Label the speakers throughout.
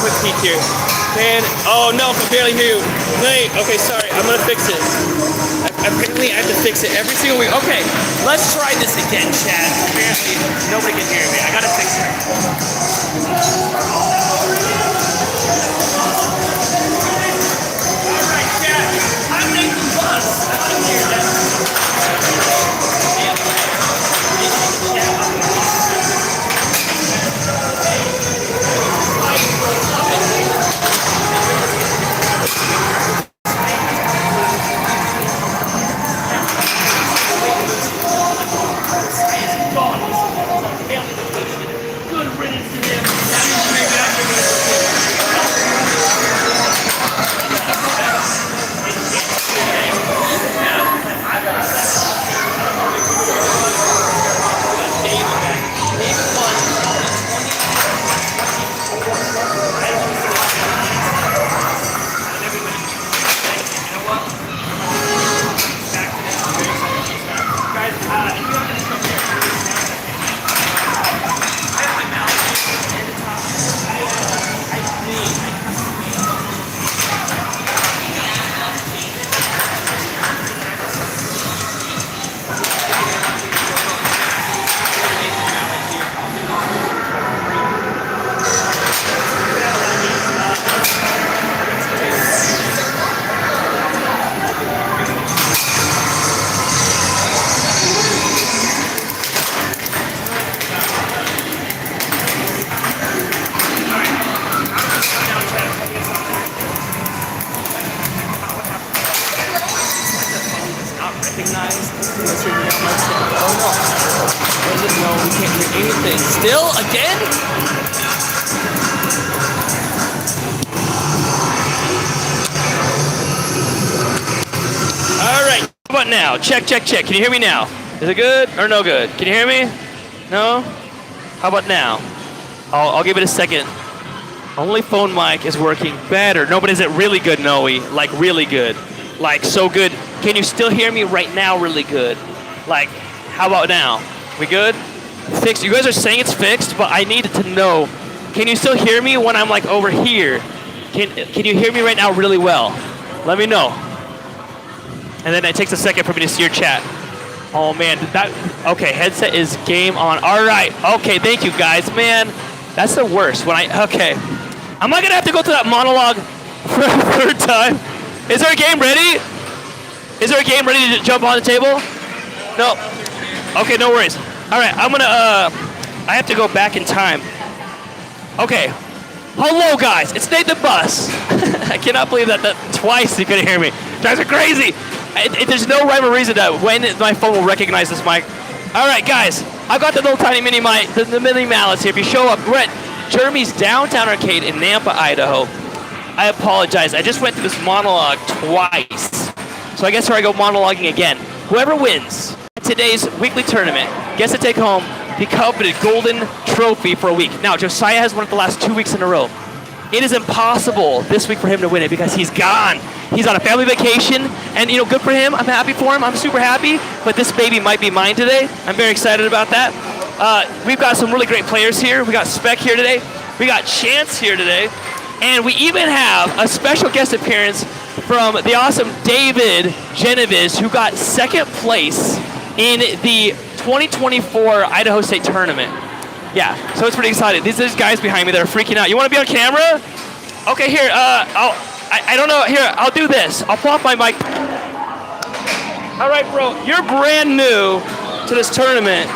Speaker 1: Quick peek here. Man, oh no, I can barely hear you. Wait, okay, sorry, I'm gonna fix it. Apparently I have to fix it every single week. Okay, let's try this again, chat. Apparently nobody can hear me. I gotta fix it. Alright, chat. I'm Nathan Bus. I'm here now. Still again? All right. How about now? Check, check, check. Can you hear me now? Is it good or no good? Can you hear me? No? How about now? I'll give it a second. Only phone mic is working better. No, but is it really good, Noe? Like really good? Like so good? Can you still hear me right now really good? Like, how about now? We good? Fixed. You guys are saying it's fixed, but I need to know. Can you still hear me when I'm like over here? Can you hear me right now really well? Let me know. And then it takes a second for me to see your chat. Oh man, okay, headset is game on. All right, okay, thank you guys, man. That's the worst when okay. Am I gonna have to go through that monologue for a third time? Is there a game ready? Is there a game ready to jump on the table? No. Okay, no worries. All right, I'm gonna, I have to go back in time. Okay. Hello, guys. It's Nathan Bus. I cannot believe that twice you couldn't hear me. You guys are crazy. There's no rhyme or reason to when my phone will recognize this mic. All right, guys. I've got the little tiny mini mic, the mini mallets here. If you show up, we're at Jeremy's Downtown Arcade in Nampa, Idaho. I apologize. I just went through this monologue twice. So I guess here I go monologuing again. Whoever wins today's weekly tournament gets to take home the coveted golden trophy for a week. Now, Josiah has won it the last 2 weeks in a row. It is impossible this week for him to win it because he's gone. He's on a family vacation, and good for him. I'm happy for him. I'm super happy. But this baby might be mine today. I'm very excited about that. We've got some really great players here. We got Spec here today. We got Chance here today. And we even have a special guest appearance from the awesome David Genevieve, who got second place in the 2024 Idaho State Tournament. Yeah, so it's pretty exciting. These guys behind me that are freaking out. You want to be on camera? Okay, here. I don't know. Here, I'll do this. I'll pull off my mic. All right, bro. You're brand new to this tournament.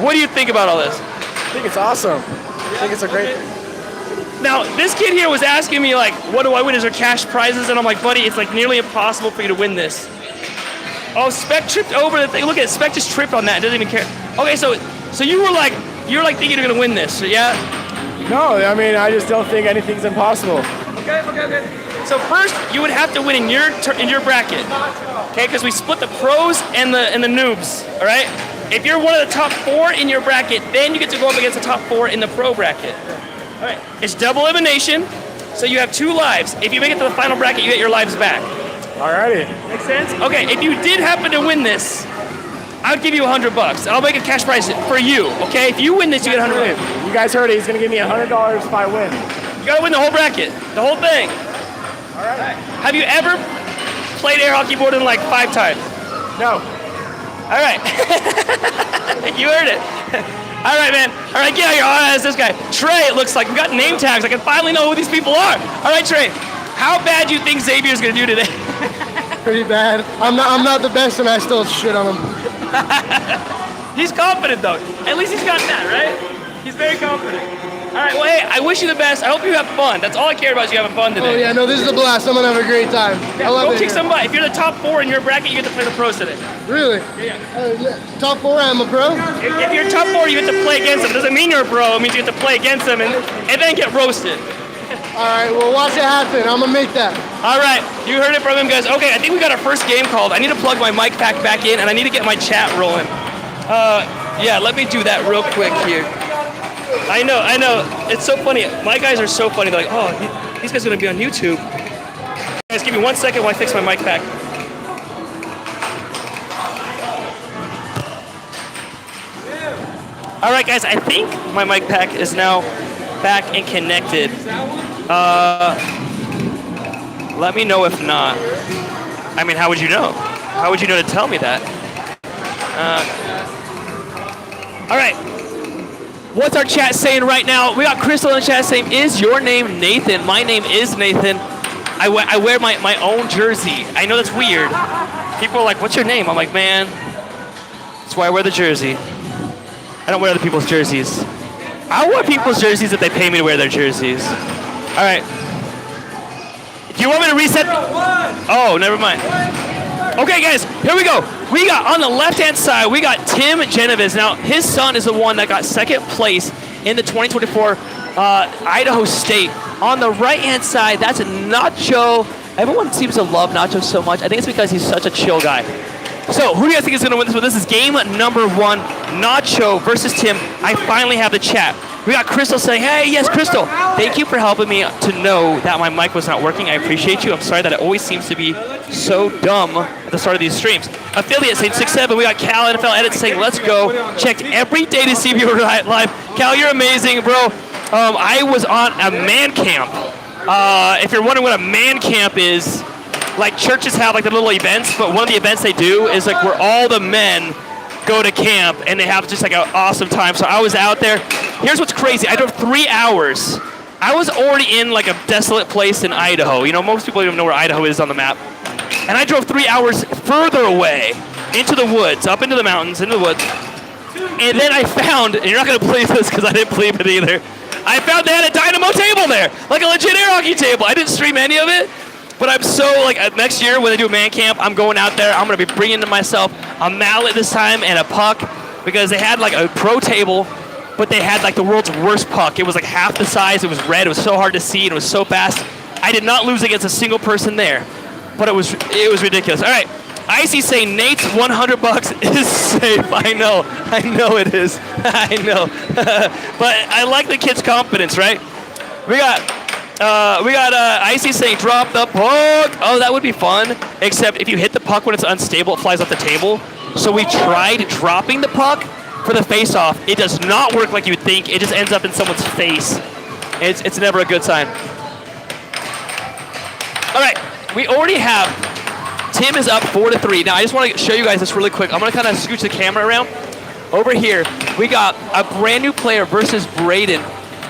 Speaker 1: What do you think about all this?
Speaker 2: I think it's awesome. I think it's a great.
Speaker 1: Now, this kid here was asking me, like, what do I win? Is there cash prizes? And I'm like, buddy, it's like nearly impossible for you to win this. Oh, Spec tripped over the thing. Look at it. Spec just tripped on that. Doesn't even care. Okay, so you were like thinking you're gonna win this, yeah?
Speaker 2: No, I mean, I just don't think anything's impossible.
Speaker 1: Okay. So first, you would have to win in your bracket, okay? Because we split the pros and the noobs. All right. If you're one of the top 4 in your bracket, then you get to go up against the top 4 in the pro bracket. All right. It's double elimination, so you have 2 lives. If you make it to the final bracket, you get your lives back.
Speaker 2: Alrighty.
Speaker 1: Make sense? Okay. If you did happen to win this, I would give you $100. I'll make a cash prize for you. Okay. If you win this, you get $100.
Speaker 2: You guys heard it. He's gonna give me $100 if I win.
Speaker 1: You gotta win the whole bracket, the whole thing.
Speaker 2: All right.
Speaker 1: Have you ever played air hockey more than like 5 times?
Speaker 2: No.
Speaker 1: All right. You heard it. All right, man. All right, get out your eyes. This guy. Trey, it looks like. We got name tags. I can finally know who these people are. All right, Trey. How bad do you think Xavier's going to do today?
Speaker 3: Pretty bad. I'm not the best, and I still shit on him.
Speaker 1: He's confident, though. At least he's got that, right? He's very confident. All right, well, hey, I wish you the best. I hope you have fun. That's all I care about is you having fun today.
Speaker 3: Oh, yeah, no, this is a blast. I'm going to have a great time. I love
Speaker 1: Go
Speaker 3: it.
Speaker 1: kick some butt. If you're the top 4 in your bracket, you get to play the pros today.
Speaker 3: Really?
Speaker 1: Yeah.
Speaker 3: Top 4, I'm a pro?
Speaker 1: If you're top 4, you get to play against them. It doesn't mean you're a pro. It means you get to play against them and then get roasted.
Speaker 3: All right, well, watch it happen. I'm going to make that.
Speaker 1: All right, you heard it from him, guys. Okay, I think we got our first game called. I need to plug my mic pack back in, and I need to get my chat rolling. Yeah, let me do that real quick here. I know. It's so funny. My guys are so funny. They're like, oh, these guys are going to be on YouTube. Guys, give me 1 second while I fix my mic pack. All right, guys, I think my mic pack is now back and connected. Let me know if not. I mean, how would you know? How would you know to tell me that? All right. What's our chat saying right now? We got Crystal in the chat saying, is your name Nathan? My name is Nathan. I wear my own jersey. I know that's weird. People are like, what's your name? I'm like, man, that's why I wear the jersey. I don't wear other people's jerseys. I wear people's jerseys if they pay me to wear their jerseys. All right. Do you want me to reset? Oh, never mind. Okay, guys, here we go. We got on the left-hand side, we got Tim Genevieve. Now, his son is the one that got second place in the 2024 Idaho State. On the right-hand side, that's Nacho. Everyone seems to love Nacho so much. I think it's because he's such a chill guy. So, who do you guys think is going to win this one? This is game number 1, Nacho versus Tim. I finally have the chat. We got Crystal saying, hey, yes, Crystal, thank you for helping me to know that my mic was not working. I appreciate you. I'm sorry that it always seems to be so dumb at the start of these streams. Affiliate saying 6-7. We got Cal NFL Edit saying, let's go. Checked every day to see if you were live. Cal, you're amazing, bro. I was on a man camp. If you're wondering what a man camp is, like churches have like the little events, but one of the events they do is like where all the men go to camp and they have just like an awesome time. So I was out there. Here's what's crazy. I drove 3 hours. I was already in like a desolate place in Idaho. You know, most people don't even know where Idaho is on the map. And I drove 3 hours further away into the woods, up into the mountains, into the woods. And then I found, and you're not going to believe this because I didn't believe it either, I found they had a dynamo table there, like a legit air hockey table. I didn't stream any of it. But I'm so, like, next year when they do a man camp, I'm going out there. I'm going to be bringing to myself a mallet this time and a puck because they had, like, a pro table, but they had, like, the world's worst puck. It was, like, half the size. It was red. It was so hard to see, and it was so fast. I did not lose against a single person there, but it was ridiculous. All right. Icy saying Nate's $100 is safe. I know it is. I know. But I like the kid's confidence, right? We got We got Icy saying drop the puck. Oh, that would be fun. Except if you hit the puck when it's unstable, it flies off the table. So we tried dropping the puck for the face-off. It does not work like you would think. It just ends up in someone's face. It's never a good sign. All right, we already have, Tim is up 4-3. Now I just want to show you guys this really quick. I'm gonna kind of scooch the camera around. Over here, we got a brand new player versus Brayden.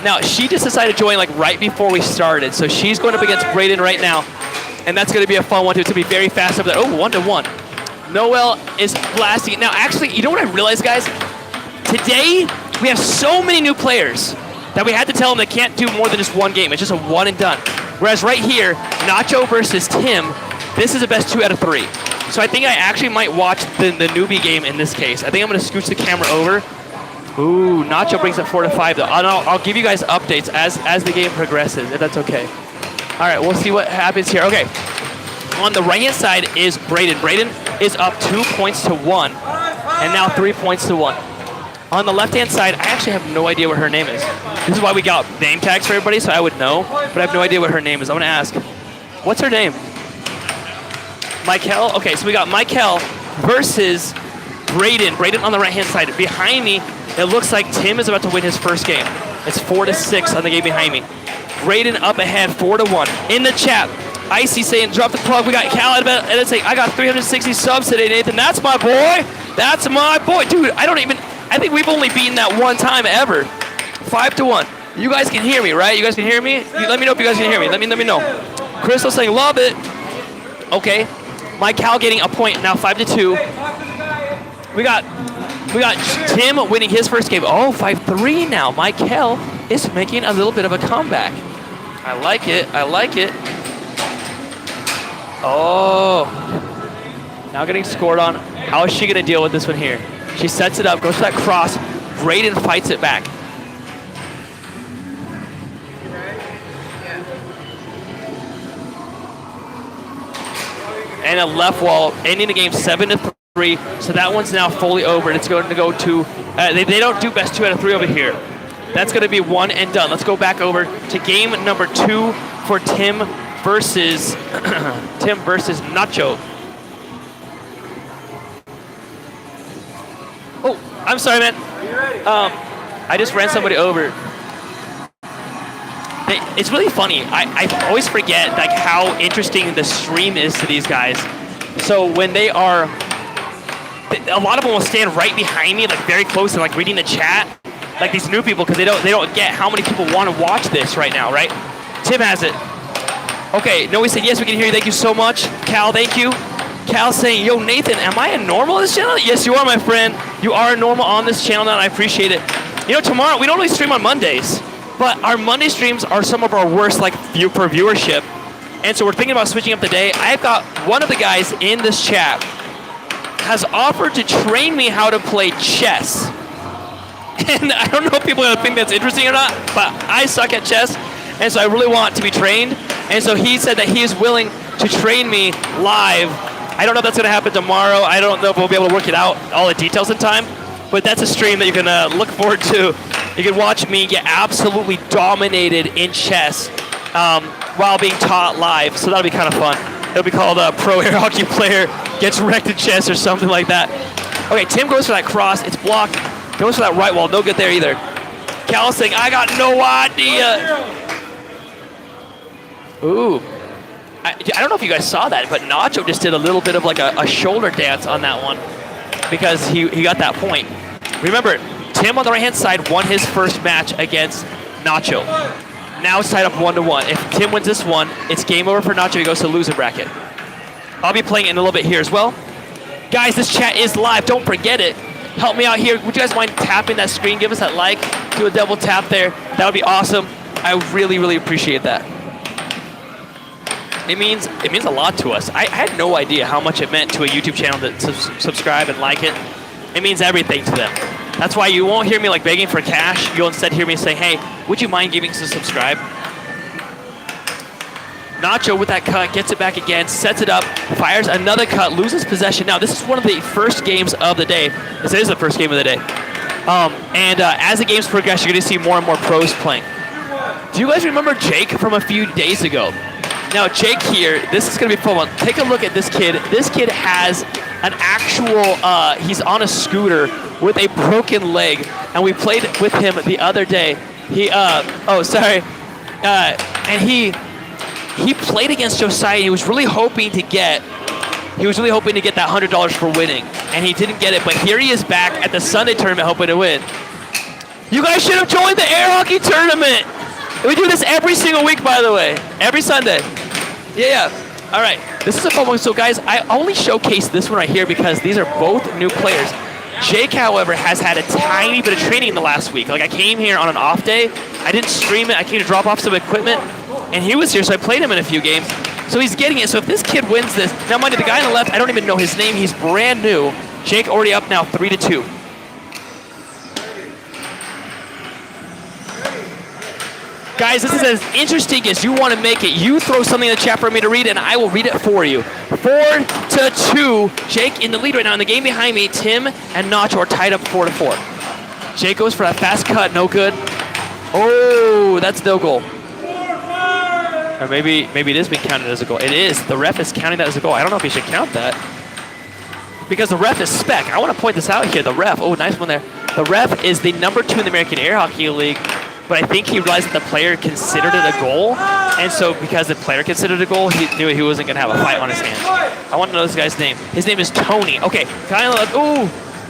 Speaker 1: Now, she just decided to join like right before we started. So she's going up against Brayden right now. And that's gonna be a fun one too. It's gonna be very fast up there. Oh, 1-1. Noel is blasting. Now, actually, you know what I realized, guys? Today, we have so many new players that we had to tell them they can't do more than just one game. It's just a one and done. Whereas right here, Nacho versus Tim, this is the best 2 out of 3. So I think I actually might watch the newbie game in this case. I think I'm gonna scooch the camera over. Ooh, Nacho brings it 4-5 though. I'll give you guys updates as the game progresses, if that's okay. All right, we'll see what happens here. Okay, on the right-hand side is Brayden. Brayden is up 2 points to 1, and now 3 points to 1. On the left-hand side, I actually have no idea what her name is. This is why we got name tags for everybody, so I would know, but I have no idea what her name is. I'm gonna ask, what's her name? Michael? Okay, so we got Michael versus Brayden. Brayden on the right-hand side. Behind me, it looks like Tim is about to win his first game. It's 4-6 on the game behind me. Brayden up ahead, 4-1. In the chat, Icy saying, drop the plug. We got Cal and it's saying, I got 360 subs today, Nathan. That's my boy. That's my boy. Dude, I think we've only beaten that one time ever. 5-1. You guys can hear me, right? You guys can hear me? Let me know if you guys can hear me. Let me know. Crystal saying, love it. Okay. Mike Cal getting a point now, 5-2. We got Tim winning his first game. Oh, 5-3 now. Mike Cal is making a little bit of a comeback. I like it. I like it. Oh. Now getting scored on. How is she going to deal with this one here? She sets it up, goes for that cross. Brayden fights it back. And a left wall, ending the game 7-3. So that one's now fully over. And it's going to go to, they don't do best 2 out of 3 over here. That's going to be one and done. Let's go back over to game number 2 for Tim versus Nacho. Oh, I'm sorry, man.
Speaker 3: Are you ready?
Speaker 1: I just ran somebody over. It's really funny. I always forget like how interesting the stream is to these guys. So when they are, a lot of them will stand right behind me, like very close and like reading the chat, like these new people, because they don't get how many people want to watch this right now, right? Tim has it. Okay, Noe said yes, we can hear you. Thank you so much, Cal. Thank you. Cal saying, yo, Nathan, am I a normal on this channel? Yes, you are, my friend. You are a normal on this channel, and I appreciate it. You know, tomorrow, we don't really stream on Mondays, but our Monday streams are some of our worst, like, for viewership. And so we're thinking about switching up the day. I've got one of the guys in this chat has offered to train me how to play chess. And I don't know if people are gonna think that's interesting or not, but I suck at chess, and so I really want to be trained. And so he said that he is willing to train me live. I don't know if that's gonna happen tomorrow. I don't know if we'll be able to work it out, all the details in time, but that's a stream that you can look forward to. You can watch me get absolutely dominated in chess while being taught live, so that'll be kind of fun. It'll be called Pro Air Hockey Player Gets Wrecked in Chess or something like that. Okay, Tim goes for that cross, it's blocked. Goes for that right wall, no good there either. Cal saying, I got no idea. Ooh. I don't know if you guys saw that, but Nacho just did a little bit of like a shoulder dance on that one because he got that point. Remember, Tim on the right-hand side won his first match against Nacho. Now it's tied up 1-1. If Tim wins this one, it's game over for Nacho. He goes to loser bracket. I'll be playing in a little bit here as well. Guys, this chat is live. Don't forget it. Help me out here. Would you guys mind tapping that screen? Give us that like. Do a double tap there. That would be awesome. I really, really appreciate that. It means a lot to us. I had no idea how much it meant to a YouTube channel to subscribe and like it. It means everything to them. That's why you won't hear me like begging for cash. You'll instead hear me say, hey, would you mind giving us a subscribe? Nacho with that cut, gets it back again, sets it up, fires another cut, loses possession. Now, this is one of the first games of the day. This is the first game of the day. As the games progress, you're going to see more and more pros playing. Do you guys remember Jake from a few days ago? Now, Jake here, this is going to be fun. Take a look at this kid. This kid has an actual, he's on a scooter with a broken leg, and we played with him the other day. And he played against Josiah, and he was really hoping to get that $100 for winning, and he didn't get it, but here he is back at the Sunday tournament hoping to win. You guys should have joined the air hockey tournament. We do this every single week, by the way. Every Sunday. Yeah. All right. This is a fun one. So, guys, I only showcase this one right here because these are both new players. Jake, however, has had a tiny bit of training in the last week. Like, I came here on an off day. I didn't stream it. I came to drop off some equipment, and he was here, so I played him in a few games. So he's getting it. So if this kid wins this, now mind you, the guy on the left, I don't even know his name. He's brand new. Jake already up now 3-2. Guys, this is as interesting as you want to make it. You throw something in the chat for me to read, and I will read it for you. 4-2. Jake in the lead right now. In the game behind me, Tim and Nacho are tied up 4-4. Jake goes for that fast cut. No good. Oh, that's no goal. Or maybe it is being counted as a goal. It is. The ref is counting that as a goal. I don't know if he should count that. Because the ref is spec. I want to point this out here. The ref. Oh, nice one there. The ref is the number 2 in the American Air Hockey League. But I think he realized that the player considered it a goal, and so because the player considered it a goal, he knew he wasn't going to have a fight on his hands. I want to know this guy's name. His name is Tony. Okay, guy on the left.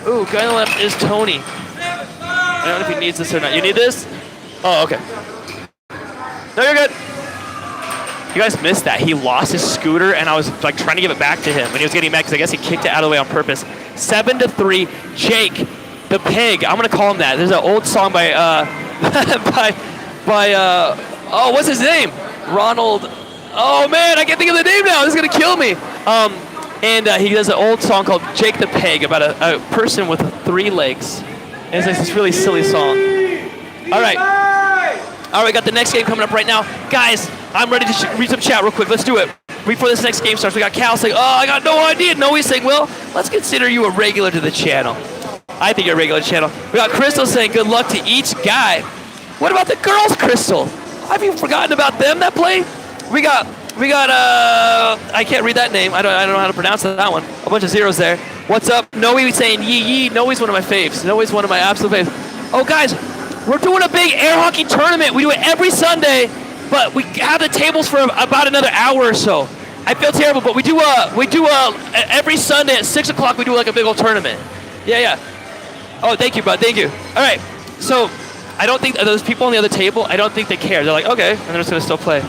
Speaker 1: Ooh, guy on the left is Tony. I don't know if he needs this or not. You need this? Oh, okay. No, you're good. You guys missed that. He lost his scooter, and I was like trying to give it back to him, and he was getting mad because I guess he kicked it out of the way on purpose. 7-3. Jake, the pig. I'm going to call him that. There's an old song by what's his name? Ronald. Oh man, I can't think of the name now. This is gonna kill me. He does an old song called "Jake the Pig" about a person with 3 legs. And it's like this really silly song. All right, got the next game coming up right now, guys. I'm ready to read some chat real quick. Let's do it. Before this next game starts, we got Cal saying, "Oh, I got no idea." Noe's saying, "Well, let's consider you a regular to the channel." I think you're a regular channel. We got Crystal saying, "Good luck to each guy." What about the girls, Crystal? Have you forgotten about them that play? We got I can't read that name. I don't know how to pronounce that one. A bunch of zeros there. What's up? Noe saying yee yee. Noe's one of my faves. Noe's one of my absolute faves. Oh guys, we're doing a big air hockey tournament. We do it every Sunday, but we have the tables for about another hour or so. I feel terrible, but we do every Sunday at 6 o'clock. We do like a big old tournament. Yeah. Oh, thank you, bud. Thank you. All right. So I don't think those people on the other table, I don't think they care. They're like, okay, and they're just going to still play.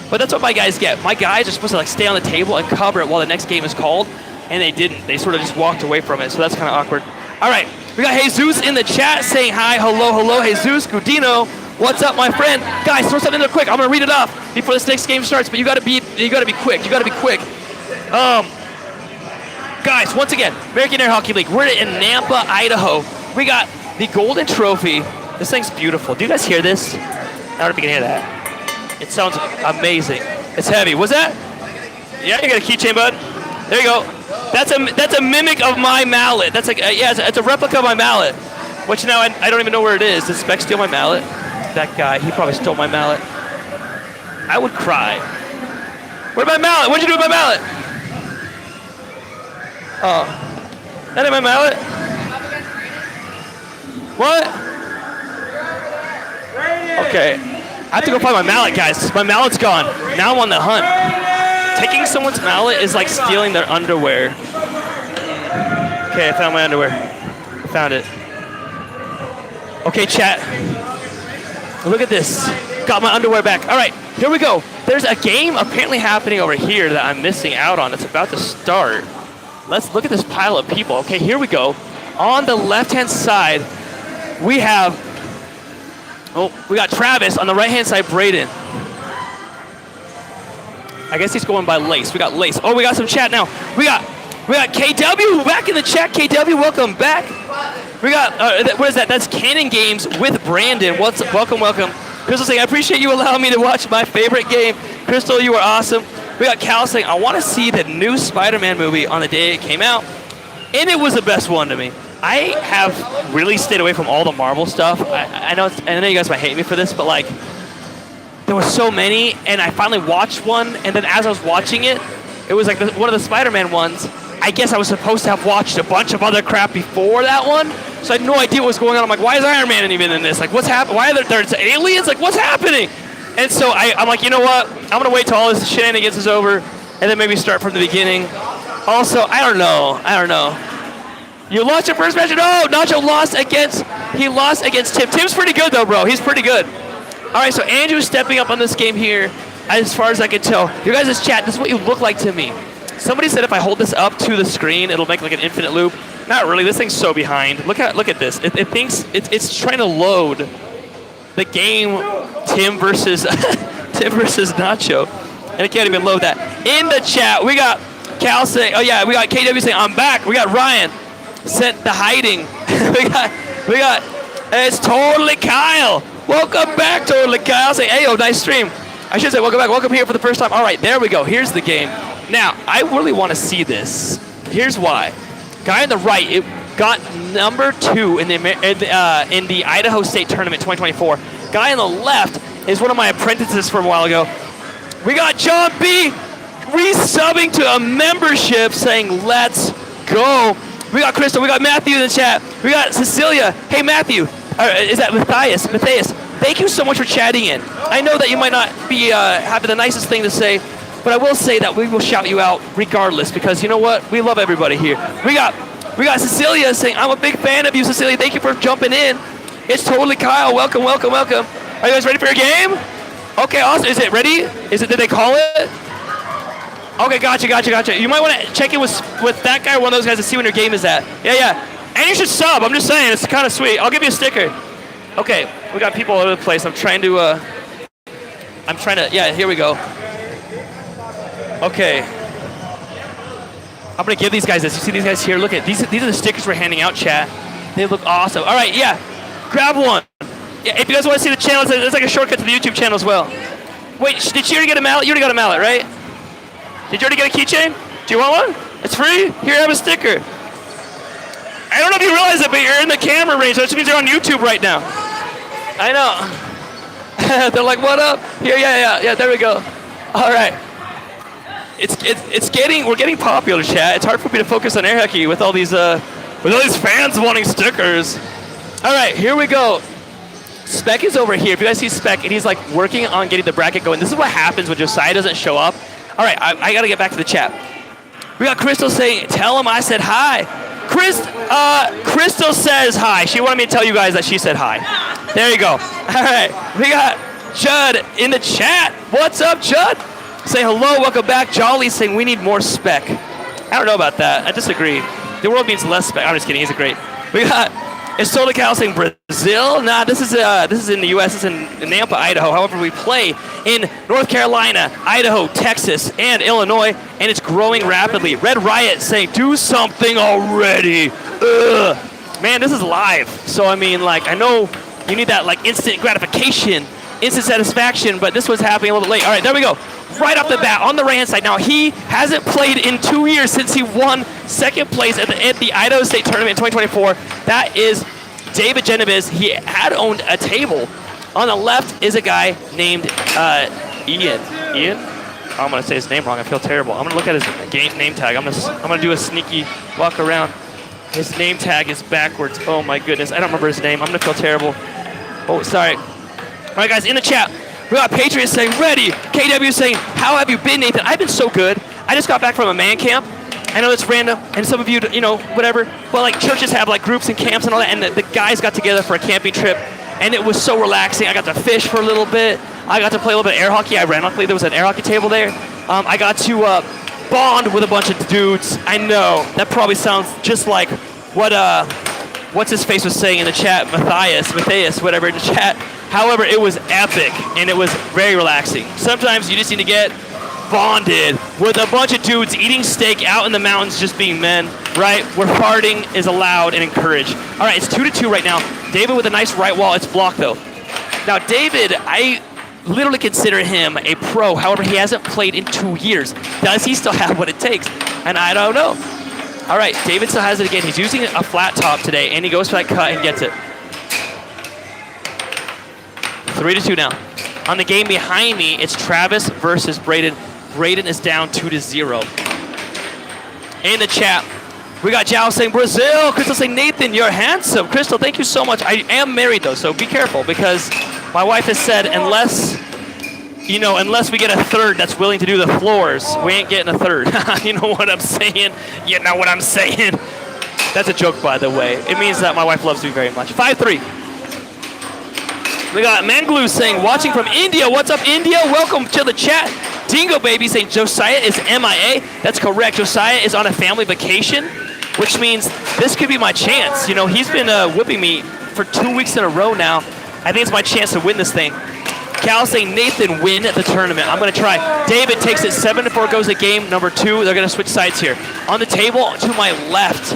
Speaker 1: But that's what my guys get. My guys are supposed to like stay on the table and cover it while the next game is called, and they didn't. They sort of just walked away from it, so that's kind of awkward. All right. We got Jesus in the chat saying hi, hello, Jesus, Gudino. What's up, my friend? Guys, throw something in there quick. I'm going to read it off before this next game starts, but you got to be quick. You got to be quick. Guys, once again, American Air Hockey League. We're in Nampa, Idaho. We got the Golden Trophy. This thing's beautiful. Do you guys hear this? I don't know if you can hear that. It sounds amazing. It's heavy. What's that? Yeah, you got a keychain, bud. There you go. That's a mimic of my mallet. That's like it's a replica of my mallet. Which now I don't even know where it is. Did Spec steal my mallet? That guy, he probably stole my mallet. I would cry. Where's my mallet? What'd you do with my mallet? Oh, that ain't my mallet. What? Okay, I have to go find my mallet, guys. My mallet's gone. Now I'm on the hunt. Taking someone's mallet is like stealing their underwear. Okay, I found my underwear. I found it. Okay, chat. Look at this. Got my underwear back. All right, here we go. There's a game apparently happening over here that I'm missing out on. It's about to start. Let's look at this pile of people. Okay, here we go. On the left-hand side, we got Travis. On the right-hand side, Braden. I guess he's going by Lace. We got Lace. Oh, we got some chat now. We got KW back in the chat. KW, welcome back. We got, what is that? That's Canon Games with Brandon. What's up? Welcome. Crystal saying, I appreciate you allowing me to watch my favorite game. Crystal, you are awesome. We got Cal saying, I want to see the new Spider-Man movie on the day it came out. And it was the best one to me. I have really stayed away from all the Marvel stuff. I know you guys might hate me for this, but like, there were so many, and I finally watched one, and then as I was watching it, it was like one of the Spider-Man ones. I guess I was supposed to have watched a bunch of other crap before that one, so I had no idea what was going on. I'm like, why is Iron Man even in this? Like, what's happening? Why are there's aliens? Like, what's happening? And so I'm like, you know what? I'm gonna wait till all this shenanigans is over, and then maybe start from the beginning. Also, I don't know. You lost your first match? No, Nacho lost against Tim. Tim's pretty good though, bro. He's pretty good. All right, so Andrew's stepping up on this game here, as far as I can tell. You guys' chat, this is what you look like to me. Somebody said if I hold this up to the screen, it'll make like an infinite loop. Not really. This thing's so behind. Look at this. It thinks it's trying to load the game Tim versus Nacho, and it can't even load that. In the chat, we got Cal saying, oh yeah, we got KW saying I'm back. We got Ryan sent the hiding. we got it's totally Kyle. Welcome back, totally Kyle. Say, hey, nice stream. I should say welcome back. Welcome here for the first time. All right, there we go. Here's the game. Now, I really want to see this. Here's why. Guy on the right, it got number 2 in the Idaho State Tournament 2024. Guy on the left is one of my apprentices from a while ago. We got John B. resubbing to a membership saying, let's go. We got Crystal. We got Matthew in the chat. We got Cecilia. Hey, Matthew. Is that Matthias? Thank you so much for chatting in. I know that you might not be having the nicest thing to say, but I will say that we will shout you out regardless, because you know what? We love everybody here. We got Cecilia saying, I'm a big fan of you, Cecilia. Thank you for jumping in. It's totally Kyle. Welcome. Are you guys ready for your game? Okay, awesome. Is it ready? Did they call it? Okay, gotcha. You might want to check in with that guy or one of those guys to see when your game is at. Yeah. And you should sub. I'm just saying, it's kind of sweet. I'll give you a sticker. Okay, we got people all over the place. I'm trying to, yeah, here we go. Okay. I'm gonna give these guys this. You see these guys here? Look at these are the stickers we're handing out, chat. They look awesome. All right, yeah. Grab one. Yeah, if you guys want to see the channel, there's like a shortcut to the YouTube channel as well. Wait, did you already get a mallet? You already got a mallet, right? Did you already get a keychain? Do you want one? It's free? Here, have a sticker. I don't know if you realize it, but you're in the camera range. That means you're on YouTube right now. I know. They're like, what up? Here, yeah, there we go. All right. We're getting popular, chat. It's hard for me to focus on air hockey with all these fans wanting stickers. All right, here we go. Spec is over here. If you guys see Spec, and he's like working on getting the bracket going. This is what happens when Josiah doesn't show up. All right, I got to get back to the chat. We got Crystal saying, tell him I said hi. Crystal says hi. She wanted me to tell you guys that she said hi. There you go. All right, we got Judd in the chat. What's up, Judd? Say hello, welcome back. Jolly saying we need more Spec. I don't know about that. I disagree. The world needs less Spec. I'm just kidding. He's a great. We got It's totally Cal saying Brazil. Nah, this is in the U.S. This is in Nampa, Idaho. However, we play in North Carolina, Idaho, Texas, and Illinois, and it's growing rapidly. Red Riot saying, do something already. Ugh. Man, this is live. So, I mean, like, I know you need that, like, instant gratification, instant satisfaction, but this was happening a little bit late. All right, there we go. Right off the bat, on the right-hand side. Now, he hasn't played in 2 years since he won second place at the Idaho State Tournament in 2024. That is David Geneviz. He had owned a table. On the left is a guy named Ian. Ian? I'm going to say his name wrong. I feel terrible. I'm going to look at his name tag. I'm going to do a sneaky walk around. His name tag is backwards. Oh, my goodness. I don't remember his name. I'm going to feel terrible. Oh, sorry. All right, guys, in the chat. We got Patriots saying, ready. KW saying, how have you been, Nathan? I've been so good. I just got back from a man camp. I know it's random, and some of you, you know, whatever. But, like, churches have, like, groups and camps and all that, and the guys got together for a camping trip, and it was so relaxing. I got to fish for a little bit. I got to play a little bit of air hockey. Ironically, there was an air hockey table there. I got to bond with a bunch of dudes. I know. That probably sounds just like what's his face was saying in the chat, Matthias, whatever in the chat. However, it was epic, and it was very relaxing. Sometimes you just need to get bonded with a bunch of dudes eating steak out in the mountains, just being men, right? Where farting is allowed and encouraged. All right, it's 2-2 right now. David with a nice right wall. It's blocked, though. Now, David, I literally consider him a pro. However, he hasn't played in 2 years. Does he still have what it takes? And I don't know. All right, David still has it again. He's using a flat top today, and he goes for that cut and gets it. 3-2 now. On the game behind me, it's Travis versus Braden. Braden is down 2-0. In the chat, we got Jao saying Brazil. Crystal saying Nathan, you're handsome. Crystal, thank you so much. I am married though, so be careful because my wife has said unless we get a third that's willing to do the floors, we ain't getting a third. You know what I'm saying? You know what I'm saying? That's a joke, by the way. It means that my wife loves me very much. 5-3. We got Manglu saying, watching from India. What's up, India? Welcome to the chat. Dingo Baby saying Josiah is MIA. That's correct. Josiah is on a family vacation, which means this could be my chance. You know, he's been whipping me for 2 weeks in a row now. I think it's my chance to win this thing. Cal saying Nathan win the tournament. I'm going to try. David takes it 7-4, goes to game number 2. They're going to switch sides here. On the table to my left,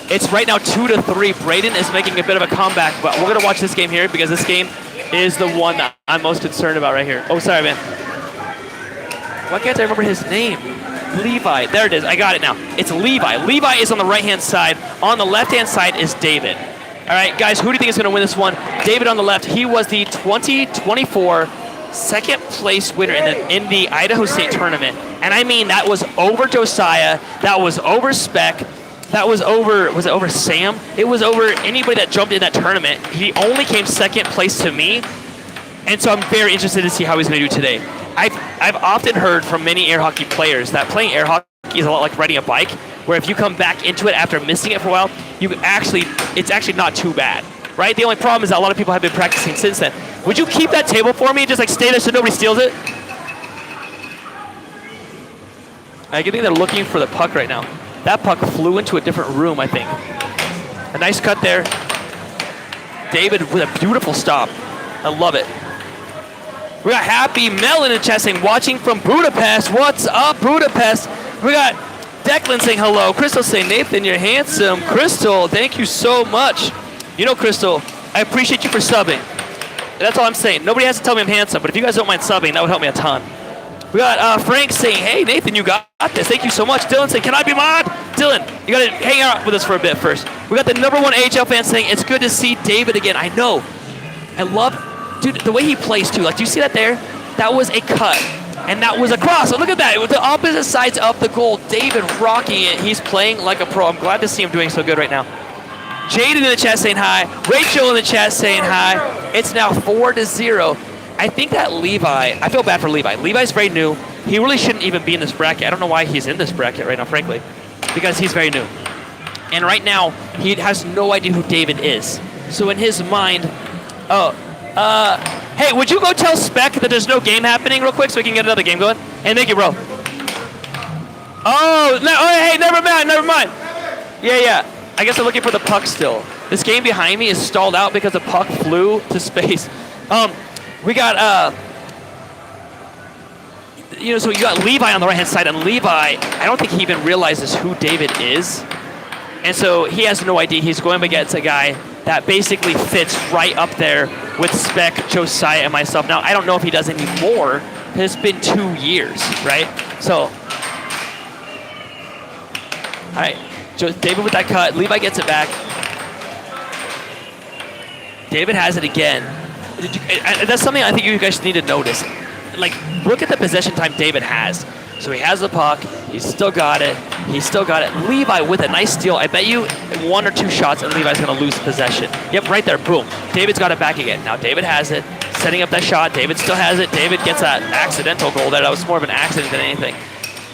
Speaker 1: it's right now 2-3. Braden is making a bit of a comeback, but we're going to watch this game here because this game is the one that I'm most concerned about right here. Oh, sorry, man. Why can't I remember his name? Levi. There it is. I got it now. It's Levi. Levi is on the right-hand side. On the left-hand side is David. All right, guys, who do you think is going to win this one? David on the left. He was the 2024 second-place winner in the Idaho State tournament. And I mean, that was over Josiah. That was over Spec. That was over, was it over Sam? It was over anybody that jumped in that tournament. He only came second place to me. And so I'm very interested to see how he's going to do today. I've often heard from many air hockey players that playing air hockey is a lot like riding a bike, where if you come back into it after missing it for a while, it's actually not too bad, right? The only problem is that a lot of people have been practicing since then. Would you keep that table for me? Just like stay there so nobody steals it? I think they're looking for the puck right now. That puck flew into a different room, I think. A nice cut there. David with a beautiful stop. I love it. We got Happy Mel in the chat saying, watching from Budapest. What's up, Budapest? We got Declan saying hello. Crystal saying, Nathan, you're handsome. Crystal, thank you so much. You know, Crystal, I appreciate you for subbing. That's all I'm saying. Nobody has to tell me I'm handsome, but if you guys don't mind subbing, that would help me a ton. We got Frank saying, hey, Nathan, you got this. Thank you so much. Dylan saying, can I be mod? Dylan, you got to hang out with us for a bit first. We got the #1 AHL fan saying, it's good to see David again. I know. I love, dude, the way he plays, too. Like, do you see that there? That was a cut. And that was a cross. So look at that. With the opposite sides of the goal, David rocking it. He's playing like a pro. I'm glad to see him doing so good right now. Jaden in the chat saying hi. Rachel in the chat saying hi. It's now 4-0. I think that Levi, I feel bad for Levi. Levi's very new. He really shouldn't even be in this bracket. I don't know why he's in this bracket right now, frankly, because he's very new. And right now, he has no idea who David is. So in his mind, hey, would you go tell Spec that there's no game happening real quick so we can get another game going? And thank you, bro. Oh, no, hey, never mind. Yeah. I guess I'm looking for the puck still. This game behind me is stalled out because the puck flew to space. We got, so you got Levi on the right-hand side, and Levi, I don't think he even realizes who David is. And so he has no idea. He's going against a guy that basically fits right up there with Spec, Josiah, and myself. Now, I don't know if he does any more. It's been 2 years, right? So, all right. David with that cut. Levi gets it back. David has it again. That's something I think you guys need to notice. Like, look at the possession time David has. So he has the puck. He's still got it. Levi with a nice steal. I bet you 1 or 2 shots and Levi's going to lose possession. Yep, right there. Boom. David's got it back again. Now David has it. Setting up that shot. David still has it. David gets that accidental goal there. That was more of an accident than anything.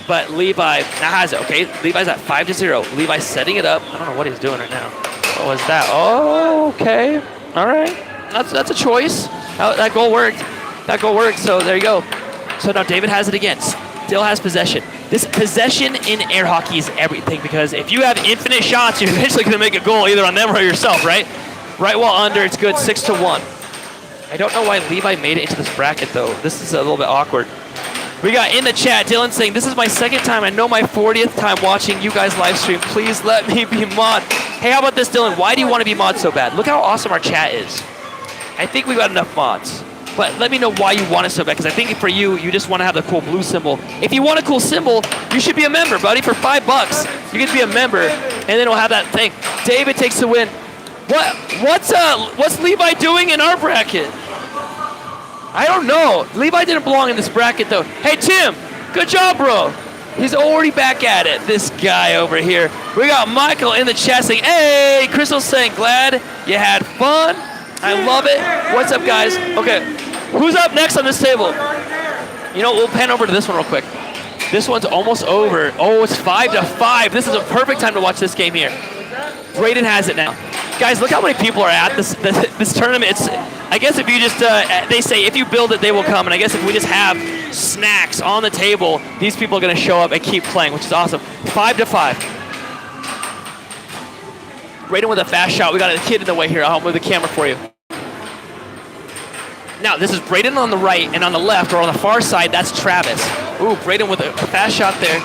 Speaker 1: But Levi now has it, okay? Levi's at 5-0. Levi's setting it up. I don't know what he's doing right now. What was that? Oh, okay. All right. That's a choice. That goal worked. So there you go. So now David has it again. Still has possession. This possession in air hockey is everything because if you have infinite shots, you're eventually going to make a goal either on them or yourself, right? Right while under, it's good. 6-1. I don't know why Levi made it into this bracket, though. This is a little bit awkward. We got in the chat, Dylan saying, this is my 2nd time. I know my 40th time watching you guys live stream. Please let me be mod. Hey, how about this, Dylan? Why do you want to be mod so bad? Look how awesome our chat is. I think we got enough mods. But let me know why you want it so bad, because I think for you just want to have the cool blue symbol. If you want a cool symbol, you should be a member, buddy. For $5, you get to be a member, and then we'll have that thing. David takes the win. What's Levi doing in our bracket? I don't know. Levi didn't belong in this bracket, though. Hey, Tim, good job, bro. He's already back at it, this guy over here. We got Michael in the chat saying, hey, Crystal saying, glad you had fun. I love it. What's up, guys? Okay, who's up next on this table? You know, we'll pan over to this one real quick. This one's almost over. Oh, it's 5-5. This is a perfect time to watch this game here. Brayden has it now. Guys, look how many people are at this tournament. It's, I guess if you just, they say if you build it, they will come. And I guess if we just have snacks on the table, these people are going to show up and keep playing, which is awesome. 5-5. Brayden with a fast shot. We got a kid in the way here. I'll move the camera for you. Now, this is Brayden on the right, and on the left, or on the far side, that's Travis. Ooh, Brayden with a fast shot there,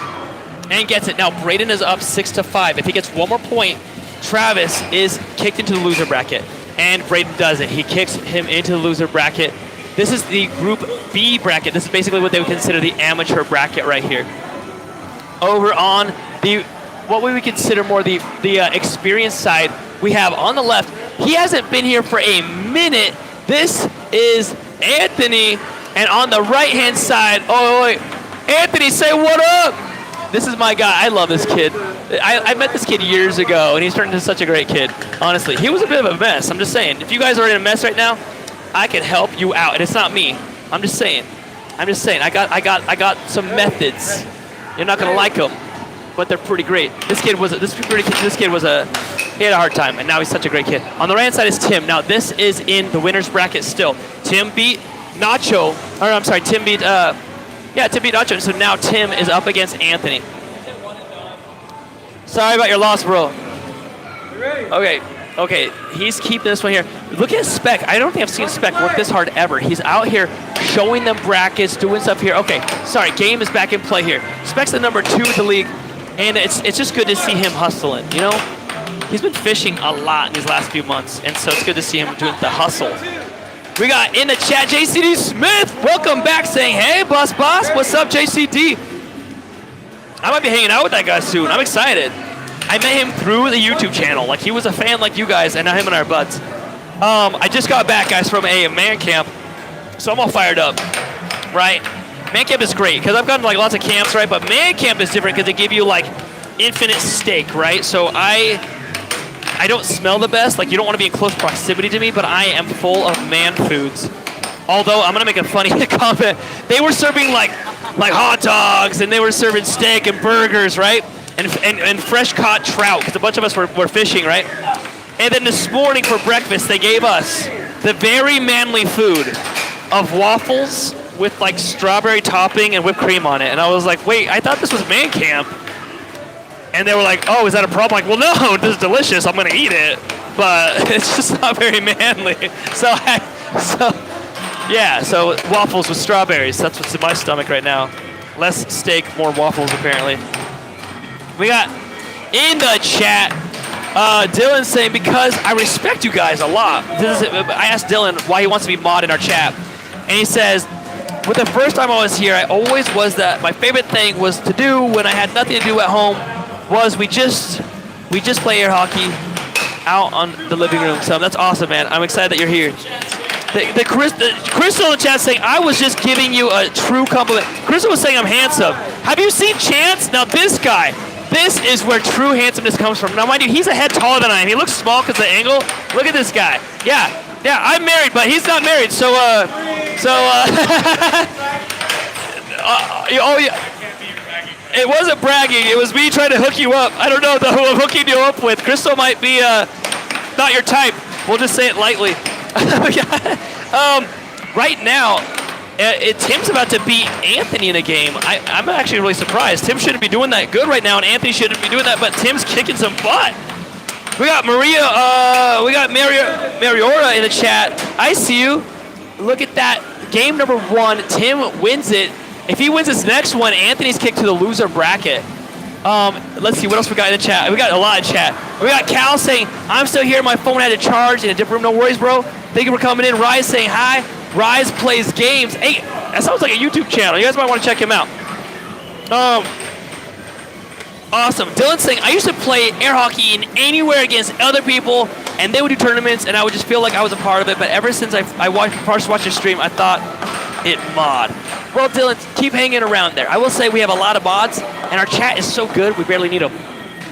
Speaker 1: and gets it. Now, Brayden is up 6-5. If he gets one more point, Travis is kicked into the loser bracket, and Brayden does it. He kicks him into the loser bracket. This is the Group B bracket. This is basically what they would consider the amateur bracket right here. Over on the, what we would consider more the experienced side, we have on the left, he hasn't been here for a minute. This is Anthony, and on the right-hand side, oh, wait, Anthony, say what up? This is my guy. I love this kid. I met this kid years ago, and he's turned into such a great kid. Honestly, he was a bit of a mess. I'm just saying. If you guys are in a mess right now, I can help you out, and it's not me. I'm just saying. I got some methods. You're not gonna like them, but they're pretty great. This kid was he had a hard time, and now he's such a great kid. On the right-hand side is Tim. Now this is in the winner's bracket still. Tim beat Nacho, or I'm sorry, Tim beat Nacho. So now Tim is up against Anthony. Sorry about your loss, bro. Okay, he's keeping this one here. Look at Spec. I don't think I've seen Spec work this hard ever. He's out here showing them brackets, doing stuff here. Okay, sorry, game is back in play here. Spec's the number 2 in the league, and it's just good to see him hustling, you know? He's been fishing a lot in these last few months, and so it's good to see him doing the hustle. We got in the chat JCD Smith. Welcome back, saying, hey, boss. What's up, JCD? I might be hanging out with that guy soon. I'm excited. I met him through the YouTube channel. Like, he was a fan like you guys, and now him and I are buds. I just got back, guys, from a man camp, so I'm all fired up, right? Man camp is great, because I've gone to, like, lots of camps, right? But man camp is different because they give you, like, infinite steak, right? So I don't smell the best. Like, you don't want to be in close proximity to me, but I am full of man foods. Although, I'm going to make a funny comment. They were serving, like hot dogs, and they were serving steak and burgers, right? And fresh caught trout, because a bunch of us were fishing, right? And then this morning for breakfast, they gave us the very manly food of waffles with, like, strawberry topping and whipped cream on it. And I was like, wait, I thought this was man camp. And they were like, oh, is that a problem? I'm like, well, no, this is delicious. I'm going to eat it. But it's just not very manly. So waffles with strawberries. That's what's in my stomach right now. Less steak, more waffles, apparently. We got in the chat, Dylan saying, because I respect you guys a lot. I asked Dylan why he wants to be mod in our chat. And he says, with the first time I was here, I always was that my favorite thing was to do when I had nothing to do at home was we just play air hockey out on the living room. So that's awesome, man. I'm excited that you're here. Crystal in the chat saying, I was just giving you a true compliment. Crystal was saying I'm handsome. Have you seen Chance? Now this guy, this is where true handsomeness comes from. Now mind you, he's a head taller than I am. He looks small because of the angle. Look at this guy. Yeah, I'm married, but he's not married. So oh yeah. It wasn't bragging. It was me trying to hook you up. I don't know who I'm hooking you up with. Crystal might be not your type. We'll just say it lightly. Right now, Tim's about to beat Anthony in a game. I'm actually really surprised. Tim shouldn't be doing that good right now, and Anthony shouldn't be doing that, but Tim's kicking some butt. We got Mariora in the chat. I see you. Look at that. Game number 1, Tim wins it. If he wins this next one, Anthony's kicked to the loser bracket. Let's see, what else we got in the chat? We got a lot in chat. We got Cal saying, I'm still here, my phone had to charge in a different room, no worries, bro. Thank you for coming in. Rise saying hi. Rise plays games. Hey, that sounds like a YouTube channel. You guys might want to check him out. Awesome. Dylan saying, I used to play air hockey in anywhere against other people. and they would do tournaments, and I would just feel like I was a part of it. But ever since I first watched your stream, I thought it mod. Well, Dylan, keep hanging around there. I will say we have a lot of mods, and our chat is so good, we barely need them.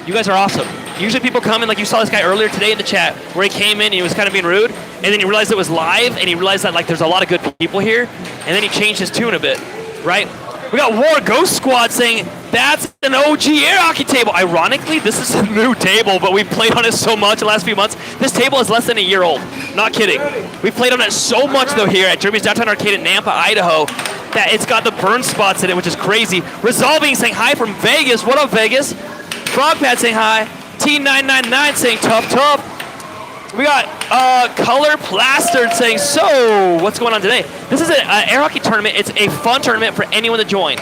Speaker 1: You guys are awesome. Usually people come in, like you saw this guy earlier today in the chat, where he came in and he was kind of being rude, and then he realized it was live, and he realized that like there's a lot of good people here, and then he changed his tune a bit, right? We got War Ghost Squad saying, that's an OG air hockey table. Ironically, this is a new table, but we played on it so much the last few months. This table is less than a year old. Not kidding. We played on it so much, though, here at Jeremy's Downtown Arcade in Nampa, Idaho, that it's got the burn spots in it, which is crazy. Resolving saying hi from Vegas. What up, Vegas? Frogpad saying hi. T999 saying tough, tough. We got Color Plastered saying, so, what's going on today? This is an air hockey tournament. It's a fun tournament for anyone to join.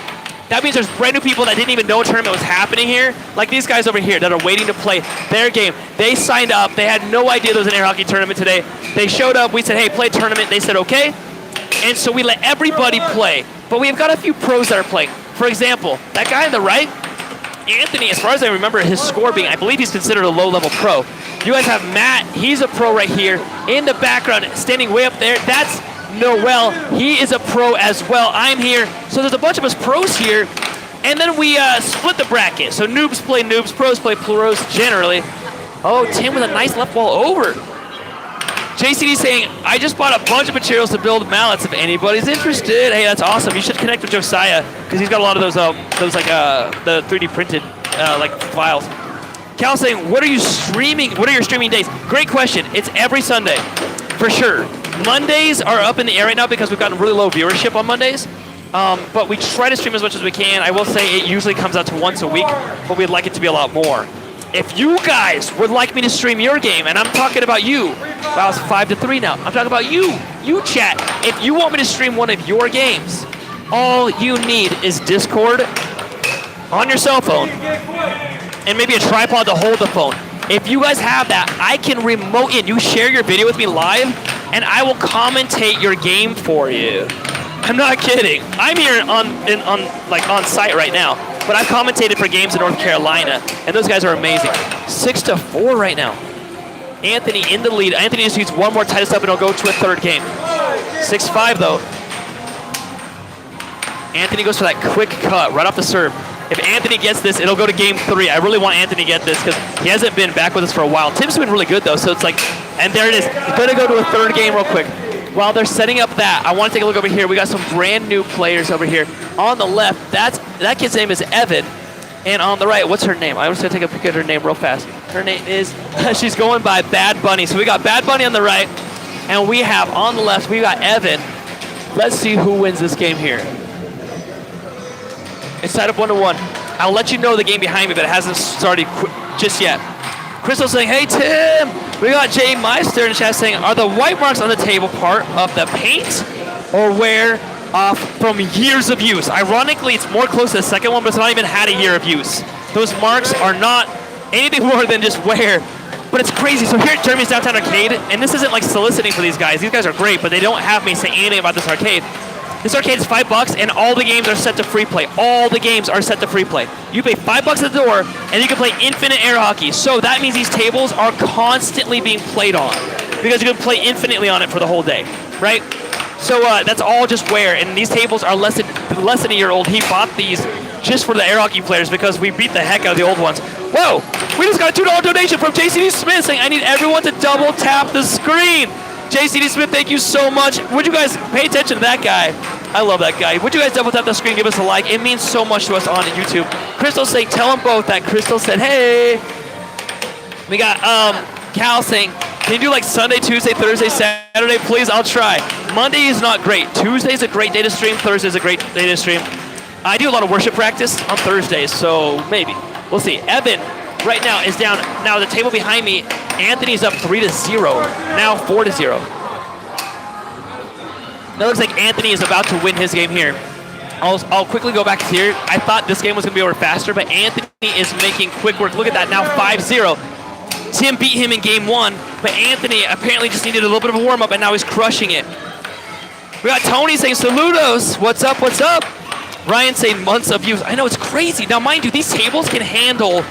Speaker 1: That means there's brand new people that didn't even know a tournament was happening here, like these guys over here that are waiting to play their game. They signed up. They had no idea there was an air hockey tournament today. They showed up. We said, hey, play a tournament. They said, okay. And so we let everybody play. But we've got a few pros that are playing. For example, that guy on the right, Anthony, as far as I remember his score being, I believe he's considered a low-level pro. You guys have Matt. He's a pro right here. In the background, standing way up there, that's Noel. He is a pro as well. I'm here. So there's a bunch of us pros here. And then we split the bracket. So noobs play noobs, pros play pros generally. Oh, Tim with a nice left wall over. JCD saying, I just bought a bunch of materials to build mallets if anybody's interested. Hey, that's awesome. You should connect with Josiah because he's got a lot of those like the 3D printed like files. Cal saying, what are you streaming? What are your streaming days? Great question. It's every Sunday, for sure. Mondays are up in the air right now because we've gotten really low viewership on Mondays. But we try to stream as much as we can. I will say it usually comes out to once a week, but we'd like it to be a lot more. If you guys would like me to stream your game, and I'm talking about you, wow, it's 5-3 now. I'm talking about you chat. If you want me to stream one of your games, all you need is Discord on your cell phone and maybe a tripod to hold the phone. If you guys have that, I can remote in. You share your video with me live, and I will commentate your game for you. I'm not kidding. I'm here on site right now, but I've commentated for games in North Carolina, and those guys are amazing. 6-4 right now. Anthony in the lead. Anthony just needs one more tight up, and he'll go to a third game. 6-5 though. Anthony goes for that quick cut right off the serve. If Anthony gets this, it'll go to game 3. I really want Anthony to get this because he hasn't been back with us for a while. Tim's been really good though, so it's like, and there it is. He's gonna go to a third game real quick. While they're setting up that, I want to take a look over here. We got some brand new players over here. On the left, that kid's name is Evan. And on the right, what's her name? I'm just going to take a peek at her name real fast. Her name is, she's going by Bad Bunny. So we got Bad Bunny on the right, and we have on the left, we got Evan. Let's see who wins this game here. It's tied up 1-1. I'll let you know the game behind me, but it hasn't started just yet. Crystal saying, hey, Tim. We got Jay Meister in the chat saying, are the white marks on the table part of the paint or wear off from years of use? Ironically, it's more close to the second one, but it's not even had a year of use. Those marks are not anything more than just wear, but it's crazy. So here at Jeremy's Downtown Arcade, and this isn't like soliciting for these guys. These guys are great, but they don't have me say anything about this arcade. This arcade is $5, and all the games are set to free play. All the games are set to free play. You pay $5 at the door, and you can play infinite air hockey. So that means these tables are constantly being played on because you can play infinitely on it for the whole day, right? So that's all just wear, and these tables are less than a year old. He bought these just for the air hockey players because we beat the heck out of the old ones. Whoa! We just got a $2 donation from JCD Smith saying, I need everyone to double tap the screen. JCD Smith, thank you so much. Would you guys pay attention to that guy? I love that guy. Would you guys double tap the screen, give us a like? It means so much to us on YouTube. Crystal saying, tell them both that Crystal said, hey. We got Cal saying, can you do like Sunday, Tuesday, Thursday, Saturday? Please, I'll try. Monday is not great. Tuesday's a great day to stream. Thursday's a great day to stream. I do a lot of worship practice on Thursdays, so maybe. We'll see. Evan right now is down. Now the table behind me, Anthony's up 3-0. Now 4-0. That looks like Anthony is about to win his game here. I'll quickly go back here. I thought this game was going to be over faster, but Anthony is making quick work. Look at that, now 5-0. Tim beat him in game 1, but Anthony apparently just needed a little bit of a warm-up, and now he's crushing it. We got Tony saying, saludos. What's up, what's up? Ryan saying months of use. I know, it's crazy. Now, mind you, these tables can handle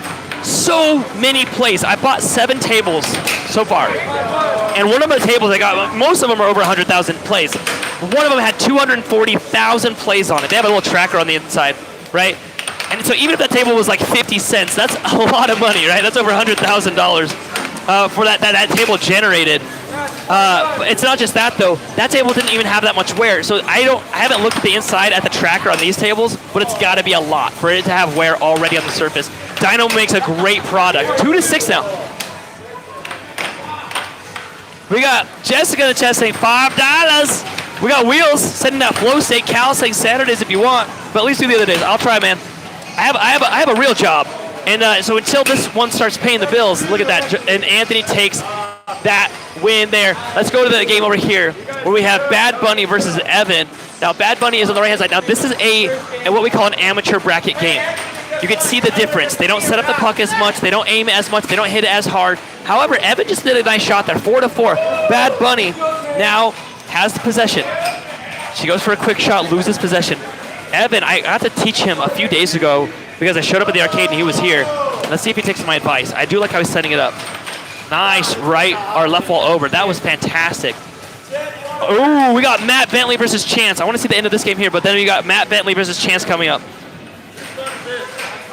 Speaker 1: so many plays. I bought 7 tables so far. And one of the tables I got, most of them are over 100,000 plays. One of them had 240,000 plays on it. They have a little tracker on the inside, right? And so even if that table was like 50 cents, that's a lot of money, right? That's over $100,000 for that table generated. It's not just that though. That table didn't even have that much wear. So I haven't looked at the inside at the tracker on these tables, but it's got to be a lot for it to have wear already on the surface. Dyno makes a great product. 2-6 now. We got Jessica in the chat saying $5. We got Wheels sending that flow state. Cal saying Saturdays if you want, but at least do the other days. I'll try, man. I have a real job, and so until this one starts paying the bills, look at that. And Anthony takes that win there. Let's go to the game over here where we have Bad Bunny versus Evan. Now Bad Bunny is on the right hand side. Now this is a what we call an amateur bracket game. You can see the difference. They don't set up the puck as much. They don't aim as much. They don't hit it as hard. However, Evan just did a nice shot there. 4-4. Bad Bunny now has the possession. She goes for a quick shot, loses possession. Evan, I got to teach him a few days ago because I showed up at the arcade and he was here. Let's see if he takes my advice. I do like how he's setting it up. Nice right or left wall over. That was fantastic. Oh, we got Matt Bentley versus Chance. I want to see the end of this game here, but then we got Matt Bentley versus Chance coming up.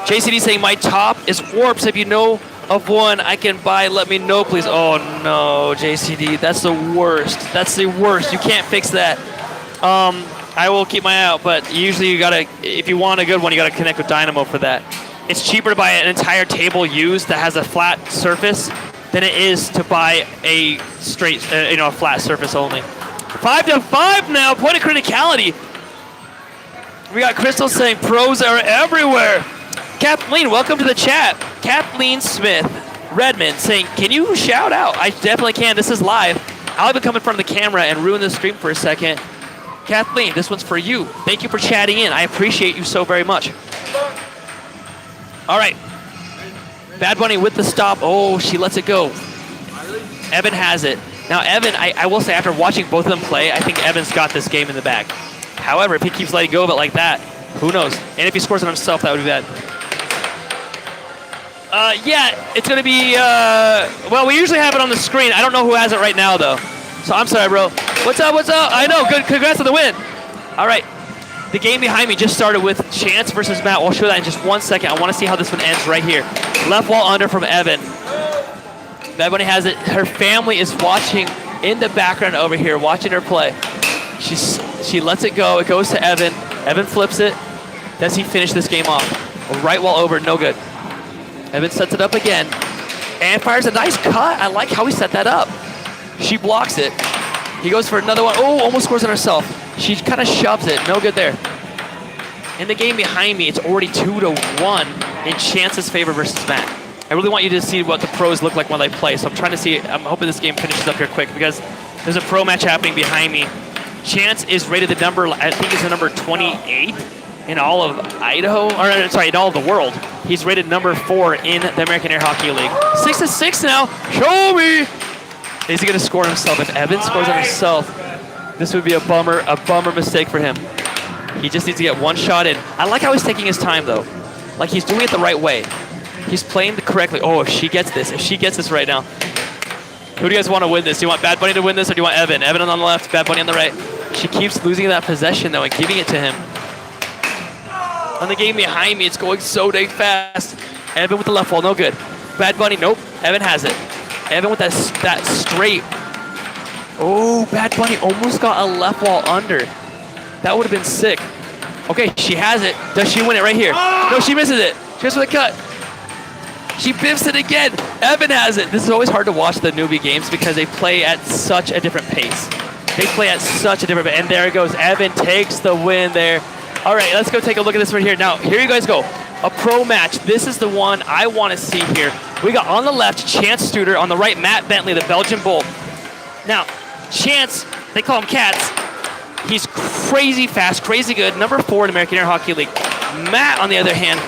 Speaker 1: JCD saying my top is warps. If you know of one I can buy, let me know, please. Oh no, JCD, that's the worst. That's the worst. You can't fix that. I will keep my eye out, but usually you gotta, if you want a good one, you gotta connect with Dynamo for that. It's cheaper to buy an entire table used that has a flat surface than it is to buy a straight, a flat surface only. 5-5 now, point of criticality. We got Crystal saying pros are everywhere. Kathleen, welcome to the chat. Kathleen Smith, Redmond, saying, can you shout out? I definitely can. This is live. I'll even come in front of the camera and ruin the stream for a second. Kathleen, this one's for you. Thank you for chatting in. I appreciate you so very much. All right. Bad Bunny with the stop. Oh, she lets it go. Evan has it. Now, Evan, I will say, after watching both of them play, I think Evan's got this game in the bag. However, if he keeps letting go of it like that, who knows? And if he scores on himself, that would be bad. Yeah, it's going to be, well, we usually have it on the screen. I don't know who has it right now, though. So I'm sorry, bro. What's up, what's up? I know, good, congrats on the win. All right, the game behind me just started with Chance versus Matt. We'll show that in just 1 second. I want to see how this one ends right here. Left wall under from Evan. Bad Bunny has it. Her family is watching in the background over here, watching her play. She lets it go. It goes to Evan. Evan flips it. Does he finish this game off? A right wall over, no good. Evan sets it up again and fires a nice cut. I like how he set that up. She blocks it. He goes for another one. Oh, almost scores on herself. She kind of shoves it. No good there. In the game behind me, it's already 2-1 in Chance's favor versus Matt. I really want you to see what the pros look like when they play. So I'm trying to see. I'm hoping this game finishes up here quick because there's a pro match happening behind me. Chance is rated the number, I think it's the number 28 in all of Idaho, or sorry, in all of the world. He's rated number 4 in the American Air Hockey League. 6-6 now. Show me. Is he going to score himself? If Evan scores on himself, this would be a bummer mistake for him. He just needs to get one shot in. I like how he's taking his time, though. Like, he's doing it the right way. He's playing correctly. Oh, if she gets this right now. Who do you guys want to win this? Do you want Bad Bunny to win this, or do you want Evan? Evan on the left, Bad Bunny on the right. She keeps losing that possession, though, and giving it to him. On the game behind me, it's going so dang fast. Evan with the left wall, no good. Bad Bunny, nope. Evan has it. Evan with that straight. Oh, Bad Bunny almost got a left wall under. That would have been sick. Okay, she has it. Does she win it right here? No, she misses it. She goes for the cut. She biffs it again. Evan has it. This is always hard to watch the newbie games because they play at such a different pace. They play at such a different pace. And there it goes. Evan takes the win there. All right, let's go take a look at this right here. Now, here you guys go. A pro match. This is the one I want to see here. We got on the left, Chance Studer. On the right, Matt Bentley, the Belgian Bull. Now, Chance, they call him Cats. He's crazy fast, crazy good. Number 4 in American Air Hockey League. Matt, on the other hand,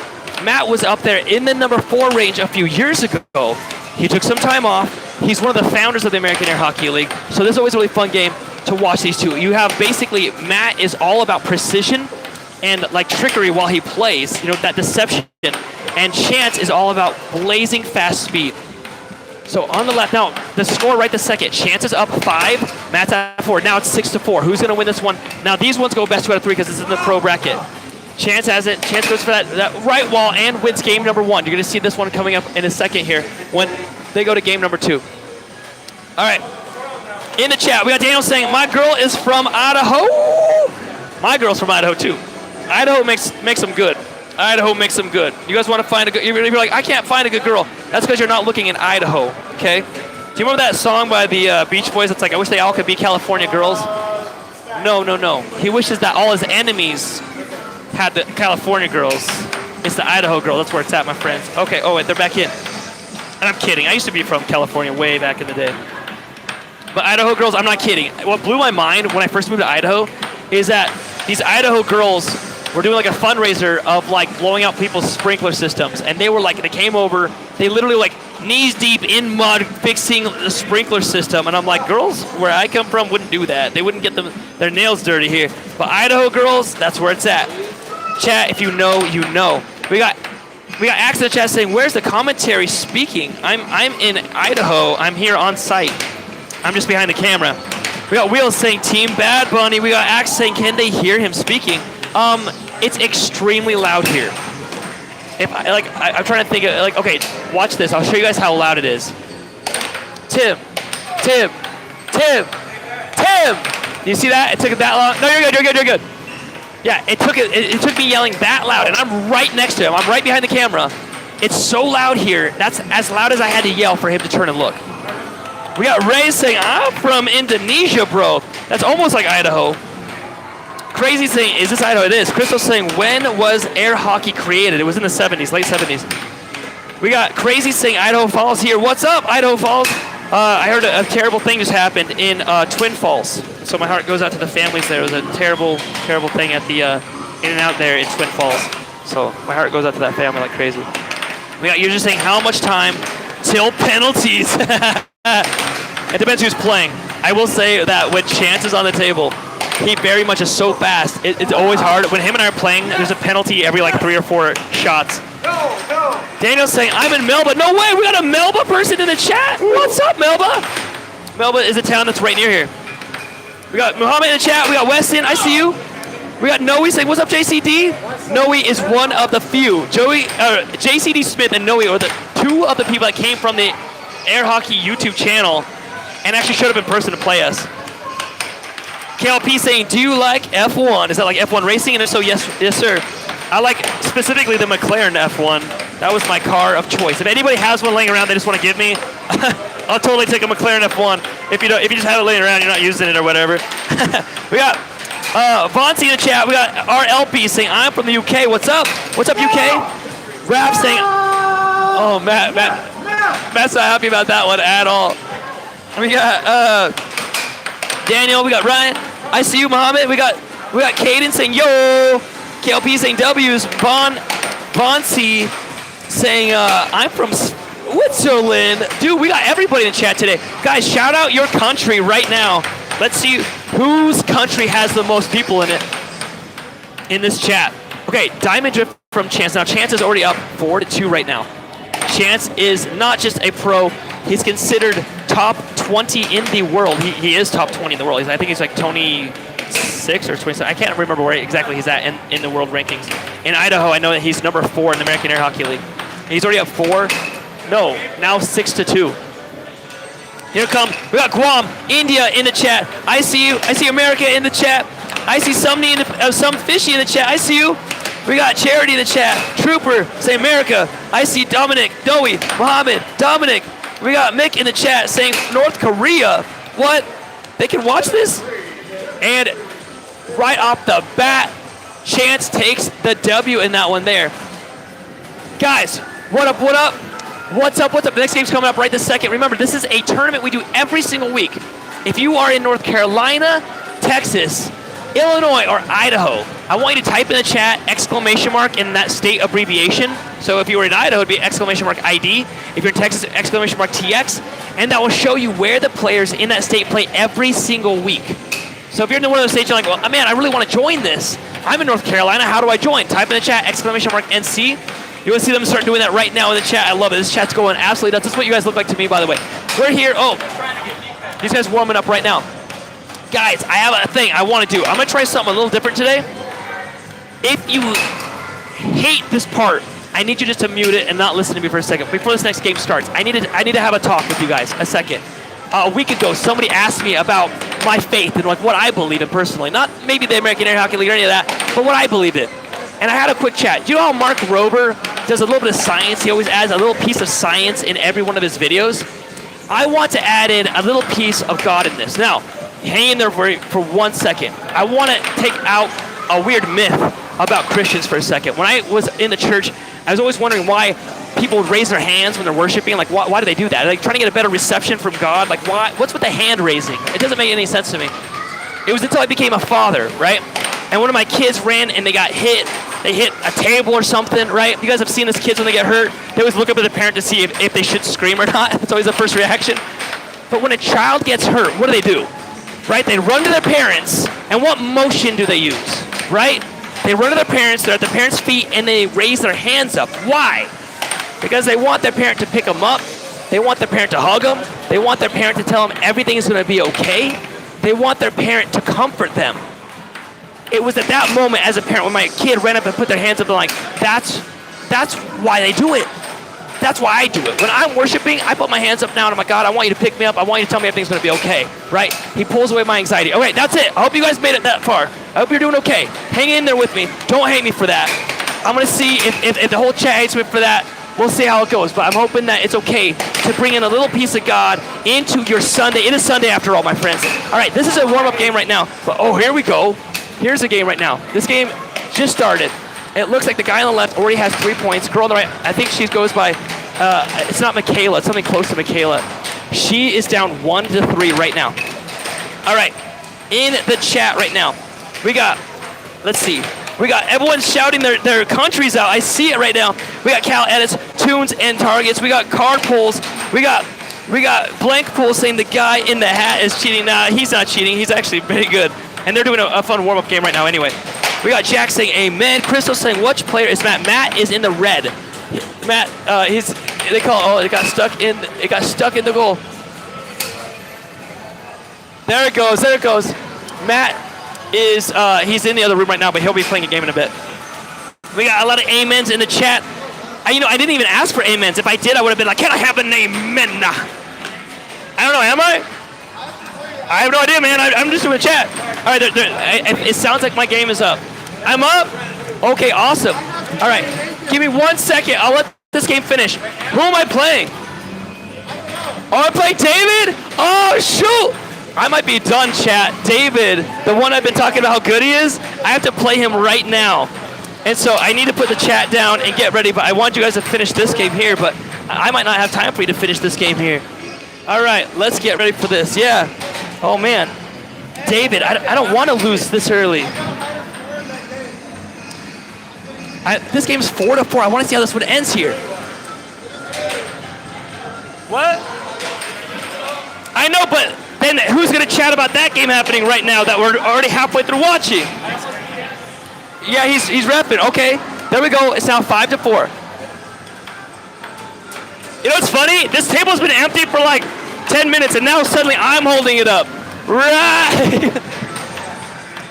Speaker 1: Matt was up there in the number 4 range a few years ago. He took some time off. He's one of the founders of the American Air Hockey League. So this is always a really fun game to watch these two. You have basically, Matt is all about precision and like trickery while he plays, you know, that deception. And Chance is all about blazing fast speed. So on the left, now the score right this second. Chance is up 5, Matt's at 4. Now it's 6-4. Who's going to win this one? Now these ones go best 2 out of 3 because this is in the pro bracket. Chance has it. Chance goes for that right wall and wins game number 1. You're going to see this one coming up in a second here when they go to game number 2. All right. In the chat, we got Daniel saying, my girl is from Idaho. My girl's from Idaho too. Idaho makes them good. Idaho makes them good. You guys want to find a good, you're like, I can't find a good girl. That's because you're not looking in Idaho, okay? Do you remember that song by the Beach Boys? It's like, I wish they all could be California girls. No. He wishes that all his enemies had the California girls. It's the Idaho girl. That's where it's at, my friends. Okay, oh, wait, they're back in. And I'm kidding. I used to be from California way back in the day. But Idaho girls, I'm not kidding. What blew my mind when I first moved to Idaho is that these Idaho girls were doing like a fundraiser of like blowing out people's sprinkler systems. And they were like, they came over, they literally like knees deep in mud fixing the sprinkler system. And I'm like, girls where I come from wouldn't do that. They wouldn't get their nails dirty here. But Idaho girls, that's where it's at. Chat, if you know, you know. We got Axe in the chat saying, where's the commentary speaking? I'm in Idaho. I'm here on site. I'm just behind the camera. We got Wheels saying Team Bad Bunny. We got Axe saying, can they hear him speaking? It's extremely loud here. I'm trying to think of, like, okay, watch this. I'll show you guys how loud it is. Tim. Do you see that? It took it that long? No, you're good. Yeah, it took me yelling that loud, and I'm right next to him. I'm right behind the camera. It's so loud here. That's as loud as I had to yell for him to turn and look. We got Ray saying, I'm from Indonesia, bro. That's almost like Idaho. Crazy saying, is this Idaho? It is. Crystal saying, when was air hockey created? It was in the 70s, late 70s. We got Crazy saying, Idaho Falls here. What's up, Idaho Falls? I heard a terrible thing just happened in Twin Falls. So my heart goes out to the families there. It was a terrible, terrible thing at the In-N-Out there in Twin Falls. So my heart goes out to that family like crazy. We got, you're just saying, how much time till penalties? It depends who's playing. I will say that when Chance is on the table, he very much is so fast. It's always hard. When him and I are playing, there's a penalty every like 3 or 4 shots. No. Daniel's saying, I'm in Melba. No way, we got a Melba person in the chat. What's up, Melba? Melba is a town that's right near here. We got Muhammad in the chat. We got Weston. I see you. We got Noe saying, what's up, JCD? Noe is one of the few. JCD Smith and Noe are the 2 of the people that came from the Air Hockey YouTube channel and actually showed up in person to play us. KLP saying, do you like F1? Is that like F1 racing? And if so, yes, sir. I like specifically the McLaren F1. That was my car of choice. If anybody has one laying around they just want to give me, I'll totally take a McLaren F1. If you just have it laying around, you're not using it or whatever. We got Vonsi in the chat. We got RLP saying, I'm from the UK. What's up? What's up, UK? Rap saying, oh, Matt's not happy about that one at all. We got Daniel. We got Ryan. I see you, Mohammed. We got Caden saying yo. KLP saying W's. Vonsi saying I'm from Switzerland. Dude, we got everybody in the chat today. Guys, shout out your country right now. Let's see whose country has the most people in it in this chat. Okay, Diamond Drift from Chance. Now Chance is already up 4-2 right now. Chance is not just a pro. He's considered top 20 in the world. He is top 20 in the world. I think he's like 26 or 27. I can't remember where exactly he's at in the world rankings. In Idaho, I know that he's number 4 in the American Air Hockey League. He's already up 4. No, now 6-2. Here come, we got Guam, India in the chat. I see you. I see America in the chat. I see some fishy in the chat. I see you. We got Charity in the chat. Trooper, say America. I see Dominic, Noe, Mohammed, Dominic. We got Mick in the chat saying North Korea. What? They can watch this? And right off the bat, Chance takes the W in that one there. Guys, what up, what up? What's up, what's up? The next game's coming up right this second. Remember, this is a tournament we do every single week. If you are in North Carolina, Texas, Illinois, or Idaho, I want you to type in the chat exclamation mark in that state abbreviation. So if you were in Idaho, it'd be exclamation mark ID. If you're in Texas, exclamation mark TX. And that will show you where the players in that state play every single week. So if you're in one of those states, you're like, well, man, I really want to join this. I'm in North Carolina. How do I join? Type in the chat exclamation mark NC. You want to see them start doing that right now in the chat? I love it. This chat's going absolutely nuts. This is what you guys look like to me, by the way. We're here. Oh, these guys warming up right now. Guys, I have a thing I want to do. I'm going to try something a little different today. If you hate this part, I need you just to mute it and not listen to me for a second. Before this next game starts, I need to have a talk with you guys, a second. A week ago, somebody asked me about my faith and like what I believe in personally. Not maybe the American Air Hockey League or any of that, but what I believe in. And I had a quick chat. Do you know how Mark Rober does a little bit of science? He always adds a little piece of science in every one of his videos. I want to add in a little piece of God in this. Now, hang in there for 1 second. I want to take out a weird myth about Christians for a second. When I was in the church, I was always wondering why people would raise their hands when they're worshiping. Like, why do they do that? Are they trying to get a better reception from God? Like, why? What's with the hand raising? It doesn't make any sense to me. It was until I became a father, right? And one of my kids ran and they got hit. They hit a table or something, right? You guys have seen this kids when they get hurt. They always look up at the parent to see if they should scream or not. That's always the first reaction. But when a child gets hurt, what do? Right? They run to their parents, and what motion do they use? Right? They run to their parents, they're at the parents' feet, and they raise their hands up. Why? Because they want their parent to pick them up. They want their parent to hug them. They want their parent to tell them everything is going to be okay. They want their parent to comfort them. It was at that moment as a parent when my kid ran up and put their hands up and like, that's why they do it. That's why I do it. When I'm worshiping, I put my hands up now and I'm like, God, I want you to pick me up. I want you to tell me everything's going to be okay, right? He pulls away my anxiety. Okay, that's it. I hope you guys made it that far. I hope you're doing okay. Hang in there with me. Don't hate me for that. I'm going to see if the whole chat hates me for that. We'll see how it goes, but I'm hoping that it's okay to bring in a little piece of God into your Sunday. It is Sunday after all, my friends. All right, this is a warm-up game right now, but oh, here we go. Here's a game right now. This game just started. It looks like the guy on the left already has 3 points. Girl on the right, I think she goes by, it's not Michaela, it's something close to Michaela. She is down 1-3 right now. All right, in the chat right now, we got, let's see. We got everyone shouting their countries out. I see it right now. We got Cal edits, tunes, and targets. We got card pulls. We got blank pulls saying the guy in the hat is cheating. Nah, he's not cheating. He's actually very good. And they're doing a fun warm-up game right now anyway. We got Jack saying amen. Crystal saying which player is Matt? Matt is in the red. Matt, it got stuck in the goal. There it goes. Matt is he's in the other room right now, but he'll be playing a game in a bit. We got a lot of amens in the chat. I didn't even ask for amens. If I did, I would have been like, can I have an amen? I don't know, am I? I have no idea, man. I'm just doing chat. All right, it sounds like my game is up. I'm up? Okay, awesome. All right, give me 1 second. I'll let this game finish. Who am I playing? Oh, I play David? Oh, shoot. I might be done, chat. David, the one I've been talking about how good he is, I have to play him right now. And so I need to put the chat down and get ready, but I want you guys to finish this game here, but I might not have time for you to finish this game here. All right, let's get ready for this. Yeah. Oh, man. David, I don't want to lose this early. This game's 4-4. I want to see how this one ends here. What? I know, but then who's going to chat about that game happening right now that we're already halfway through watching? Yeah, he's repping. Okay, there we go. It's now 5-4. You know what's funny? This table's been empty for like 10 minutes, and now suddenly I'm holding it up. Right.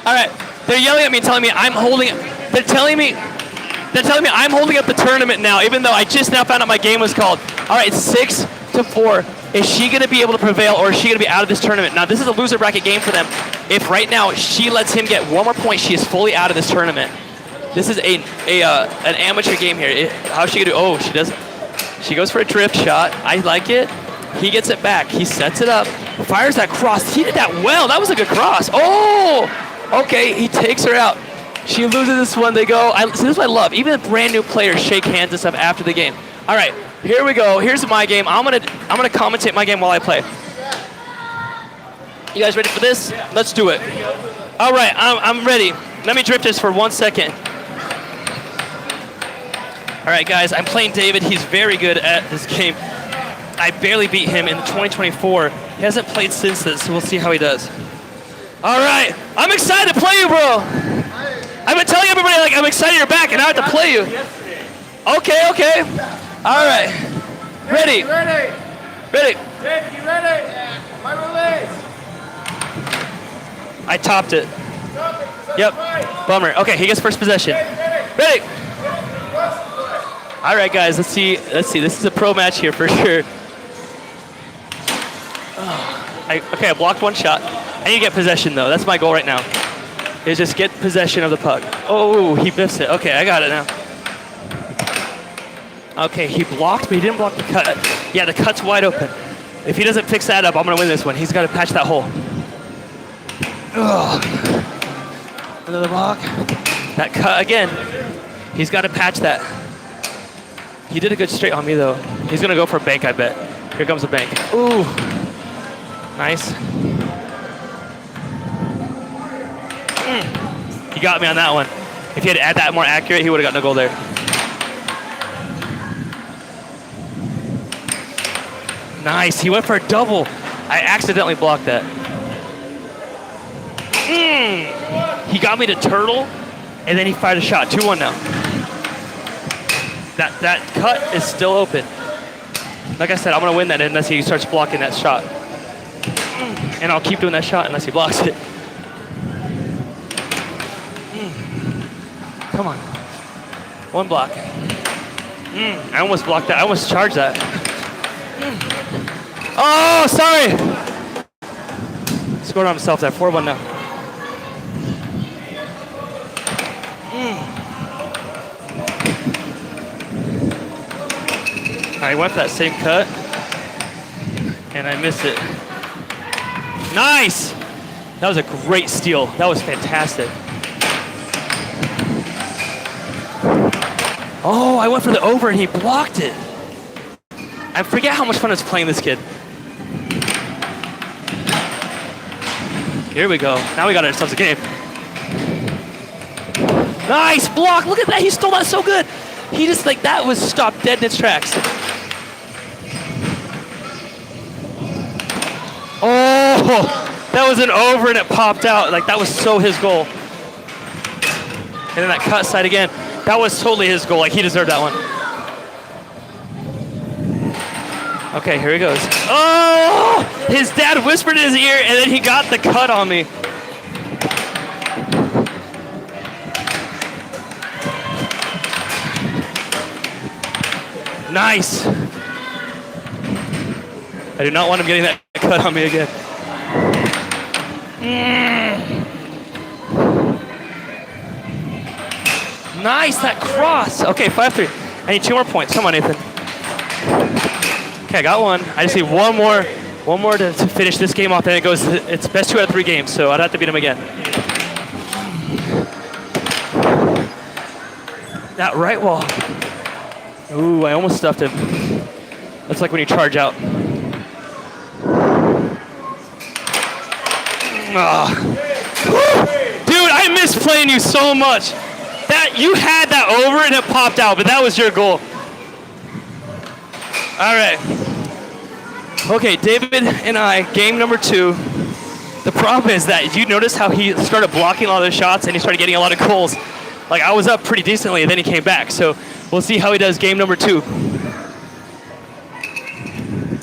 Speaker 1: All right. They're yelling at me, telling me I'm holding it. They're telling me I'm holding up the tournament now, even though I just now found out my game was called. All right, 6-4. Is she going to be able to prevail, or is she going to be out of this tournament? Now, this is a loser bracket game for them. If right now she lets him get one more point, she is fully out of this tournament. This is an amateur game here. How's she going to do? Oh, she doesn't. She goes for a drift shot. I like it. He gets it back. He sets it up. Fires that cross. He did that well. That was a good cross. Oh! Okay, he takes her out. She loses this one. They go. See, this is what I love. Even brand new players shake hands and stuff after the game. All right, here we go. Here's my game. I'm gonna commentate my game while I play. You guys ready for this? Let's do it. All right, I'm ready. Let me drift this for 1 second. All right, guys, I'm playing David. He's very good at this game. I barely beat him in 2024. He hasn't played since this, so we'll see how he does. All right, I'm excited to play you, bro. I've been telling everybody, like, I'm excited you're back, and I have to play you. Okay, okay. All right. Ready.
Speaker 2: Ready.
Speaker 1: Ready.
Speaker 2: Dave, you ready? My release.
Speaker 1: I topped it.
Speaker 2: Stop it. Stop
Speaker 1: Yep.
Speaker 2: the fight.
Speaker 1: Bummer. Okay, he gets first possession. Ready. All right, guys. Let's see. Let's see. This is a pro match here for sure. Okay, I blocked one shot. I need to get possession though. That's my goal right now. Is just get possession of the puck. Oh, he biffs it. Okay, I got it now. Okay, he blocked, but he didn't block the cut. Yeah, the cut's wide open. If he doesn't fix that up, I'm gonna win this one. He's got to patch that hole. Ugh. Another block. That cut again. He's got to patch that. He did a good straight on me though. He's gonna go for a bank, I bet. Here comes a bank. Ooh, nice. He got me on that one. If he had had that more accurate, he would have gotten a goal there. Nice, he went for a double. I accidentally blocked that. He got me to turtle, and then he fired a shot. 2-1 now. That cut is still open. Like I said, I'm gonna win that unless he starts blocking that shot. And I'll keep doing that shot unless he blocks it. Come on. One block. I almost blocked that. I almost charged that. Oh, sorry. Scored on himself there. 4-1 now. I went for that same cut, and I missed it. Nice! That was a great steal. That was fantastic. Oh, I went for the over and he blocked it. I forget how much fun it was playing this kid. Here we go. Now we got ourselves a game. Nice block. Look at that. He stole that so good. He just like that was stopped dead in its tracks. Oh, that was an over and it popped out. Like that was so his goal. And then that cut side again. That was totally his goal. Like he deserved that one. Okay, here he goes. Oh! His dad whispered in his ear and then he got the cut on me. Nice. I do not want him getting that cut on me again. Nice, that cross. Okay, 5-3. I need 2 more points. Come on, Nathan. Okay, I got one. I just need one more to finish this game off. Then it goes. It's best 2 out of 3 games, so I'd have to beat him again. That right wall. Ooh, I almost stuffed him. That's like when you charge out. Dude, I miss playing you so much. That you had that over and it popped out, but that was your goal. All right. Okay, David and I, game number 2. The problem is that you notice how he started blocking a lot of those shots and he started getting a lot of goals. Like I was up pretty decently and then he came back. So we'll see how he does game number 2.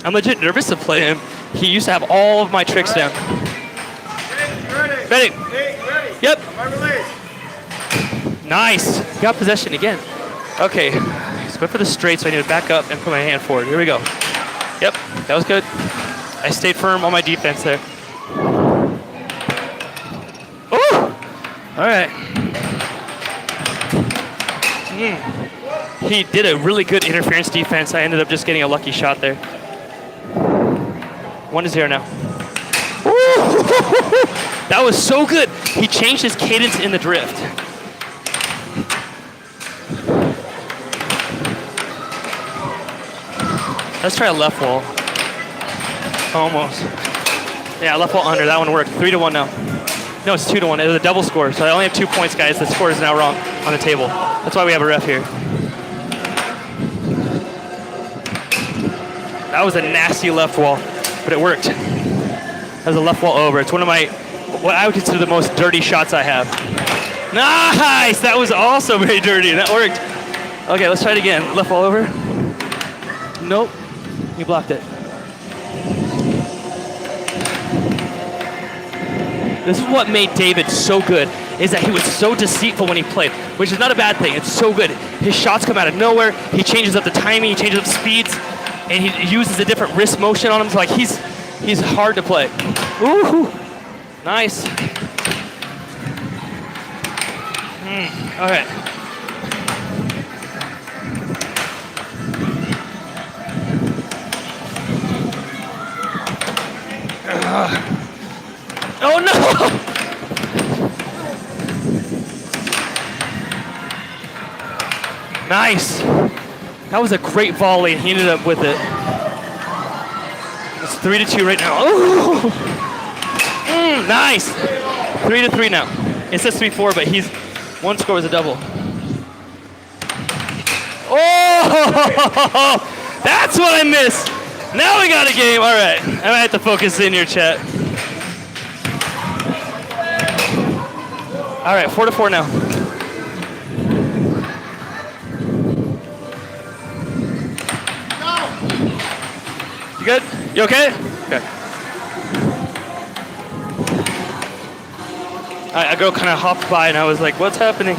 Speaker 1: I'm legit nervous to play him. He used to have all of my tricks down. Ready?
Speaker 2: Ready?
Speaker 1: Yep.
Speaker 2: My release.
Speaker 1: Nice. Got possession again. Okay. Let's go for the straight, so I need to back up and put my hand forward. Here we go. Yep. That was good. I stayed firm on my defense there. Oh! All right. He did a really good interference defense. I ended up just getting a lucky shot there. 1-0 now. That was so good. He changed his cadence in the drift. Let's try a left wall. Almost. Yeah, left wall under. That one worked. 3-1 now. No, it's 2-1. It was a double score, so I only have 2 points, guys. The score is now wrong on the table. That's why we have a ref here. That was a nasty left wall, but it worked. That was a left wall over. It's one of my, what I would consider the most dirty shots I have. Nice! That was also very dirty. That worked. Okay, let's try it again. Left wall over. Nope. You blocked it. This is what made David so good, is that he was so deceitful when he played, which is not a bad thing. It's so good. His shots come out of nowhere. He changes up the timing. He changes up speeds, and he uses a different wrist motion on him. So like he's hard to play. Ooh, nice. All right. Oh no! Nice. That was a great volley, and he ended up with it. It's 3-2 right now. Ooh. Nice. 3-3 now. It says 3-4, but he's one score was a double. Oh! That's what I missed. Now we got a game. All right. I might have to focus in your chat. All right, 4-4 now. You good? You okay? Okay. A girl kind of hopped by and I was like, what's happening?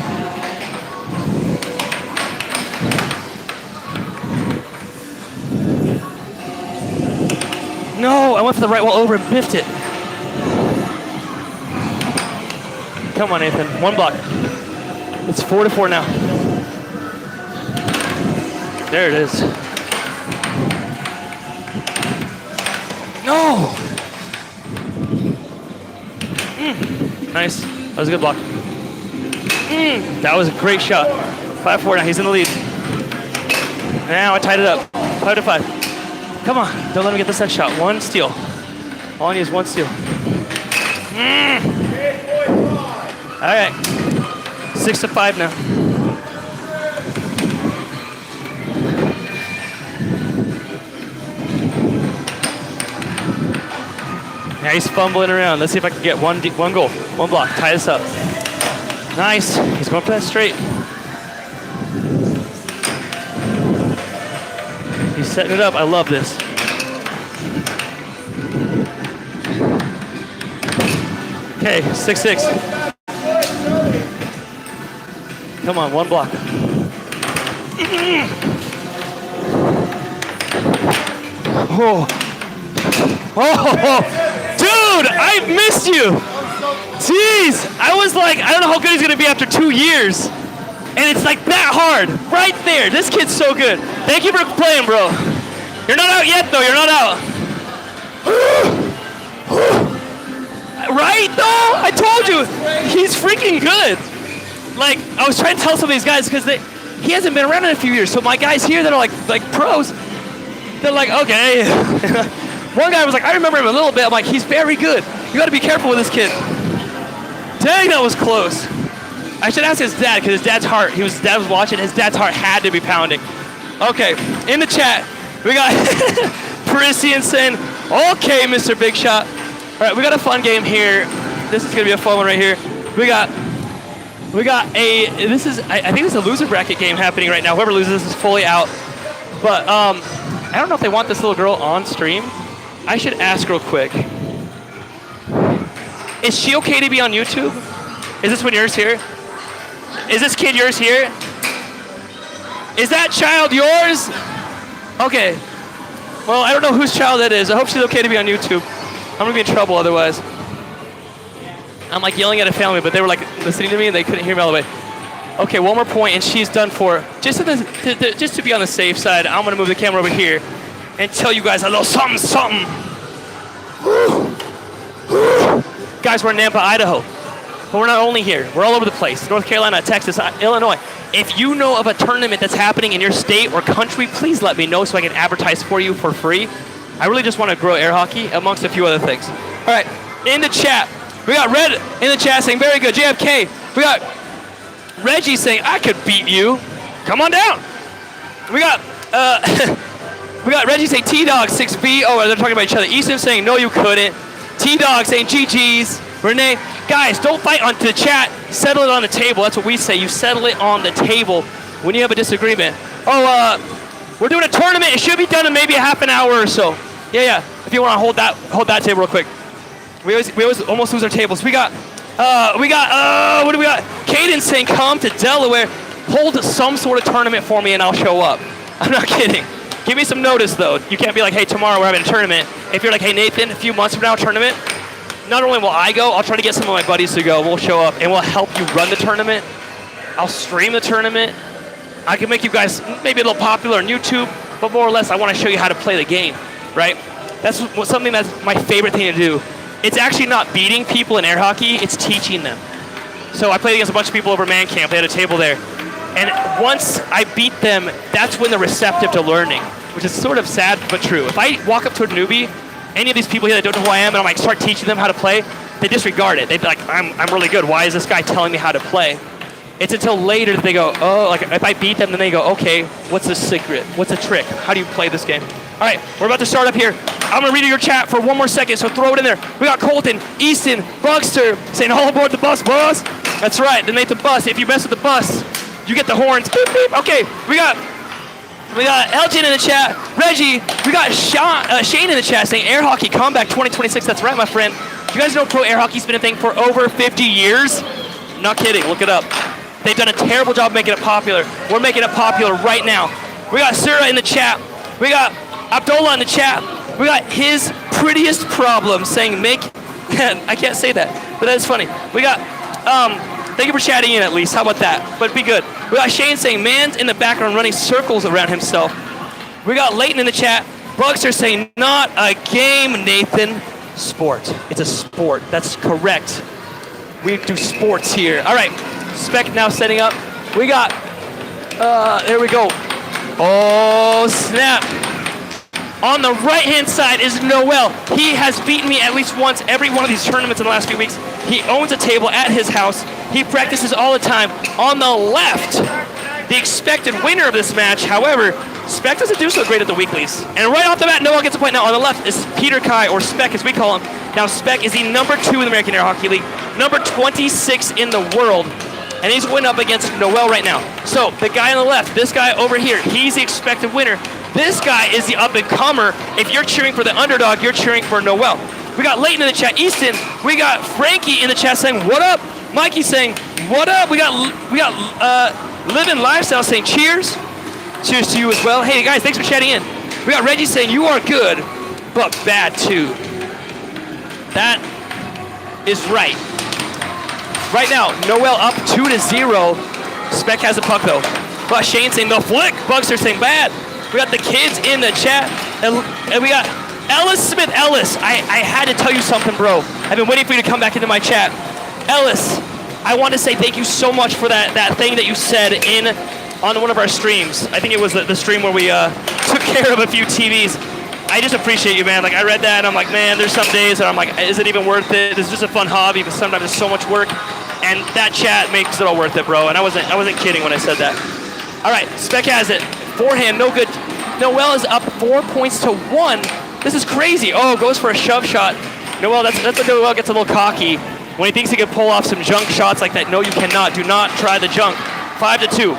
Speaker 1: No, I went for the right wall over and biffed it. Come on, Nathan. One block. It's 4-4 now. There it is. No! Nice. That was a good block. That was a great shot. 5-4 now. He's in the lead. Now I tied it up. 5-5. Come on. Don't let me get the second shot. One steal. All I need is one steal. All right, 6-5 now. Now he's fumbling around. Let's see if I can get one goal, one block, tie this up. Nice, he's going for that straight. He's setting it up, I love this. Okay, 6-6. Come on, one block. Oh. Oh, dude, I missed you. Jeez, I was like, I don't know how good he's gonna be after 2 years. And it's like that hard, right there. This kid's so good. Thank you for playing, bro. You're not out yet, though, you're not out. Right, though? I told you, he's freaking good. Like, I was trying to tell some of these guys because he hasn't been around in a few years. So my guys here that are like pros, they're like, okay. One guy was like, I remember him a little bit. I'm like, he's very good. You got to be careful with this kid. Dang, that was close. I should ask his dad because his dad's heart. Dad was watching. His dad's heart had to be pounding. Okay, in the chat we got Parisian saying, okay, Mr. Big Shot. All right, we got a fun game here. This is gonna be a fun one right here. We got I think it's a loser bracket game happening right now. Whoever loses this is fully out. But I don't know if they want this little girl on stream. I should ask real quick. Is she okay to be on YouTube? Is this one yours here? Is this kid yours here? Is that child yours? Okay. Well, I don't know whose child that is. I hope she's okay to be on YouTube. I'm gonna be in trouble otherwise. I'm like yelling at a family, but they were like listening to me and they couldn't hear me all the way. Okay, one more point and she's done for. Just to be on the safe side, I'm gonna move the camera over here and tell you guys a little something. Guys, we're in Nampa, Idaho. But we're not only here, we're all over the place. North Carolina, Texas, Illinois. If you know of a tournament that's happening in your state or country, please let me know so I can advertise for you for free. I really just want to grow air hockey amongst a few other things. All right, in the chat, we got Red in the chat saying, very good, JFK. We got Reggie saying, I could beat you. Come on down. We got Reggie saying, T-Dog 6B. Oh, they're talking about each other. Easton saying, no, you couldn't. T-Dog saying, GG's. Renee, guys, don't fight onto the chat. Settle it on the table. That's what we say. You settle it on the table. when you have a disagreement. Oh, we're doing a tournament. It should be done in maybe a half an hour or so. Yeah. If you want to hold that table real quick. We always almost lose our tables. We got what do we got? Caden saying, come to Delaware, hold some sort of tournament for me and I'll show up. I'm not kidding. Give me some notice though. You can't be like, hey, tomorrow we're having a tournament. If you're like, hey, Nathan, a few months from now, tournament, not only will I go, I'll try to get some of my buddies to go. We'll show up and we'll help you run the tournament. I'll stream the tournament. I can make you guys maybe a little popular on YouTube, but more or less, I want to show you how to play the game, right? That's something that's my favorite thing to do. It's actually not beating people in air hockey, it's teaching them. So I played against a bunch of people over Man Camp. They had a table there. And once I beat them, that's when they're receptive to learning, which is sort of sad but true. If I walk up to a newbie, any of these people here that don't know who I am, and I'm like, start teaching them how to play, they disregard it. They'd be like, I'm really good. Why is this guy telling me how to play? It's until later that they go, oh, like if I beat them, then they go, okay, what's the secret? What's the trick? How do you play this game? All right, we're about to start up here. I'm gonna read your chat for one more second, so throw it in there. We got Colton, Easton, Bugster saying all aboard the bus, boss. That's right, the Nathan bus. If you mess with the bus, you get the horns. Beep, beep. Okay, we got Elgin in the chat. Reggie, we got Shane in the chat saying Air Hockey Comeback 2026. That's right, my friend. You guys know pro air hockey's been a thing for over 50 years? Not kidding, look it up. They've done a terrible job making it popular. We're making it popular right now. We got Sura in the chat. We got Abdullah in the chat. We got his prettiest problem saying make, I can't say that, but that's funny. We got, thank you for chatting in at least, how about that? But be good. We got Shane saying man's in the background running circles around himself. We got Leighton in the chat. Bugster saying not a game, Nathan. Sport, it's a sport, that's correct. We do sports here. All right, Spec now setting up. We got, there we go. Oh, snap. On the right-hand side is Noel. He has beaten me at least once every one of these tournaments in the last few weeks. He owns a table at his house. He practices all the time. On the left, the expected winner of this match, however, Spec doesn't do so great at the weeklies. And right off the bat, Noel gets a point. Now on the left is Peter Kai, or Spec as we call him. Now Spec is the number 2 in the American Air Hockey League, number 26 in the world. And he's winning up against Noel right now. So the guy on the left, this guy over here, he's the expected winner. This guy is the up-and-comer. If you're cheering for the underdog, you're cheering for Noel. We got Leighton in the chat, Easton. We got Frankie in the chat saying, what up? Mikey saying, what up? We got Living Lifestyle saying, cheers. Cheers to you as well. Hey guys, thanks for chatting in. We got Reggie saying, you are good, but bad too. That is right. Right now, Noel up 2-0. Spec has the puck though. But Shane saying the flick. Bugster saying bad. We got the kids in the chat. And we got Ellis Smith. Ellis, I had to tell you something, bro. I've been waiting for you to come back into my chat. Ellis, I want to say thank you so much for that thing that you said on one of our streams. I think it was the stream where we took care of a few TVs. I just appreciate you, man. Like, I read that, and I'm like, man, there's some days that I'm like, is it even worth it? This is just a fun hobby, but sometimes it's so much work. And that chat makes it all worth it, bro. And I wasn't kidding when I said that. All right, Spec has it. Forehand, no good. Noel is up 4 points to 1. This is crazy. Oh, goes for a shove shot. Noel, that's when Noel gets a little cocky. When he thinks he can pull off some junk shots like that. No, you cannot. Do not try the junk. 5-2.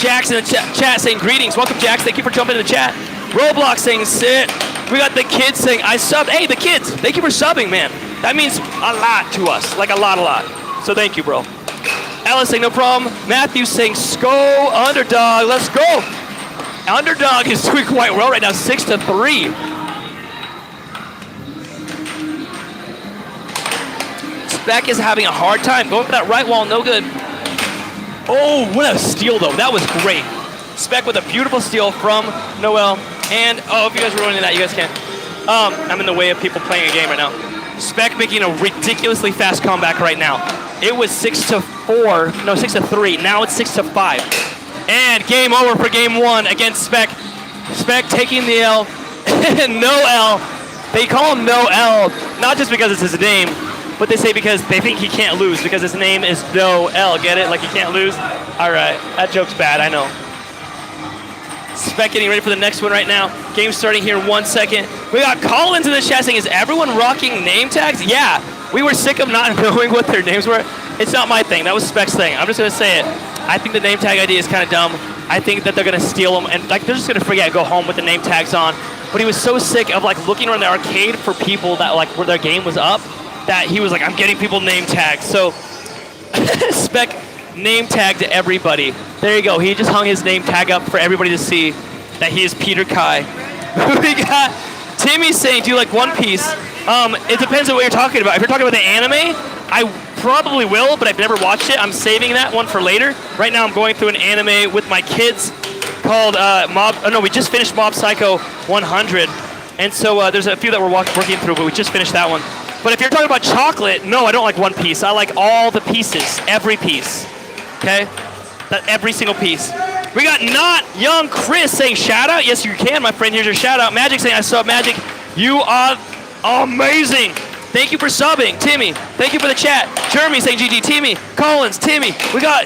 Speaker 1: Jax in the chat saying greetings. Welcome, Jax. Thank you for jumping in the chat. Roblox saying sit. We got the kids saying I subbed. Hey, the kids, thank you for subbing, man. That means a lot to us, like a lot. So thank you, bro. Alice saying no problem. Matthew saying Sko underdog. Let's go. Underdog is doing quite well right now, 6-3. Spec is having a hard time going for that right wall. No good. Oh, what a steal though. That was great. Spec with a beautiful steal from Noel. And, oh, if you guys were running that, you guys can. I'm in the way of people playing a game right now. Spec making a ridiculously fast comeback right now. It was 6-4, no, 6-3. Now it's 6-5. And game over for game 1 against Spec. Spec taking the L. No-L. They call him No-L, not just because it's his name, but they say because they think he can't lose because his name is No-L. Get it? Like he can't lose? All right, that joke's bad, I know. Spec getting ready for the next one right now. Game starting here in 1 second. We got Collins in the chat saying, is everyone rocking name tags? Yeah, we were sick of not knowing what their names were. It's not my thing, that was Spec's thing. I'm just gonna say it. I think the name tag idea is kind of dumb. I think that they're gonna steal them and like they're just gonna forget, go home with the name tags on. But he was so sick of like looking around the arcade for people that like where their game was up, that he was like, I'm getting people name tags. So Spec name tagged everybody. There you go. He just hung his name tag up for everybody to see that he is Peter Kai. We got Timmy saying, do you like One Piece? It depends on what you're talking about. If you're talking about the anime, I probably will, but I've never watched it. I'm saving that one for later. Right now I'm going through an anime with my kids called we just finished Mob Psycho 100. And so there's a few that we're working through, but we just finished that one. But if you're talking about chocolate, no, I don't like One Piece. I like all the pieces, every piece, okay? Every single piece. We got Not Young Chris saying shout out. Yes, you can, my friend. Here's your shout out. Magic saying I sub. Magic, you are amazing. Thank you for subbing, Timmy. Thank you for the chat. Jeremy saying GG. Timmy, Collins, Timmy. We got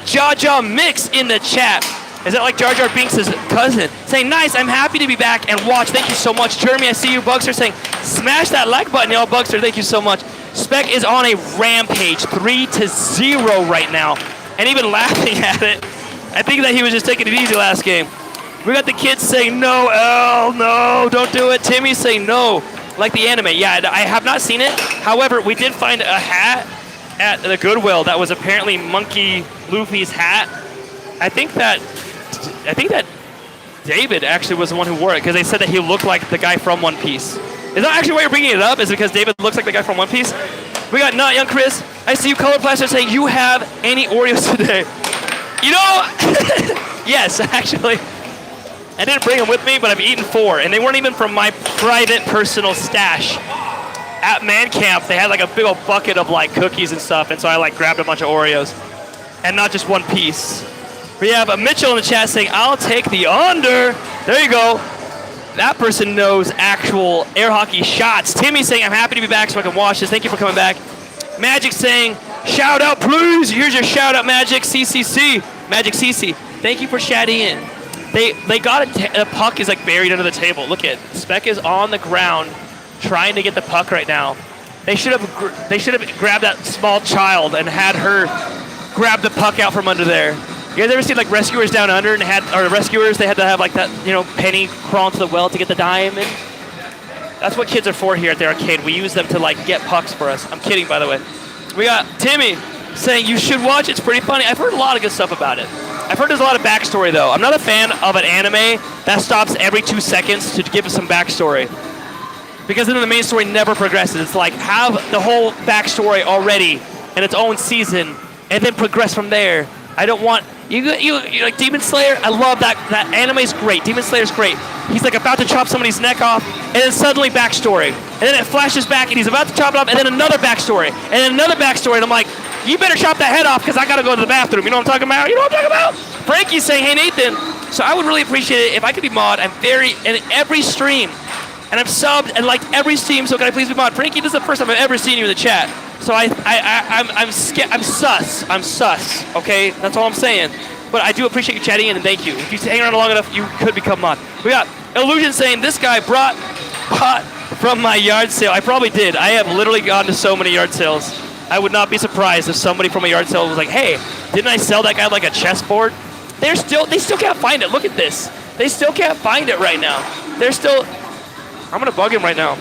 Speaker 1: Jaja Mix in the chat. Is that like Jar Jar Binks' cousin? Saying nice. I'm happy to be back and watch. Thank you so much, Jeremy. I see you. Bugster saying smash that like button, y'all. Bugster, thank you so much. Spec is on a rampage, 3-0 right now, and even laughing at it. I think that he was just taking it easy last game. We got the kids saying no, L, no, don't do it. Timmy's saying no, like the anime. Yeah, I have not seen it. However, we did find a hat at the Goodwill that was apparently Monkey Luffy's hat. I think that David actually was the one who wore it because they said that he looked like the guy from One Piece. Is that actually why you're bringing it up? Is it because David looks like the guy from One Piece? We got Not Young Chris. I see you, Color Plaster, saying you have any Oreos today. You know, yes, actually. I didn't bring them with me, but I've eaten 4, and they weren't even from my private personal stash. At Man Camp, they had like a big old bucket of like cookies and stuff, and so I like grabbed a bunch of Oreos, and not just one piece. We have a Mitchell in the chat saying, I'll take the under. There you go. That person knows actual air hockey shots. Timmy saying, I'm happy to be back so I can watch this. Thank you for coming back. Magic saying, shout out, please. Here's your shout out, Magic CCC. Magic CC, thank you for shouting in. They got the puck is like buried under the table. Look at Spec is on the ground trying to get the puck right now. They should have grabbed that small child and had her grab the puck out from under there. You guys ever seen like Rescuers Down Under and Rescuers, they had to have like that, penny crawl into the well to get the diamond? That's what kids are for here at the arcade. We use them to like get pucks for us. I'm kidding, by the way. We got Timmy saying you should watch. It's pretty funny. I've heard a lot of good stuff about it. I've heard there's a lot of backstory though. I'm not a fan of an anime that stops every 2 seconds to give us some backstory, because then the main story never progresses. It's like have the whole backstory already in its own season and then progress from there. I don't want you like Demon Slayer. I love that anime's great. Demon Slayer's great. He's like about to chop somebody's neck off, and then suddenly backstory, and then it flashes back, and he's about to chop it off, and then another backstory, and then another backstory, and I'm like, you better chop that head off because I gotta go to the bathroom. You know what I'm talking about? You know what I'm talking about? Frankie's saying, hey Nathan. So I would really appreciate it if I could be mod. I'm in every stream, and I'm subbed and liked every stream. So can I please be mod? Frankie, this is the first time I've ever seen you in the chat. So I'm sus. I'm sus. Okay, that's all I'm saying. But I do appreciate you chatting in, and thank you. If you hang around long enough, you could become mod. We got Illusion saying this guy bought from my yard sale. I probably did. I have literally gone to so many yard sales. I would not be surprised if somebody from a yard sale was like, hey, didn't I sell that guy like a chessboard? They still can't find it. Look at this. They still can't find it right now. I'm gonna bug him right now.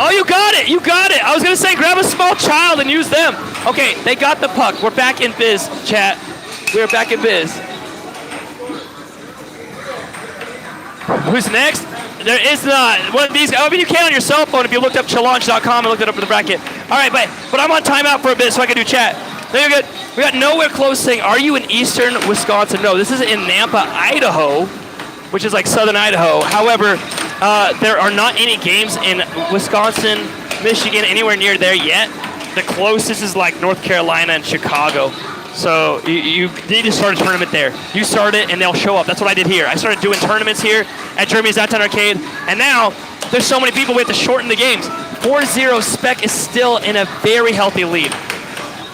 Speaker 1: Oh, you got it. You got it. I was gonna say grab a small child and use them. Okay, they got the puck. We're back in biz, chat. We're back in biz. Who's next? There is not. One of these. I mean, you can on your cell phone if you looked up challenge.com and looked it up in the bracket. All right, but I'm on timeout for a bit so I can do chat. No, you're good. We got Nowhere Close saying, are you in eastern Wisconsin? No, this is in Nampa, Idaho, which is like southern Idaho. However, there are not any games in Wisconsin, Michigan, anywhere near there yet. The closest is like North Carolina and Chicago. So you need to start a tournament there. You start it and they'll show up. That's what I did here. I started doing tournaments here at Jeremy's Downtown Arcade, and now there's so many people we have to shorten the games. 4-0, Spec is still in a very healthy lead.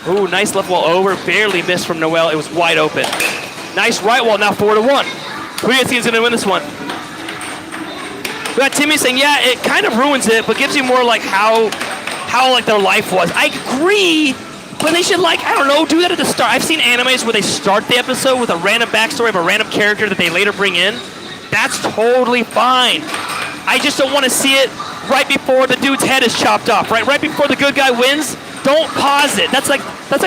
Speaker 1: Ooh, nice left wall over. Barely missed from Noel. It was wide open. Nice right wall, now 4-1. Who do you think is going to win this one? We got Timmy saying, yeah, it kind of ruins it, but gives you more like how like their life was. I agree, But they should, like, I don't know, do that at the start. I've seen animes where they start the episode with a random backstory of a random character that they later bring in. That's totally fine. I just don't want to see it right before the dude's head is chopped off, right? Right before the good guy wins. Don't pause it. That's like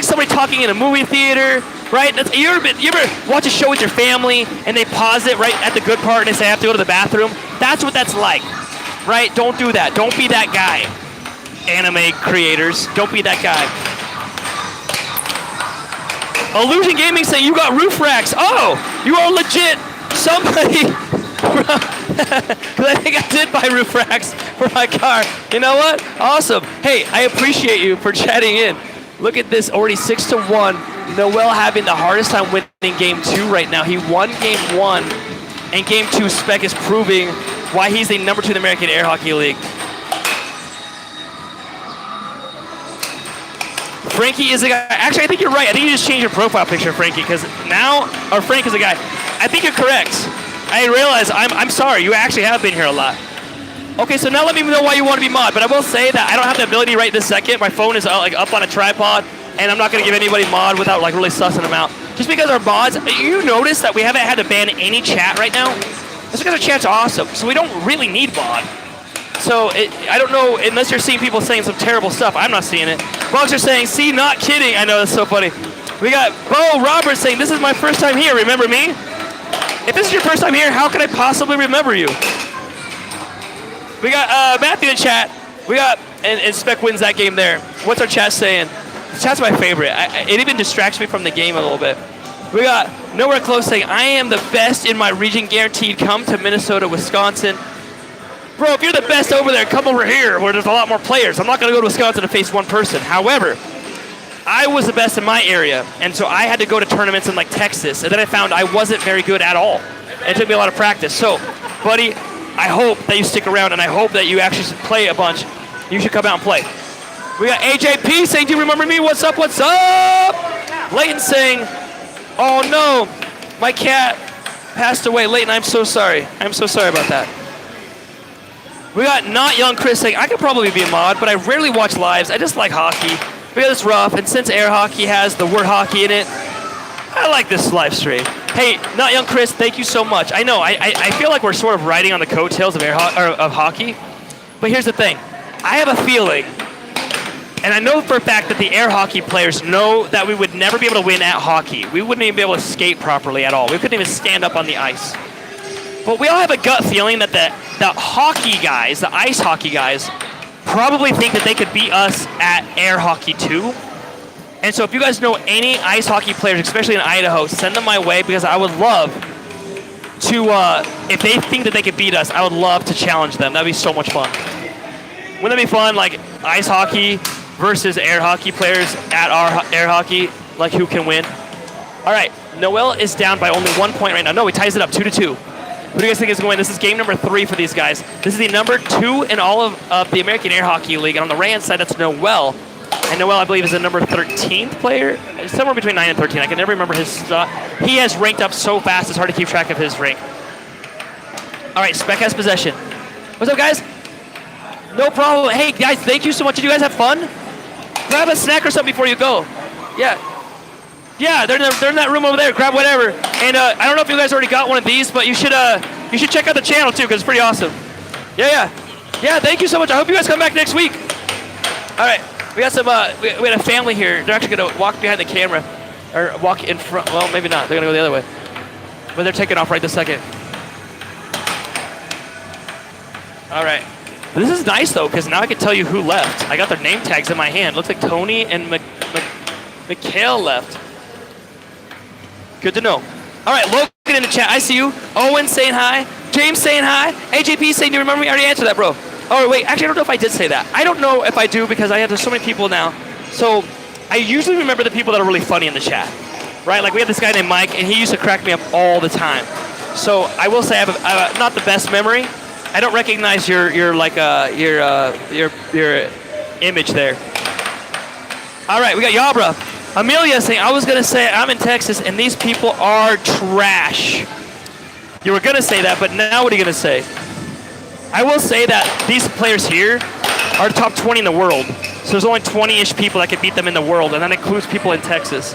Speaker 1: somebody talking in a movie theater, right? You ever watch a show with your family and they pause it right at the good part and they say I have to go to the bathroom? That's what that's like, right? Don't do that. Don't be that guy. Anime creators, don't be that guy. Illusion Gaming saying you got roof racks. Oh, you are legit somebody. Because I think I did buy roof racks for my car. You know what? Awesome. Hey, I appreciate you for chatting in. Look at this, already 6-1. Noel having the hardest time winning game 2 right now. He won game 1, and game 2 Spec is proving why he's the number 2 in the American Air Hockey League. Frankie is a guy. Actually, I think you're right. I think you just changed your profile picture, Frankie, because now, or Frank is a guy. I think you're correct. I realize, I'm sorry, you actually have been here a lot. Okay, so now let me know why you want to be mod, but I will say that I don't have the ability right this second. My phone is like up on a tripod, and I'm not going to give anybody mod without like really sussing them out. Just because our mods, you notice that we haven't had to ban any chat right now? That's because our chat's awesome, so we don't really need mod. So, I don't know, unless you're seeing people saying some terrible stuff, I'm not seeing it. Bugs are saying, see, not kidding. I know, that's so funny. We got Bo Roberts saying, this is my first time here, remember me? If this is your first time here, how can I possibly remember you? We got Matthew in chat. We got, and Spec wins that game there. What's our chat saying? The chat's my favorite. It even distracts me from the game a little bit. We got Nowhere Close saying, I am the best in my region, guaranteed. Come to Minnesota, Wisconsin. Bro, if you're the best over there, come over here where there's a lot more players. I'm not going to go to Wisconsin to face one person. However, I was the best in my area, and so I had to go to tournaments in like Texas, and then I found I wasn't very good at all. It took me a lot of practice. So, buddy, I hope that you stick around, and I hope that you actually play a bunch. You should come out and play. We got AJP saying, do you remember me? What's up, what's up? Leighton saying, oh no, my cat passed away. Leighton, I'm so sorry. I'm so sorry about that. We got Not Young Chris saying, I could probably be a mod, but I rarely watch lives. I just like hockey. Because it's rough, and since air hockey has the word hockey in it, I like this live stream. Hey, Not Young Chris, thank you so much. I know, I feel like we're sort of riding on the coattails of of hockey, but here's the thing. I have a feeling, and I know for a fact that the air hockey players know that we would never be able to win at hockey. We wouldn't even be able to skate properly at all. We couldn't even stand up on the ice. But we all have a gut feeling that the hockey guys, the ice hockey guys, probably think that they could beat us at air hockey too. And so if you guys know any ice hockey players, especially in Idaho, send them my way, because I would love to, if they think that they could beat us, I would love to challenge them. That'd be so much fun. Wouldn't that be fun? Like ice hockey versus air hockey players at our air hockey, like who can win? All right, Noel is down by only 1 point right now. No, he ties it up 2-2. What do you guys think is going? This is game number 3 for these guys. This is the number 2 in all of the American Air Hockey League. And on the Rand side, that's Noel. And Noel, I believe, is the number 13th player. Somewhere between 9 and 13. I can never remember his stuff. He has ranked up so fast, it's hard to keep track of his rank. All right, Spec has possession. What's up, guys? No problem. Hey, guys, thank you so much. Did you guys have fun? Grab a snack or something before you go. Yeah. Yeah, they're in that room over there. Grab whatever. And I don't know if you guys already got one of these, but you should check out the channel too, because it's pretty awesome. Yeah. Thank you so much. I hope you guys come back next week. All right, we got some. We had a family here. They're actually gonna walk behind the camera, or walk in front. Well, maybe not. They're gonna go the other way. But they're taking off right this second. All right. But this is nice though, because now I can tell you who left. I got their name tags in my hand. Looks like Tony and Mikhail left. Good to know. All right, Logan in the chat. I see you. Owen saying hi. James saying hi. AJP saying, do you remember me? I already answered that, bro. Oh, wait. Actually, I don't know if I did say that. I don't know if I do, because I have so many people now. So I usually remember the people that are really funny in the chat, right? Like we have this guy named Mike, and he used to crack me up all the time. So I will say I have not the best memory. I don't recognize your image there. All right, we got Yabra. Amelia saying, I was going to say I'm in Texas and these people are trash. You were going to say that, but now what are you going to say? I will say that these players here, are top 20 in the world. So there's only 20-ish people that can beat them in the world, and that includes people in Texas.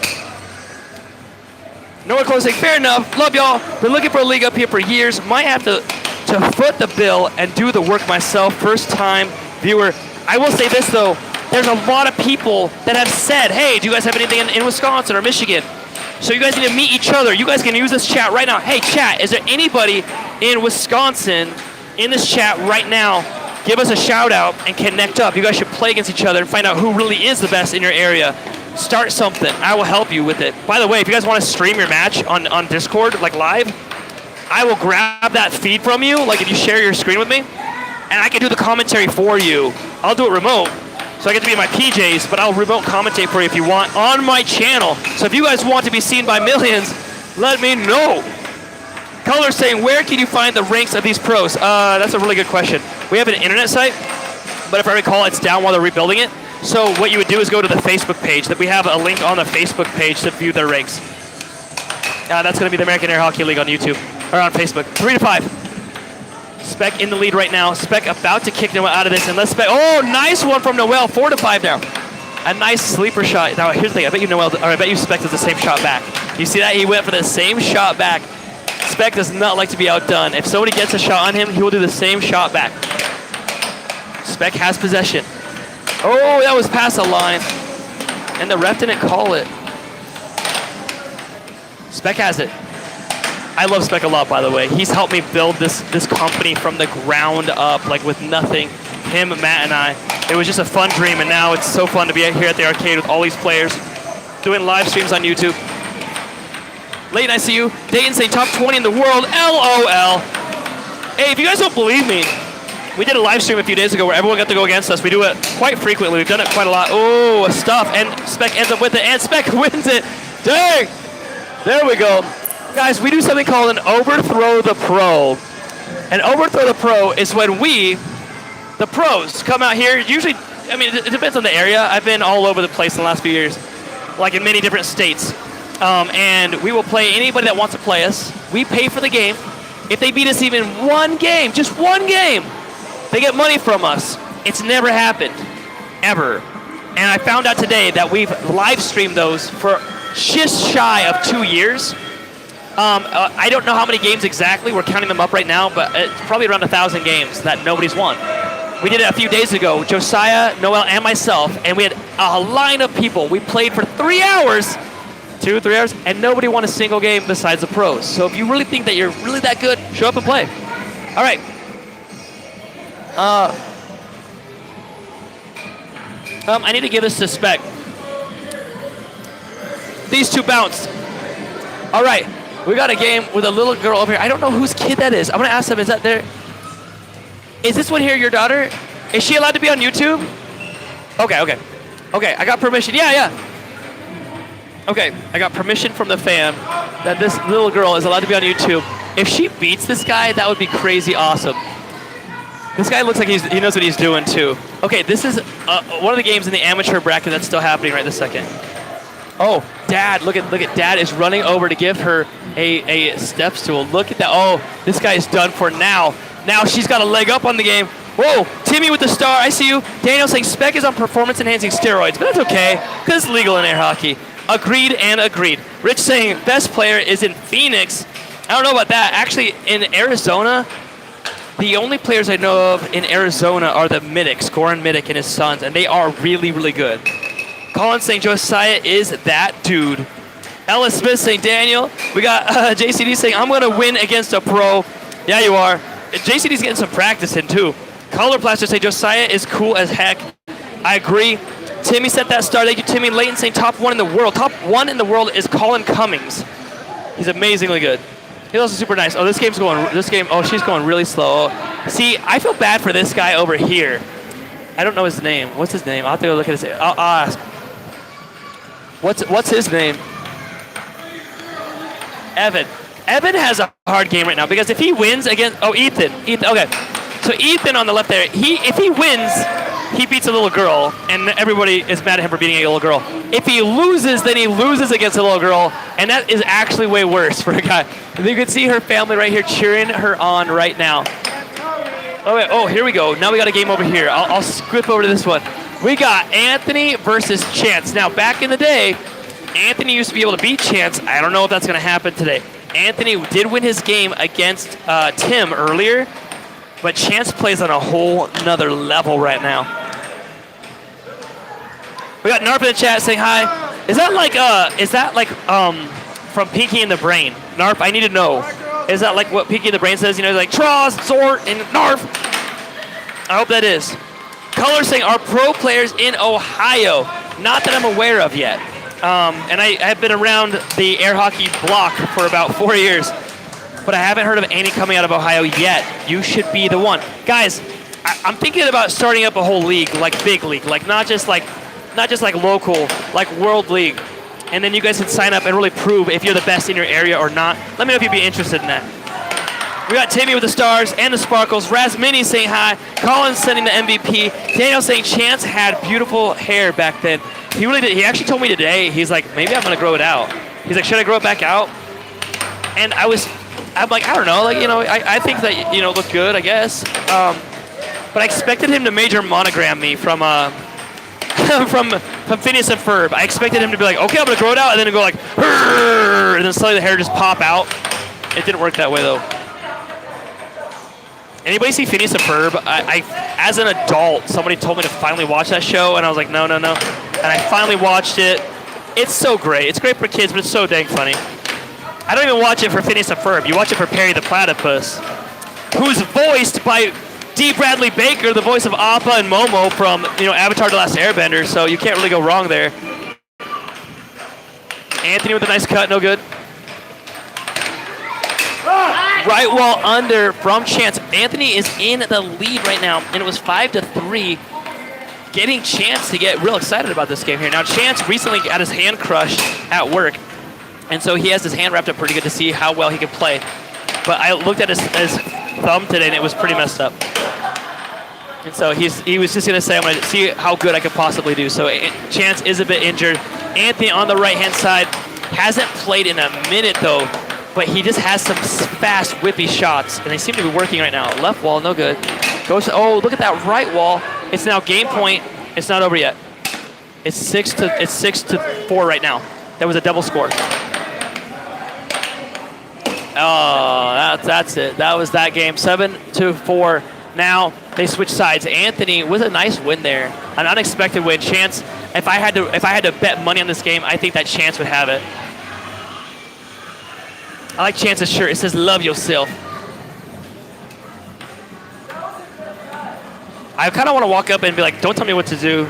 Speaker 1: Noah Close saying, fair enough, love y'all. Been looking for a league up here for years. Might have to foot the bill and do the work myself. First time viewer. I will say this though, there's a lot of people that have said, hey, do you guys have anything in Wisconsin or Michigan? So you guys need to meet each other. You guys can use this chat right now. Hey chat, is there anybody in Wisconsin in this chat right now? Give us a shout out and connect up. You guys should play against each other and find out who really is the best in your area. Start something. I will help you with it. By the way, if you guys want to stream your match on Discord, like live, I will grab that feed from you, like if you share your screen with me, and I can do the commentary for you. I'll do it remote, so I get to be in my PJs, but I'll remote commentate for you if you want on my channel. So if you guys want to be seen by millions, let me know. Color saying, where can you find the ranks of these pros? That's a really good question. We have an internet site, but if I recall, it's down while they're rebuilding it. So what you would do is go to the Facebook page. That we have a link on the Facebook page to view their ranks. That's going to be the American Air Hockey League on YouTube, or on Facebook. 3 to 5. Spec in the lead right now. Spec about to kick Noel out of this, and let's Spec. Oh, nice one from Noel. 4 to 5 now. A nice sleeper shot. Now here's the thing. I bet you Noel, or I bet you Spec does the same shot back. You see that? He went for the same shot back. Spec does not like to be outdone. If somebody gets a shot on him, he will do the same shot back. Spec has possession. Oh, that was past the line. And the ref didn't call it. Spec has it. I love Spec a lot, by the way. He's helped me build this company from the ground up, like with nothing. Him, Matt, and I. It was just a fun dream, and now it's so fun to be here at the arcade with all these players, doing live streams on YouTube. Leighton, I see you. Dayton saying top 20 in the world. LOL. Hey, if you guys don't believe me, we did a live stream a few days ago where everyone got to go against us. We do it quite frequently. We've done it quite a lot. Oh, stuff. And Spec ends up with it, and Spec wins it. Dang. There we go. Guys, we do something called an Overthrow the Pro. An Overthrow the Pro is when we, the pros, come out here. Usually, I mean, it depends on the area. I've been all over the place in the last few years, like in many different states. And we will play anybody that wants to play us. We pay for the game. If they beat us even one game, just one game, they get money from us. It's never happened, ever. And I found out today that we've live streamed those for just shy of 2 years. I don't know how many games exactly. We're counting them up right now, but it's probably around 1,000 games that nobody's won. We did it a few days ago, Josiah, Noel, and myself, and we had a line of people. We played for 3 hours, 3 hours, and nobody won a single game besides the pros. So if you really think that you're really that good, show up and play. All right. I need to give this to Spec. These two bounced. All right, we got a game with a little girl over here. I don't know whose kid that is. I'm gonna ask them, is that there? Is this one here your daughter? Is she allowed to be on YouTube? Okay, I got permission. Yeah. Okay, I got permission from the fam that this little girl is allowed to be on YouTube. If she beats this guy, that would be crazy awesome. This guy looks like he knows what he's doing too. Okay, this is one of the games in the amateur bracket that's still happening right this second. Oh, Dad, look at Dad is running over to give her a step stool. Look at that. Oh, this guy is done for now. Now she's got a leg up on the game. Whoa, Timmy with the star. I see you. Daniel saying Spec is on performance-enhancing steroids, but that's okay, because it's legal in air hockey. Agreed and agreed. Rich saying best player is in Phoenix. I don't know about that. Actually, in Arizona, the only players I know of in Arizona are the Middics, Goran Middick and his sons, and they are really, really good. Colin saying Josiah is that dude. Ellis Smith saying Daniel. We got JCD saying I'm going to win against a pro. Yeah, you are. JCD's getting some practice in, too. Color Plaster saying Josiah is cool as heck. I agree. Timmy set that star. Thank you, Timmy. Leighton saying top 1 in the world. Top 1 in the world is Colin Cummings. He's amazingly good. He's also super nice. Oh, she's going really slow. See, I feel bad for this guy over here. I don't know his name. What's his name? I'll have to go look at his name. I'll ask. What's his name? Evan. Evan has a hard game right now because if he wins against Ethan. Okay. So Ethan on the left there, if he wins, he beats a little girl, and everybody is mad at him for beating a little girl. If he loses, then he loses against a little girl, and that is actually way worse for a guy. You can see her family right here cheering her on right now. Oh, wait. Oh, here we go. Now we got a game over here. I'll skip over to this one. We got Anthony versus Chance. Now, back in the day, Anthony used to be able to beat Chance. I don't know if that's going to happen today. Anthony did win his game against Tim earlier, but Chance plays on a whole nother level right now. We got Narp in the chat saying hi. Is that like from Pinky and the Brain? Narp, I need to know. Is that like what Pinky and the Brain says? You know, like Troz, Zort, and Narp. I hope that is. Color saying are pro players in Ohio. Not that I'm aware of yet. And I have been around the air hockey block for about 4 years, but I haven't heard of any coming out of Ohio yet. You should be the one. Guys, I'm thinking about starting up a whole league, like big league, like not just like local, like world league. And then you guys can sign up and really prove if you're the best in your area or not. Let me know if you'd be interested in that. We got Timmy with the stars and the sparkles. Razmini saying hi. Collins sending the MVP. Daniel saying Chance had beautiful hair back then. He really did. He actually told me today, he's like, maybe I'm going to grow it out. He's like, should I grow it back out? And I'm like, I don't know. Like, you know, I think that, you know, look good, I guess. But I expected him to major monogram me from Phineas and Ferb. I expected him to be like, okay, I'm going to grow it out, and then to go like, "Rrr," and then suddenly the hair just pop out. It didn't work that way, though. Anybody see Phineas and Ferb? I as an adult, somebody told me to finally watch that show, and I was like, no. And I finally watched it. It's so great. It's great for kids, but it's so dang funny. I don't even watch it for Phineas and Ferb. You watch it for Perry the Platypus, who's voiced by D. Bradley Baker, the voice of Appa and Momo from, you know, Avatar: The Last Airbender, so you can't really go wrong there. Anthony with a nice cut, no good. Right wall under from Chance. Anthony is in the lead right now, and it was 5-3. Getting Chance to get real excited about this game here. Now, Chance recently got his hand crushed at work, and so he has his hand wrapped up pretty good to see how well he can play. But I looked at his thumb today, and it was pretty messed up. And so he was just going to say, I'm going to see how good I could possibly do. So Chance is a bit injured. Anthony on the right-hand side hasn't played in a minute, though. But he just has some fast, whippy shots, and they seem to be working right now. Left wall, no good. Goes. Oh, look at that right wall. It's now game point. It's not over yet. It's 6-4 right now. That was a double score. Oh, that's it. That was that game. 7-4. Now they switch sides. Anthony with a nice win there, an unexpected win. Chance. If I had to bet money on this game, I think that Chance would have it. I like Chance's shirt. It says, love yourself. I kind of want to walk up and be like, don't tell me what to do.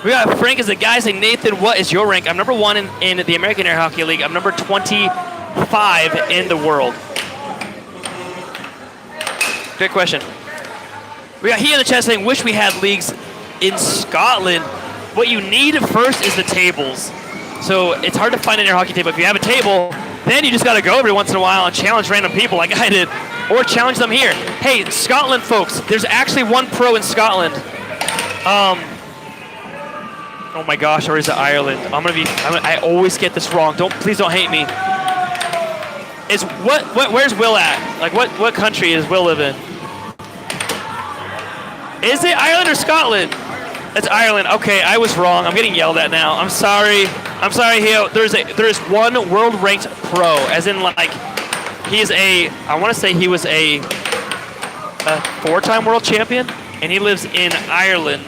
Speaker 1: We got Frank as the guy saying, Nathan, what is your rank? I'm number 1 in the American Air Hockey League. I'm number 25 in the world. Good question. We got he in the chat saying, wish we had leagues in Scotland. What you need first is the tables. So it's hard to find an air hockey table. If you have a table, then you just got to go every once in a while and challenge random people like I did, or challenge them here. Hey, Scotland folks, there's actually one pro in Scotland. Oh my gosh, or is it Ireland? I always get this wrong. Please don't hate me. Where's Will at? Like what country does Will live in? Is it Ireland or Scotland? It's Ireland. Okay, I was wrong. I'm getting yelled at now. I'm sorry. There's one world-ranked pro, as in like I want to say he was a 4-time world champion, and he lives in Ireland.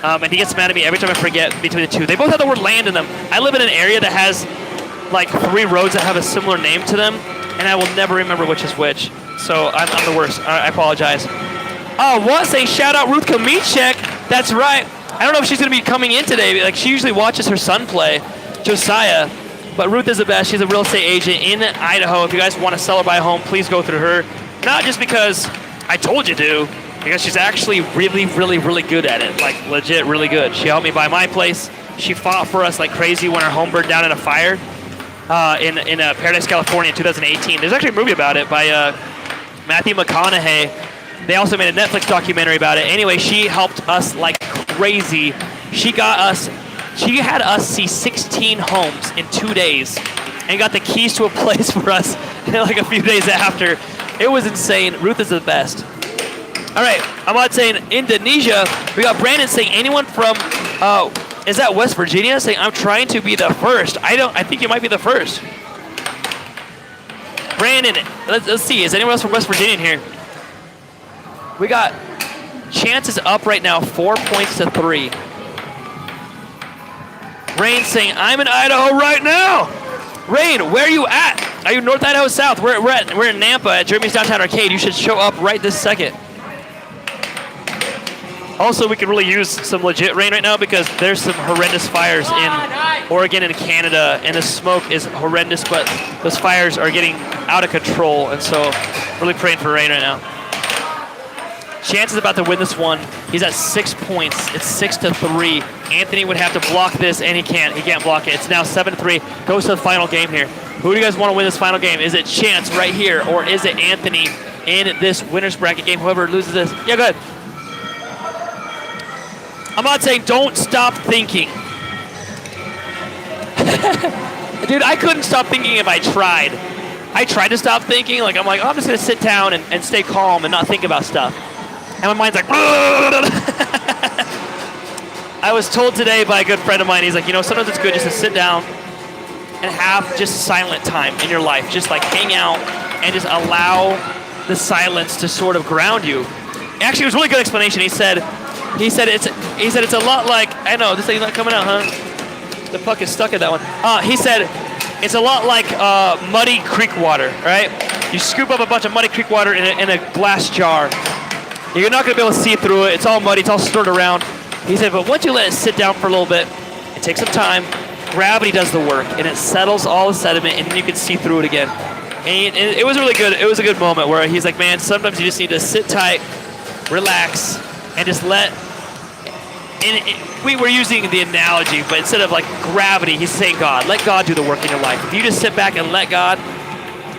Speaker 1: And he gets mad at me every time I forget between the two. They both have the word land in them. I live in an area that has like 3 roads that have a similar name to them, and I will never remember which is which. So I'm the worst. I apologize. Oh, what? Say shout out Ruth Kamicek. That's right. I don't know if she's going to be coming in today. Like, she usually watches her son play, Josiah. But Ruth is the best. She's a real estate agent in Idaho. If you guys want to sell or buy a home, please go through her. Not just because I told you to, because she's actually really, really, really good at it. Like, legit really good. She helped me buy my place. She fought for us like crazy when our home burned down in a fire in Paradise, California in 2018. There's actually a movie about it by Matthew McConaughey. They also made a Netflix documentary about it. Anyway, she helped us like crazy. She had us see 16 homes in 2 days and got the keys to a place for us like a few days after. It was insane. Ruth is the best. All right, I'm not saying Indonesia. We got Brandon saying anyone from, is that West Virginia? Saying I'm trying to be the first. I think you might be the first. Brandon, let's see. Is anyone else from West Virginia in here? We got chances up right now, 4 points to 3. Rain saying I'm in Idaho right now. Rain, where are you at? Are you North Idaho South? We're in Nampa at Jeremy's Downtown Arcade. You should show up right this second. Also, we could really use some legit rain right now because there's some horrendous fires in Oregon and Canada, and the smoke is horrendous, but those fires are getting out of control, and so really praying for rain right now. Chance is about to win this one. He's at 6 points. It's 6-3. Anthony would have to block this, and he can't. He can't block it. It's now 7-3. Goes to the final game here. Who do you guys want to win this final game? Is it Chance right here, or is it Anthony in this winner's bracket game? Whoever loses this. Yeah, go ahead. I'm not saying don't stop thinking. Dude, I couldn't stop thinking if I tried. I tried to stop thinking. Like, I'm like, oh, I'm just going to sit down and stay calm and not think about stuff. And my mind's like, I was told today by a good friend of mine, he's like, you know, sometimes it's good just to sit down and have just silent time in your life. Just like hang out and just allow the silence to sort of ground you. Actually, it was a really good explanation. He said it's a lot like, I know, this thing's not coming out, huh? The puck is stuck in that one. He said it's a lot like muddy creek water, right? You scoop up a bunch of muddy creek water in a glass jar. You're not going to be able to see through it. It's all muddy. It's all stirred around. He said, but once you let it sit down for a little bit, it takes some time, gravity does the work, and it settles all the sediment, and then you can see through it again. And it was really good. It was a good moment where he's like, man, sometimes you just need to sit tight, relax, and just let... we were using the analogy, but instead of like gravity, he's saying God. Let God do the work in your life. If you just sit back and let God,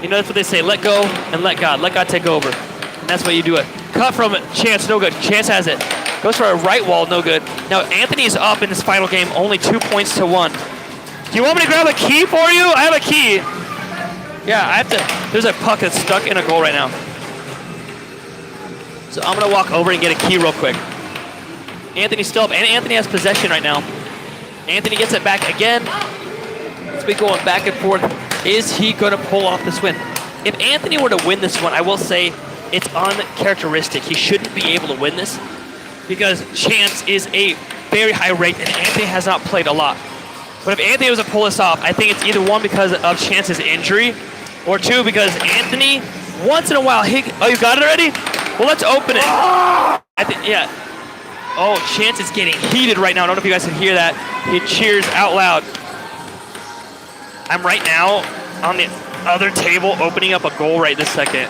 Speaker 1: you know, that's what they say, let go and let God. Let God take over. And that's what you do it. Cut from Chance, no good. Chance has it. Goes for a right wall, no good. Now, Anthony's up in this final game, only 2 points to 1. Do you want me to grab a key for you? I have a key. Yeah, I have to. There's a puck that's stuck in a goal right now. So I'm going to walk over and get a key real quick. Anthony's still up, and Anthony has possession right now. Anthony gets it back again. It's been going back and forth. Is he going to pull off this win? If Anthony were to win this one, I will say it's uncharacteristic. He shouldn't be able to win this because Chance is a very high rate, and Anthony has not played a lot. But if Anthony was to pull this off, I think it's either one because of Chance's injury, or two because Anthony, once in a while, oh, you got it already? Well, let's open it. Yeah. Oh, Chance is getting heated right now. I don't know if you guys can hear that. He cheers out loud. I'm right now on the other table opening up a goal right this second.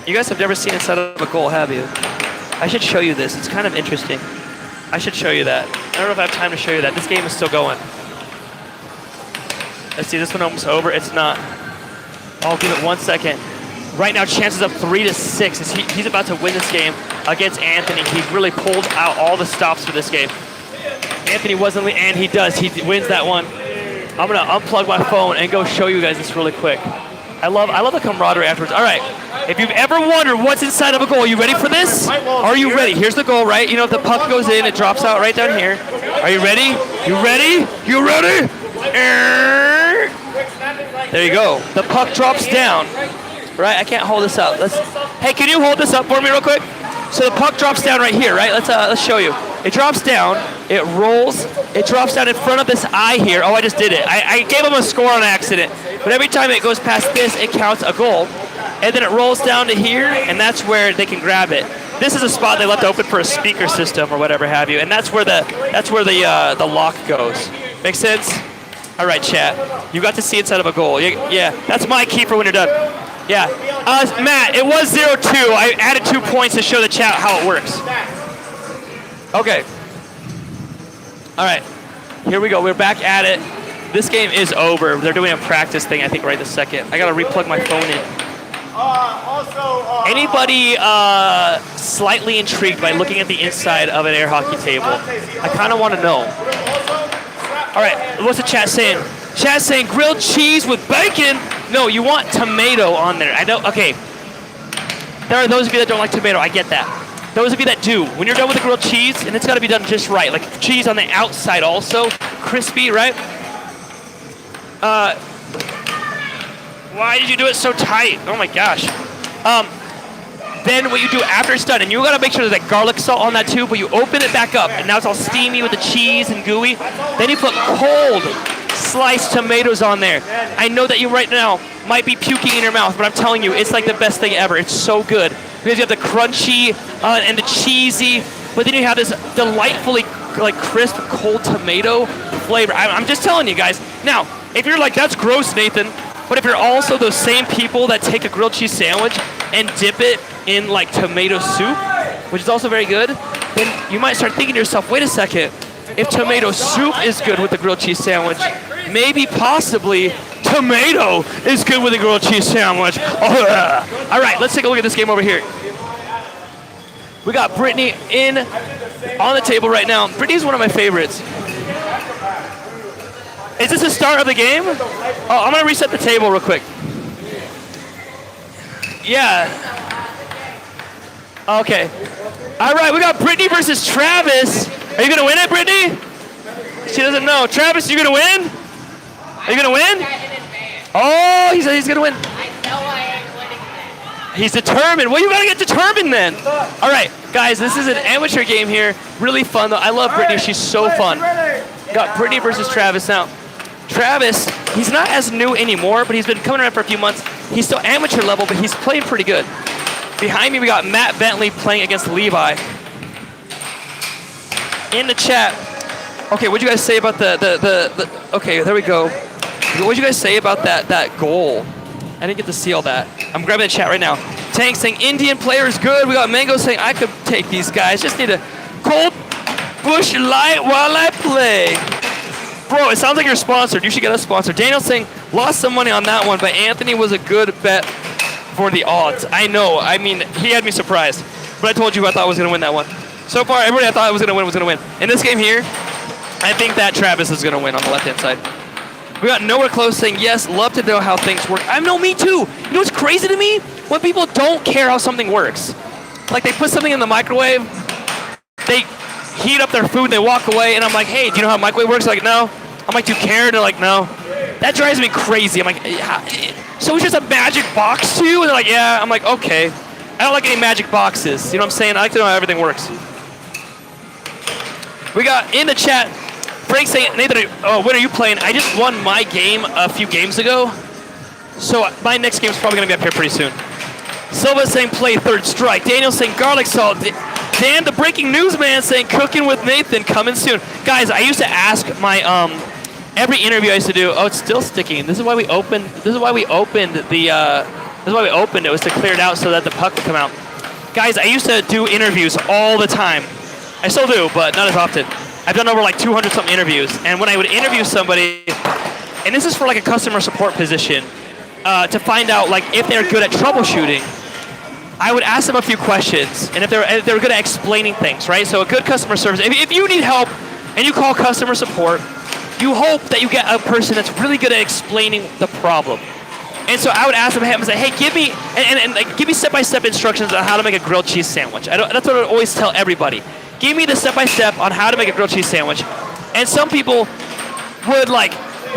Speaker 1: You guys have never seen inside of a goal, have you? I should show you this. It's kind of interesting. I should show you that. I don't know if I have time to show you that. This game is still going. Let's see, this one almost over. It's not. I'll give it 1 second. Right now, Chance is up 3-6. He's about to win this game against Anthony. He's really pulled out all the stops for this game. Anthony wasn't, and he does. He wins that one. I'm gonna unplug my phone and go show you guys this really quick. I love the camaraderie afterwards. All right, if you've ever wondered what's inside of a goal, are you ready for this? Are you ready? Here's the goal, right? You know, if the puck goes in, it drops out right down here. Are you ready? You ready? You ready? There you go. The puck drops down. Right, I can't hold this up. Hey, can you hold this up for me real quick? So the puck drops down right here, right? Let's show you. It drops down, it rolls, it drops down in front of this eye here. Oh, I just did it. I gave him a score on accident. But every time it goes past this, it counts a goal. And then it rolls down to here, and that's where they can grab it. This is a spot they left open for a speaker system or whatever have you, and that's where the lock goes. Make sense? All right, chat. You got to see inside of a goal. Yeah, that's my key for when you're done. Yeah. Matt, it was 0-2. I added 2 points to show the chat how it works. Okay. All right. Here we go. We're back at it. This game is over. They're doing a practice thing, I think, right this second. I got to replug my phone in. Anybody slightly intrigued by looking at the inside of an air hockey table? I kind of want to know. All right. What's the chat saying? Chat's saying grilled cheese with bacon. No, you want tomato on there. I know. Okay. There are those of you that don't like tomato. I get that. Those of you that do, when you're done with the grilled cheese, and it's got to be done just right, like cheese on the outside also, crispy, right? Why did you do it so tight? Oh my gosh. Then what you do after it's done, and you gotta make sure there's like garlic salt on that too, but you open it back up, and now it's all steamy with the cheese and gooey. Then you put cold sliced tomatoes on there. I know that you right now might be puking in your mouth, but I'm telling you, it's like the best thing ever. It's so good. Because you have the crunchy and the cheesy, but then you have this delightfully like crisp cold tomato flavor. I'm just telling you guys. Now, if you're like, that's gross, Nathan, but if you're also those same people that take a grilled cheese sandwich and dip it in like tomato soup, which is also very good, then you might start thinking to yourself, wait a second, if tomato soup is good with the grilled cheese sandwich, maybe possibly tomato is good with a grilled cheese sandwich. Oh, all right, let's take a look at this game over here. We got Brittany on the table right now. Brittany's one of my favorites. Is this the start of the game? Oh, I'm gonna reset the table real quick. Yeah. Okay. All right, we got Brittany versus Travis. Are you gonna win it, Brittany? She doesn't know. Travis, you gonna win? Are you gonna win? Oh, he said he's gonna win.
Speaker 4: I know I ain't winning this.
Speaker 1: He's determined. Well, you gotta get determined then. All right, guys, this is an amateur game here. Really fun though. I love Brittany. She's so fun. Got Brittany versus Travis now. Travis, he's not as new anymore, but he's been coming around for a few months. He's still amateur level, but he's playing pretty good. Behind me, we got Matt Bentley playing against Levi. In the chat, okay, what'd you guys say about the okay, there we go. What'd you guys say about that goal? I didn't get to see all that. I'm grabbing the chat right now. Tank saying Indian player is good. We got Mango saying I could take these guys. Just need a cold Busch Light while I play. Bro, it sounds like you're sponsored. You should get us sponsored. Daniel saying lost some money on that one, but Anthony was a good bet for the odds. I know. I mean, he had me surprised. But I told you I thought I was going to win that one. So far, everybody I thought I was going to win. In this game here, I think that Travis is going to win on the left-hand side. We got Nowhere Close saying, yes, love to know how things work. I know, me too. You know what's crazy to me? When people don't care how something works. Like they put something in the microwave, they heat up their food, they walk away, and I'm like, hey, do you know how a microwave works? They're like, no. I'm like, do you care? And they're like, no. That drives me crazy. I'm like, so it's just a magic box to you? And they're like, yeah. I'm like, okay. I don't like any magic boxes. You know what I'm saying? I like to know how everything works. We got in the chat, Frank saying, Nathan, when are you playing? I just won my game a few games ago. So my next game is probably going to be up here pretty soon. Silva saying play third strike. Daniel saying garlic salt. Dan, the breaking news man, saying cooking with Nathan coming soon. Guys, I used to ask my every interview I used to do. Oh, it's still sticking. This is why we opened. This is why we opened the. This is why we opened it, was to clear it out so that the puck would come out. Guys, I used to do interviews all the time. I still do, but not as often. I've done over like 200 something interviews, and when I would interview somebody, and this is for like a customer support position, to find out like if they're good at troubleshooting, I would ask them a few questions, and if they're good at explaining things, right? So a good customer service. If you need help and you call customer support, you hope that you get a person that's really good at explaining the problem. And so I would ask them, say, hey, give me and give me step-by-step instructions on how to make a grilled cheese sandwich. That's what I always tell everybody. Give me the step-by-step on how to make a grilled cheese sandwich. And some people would like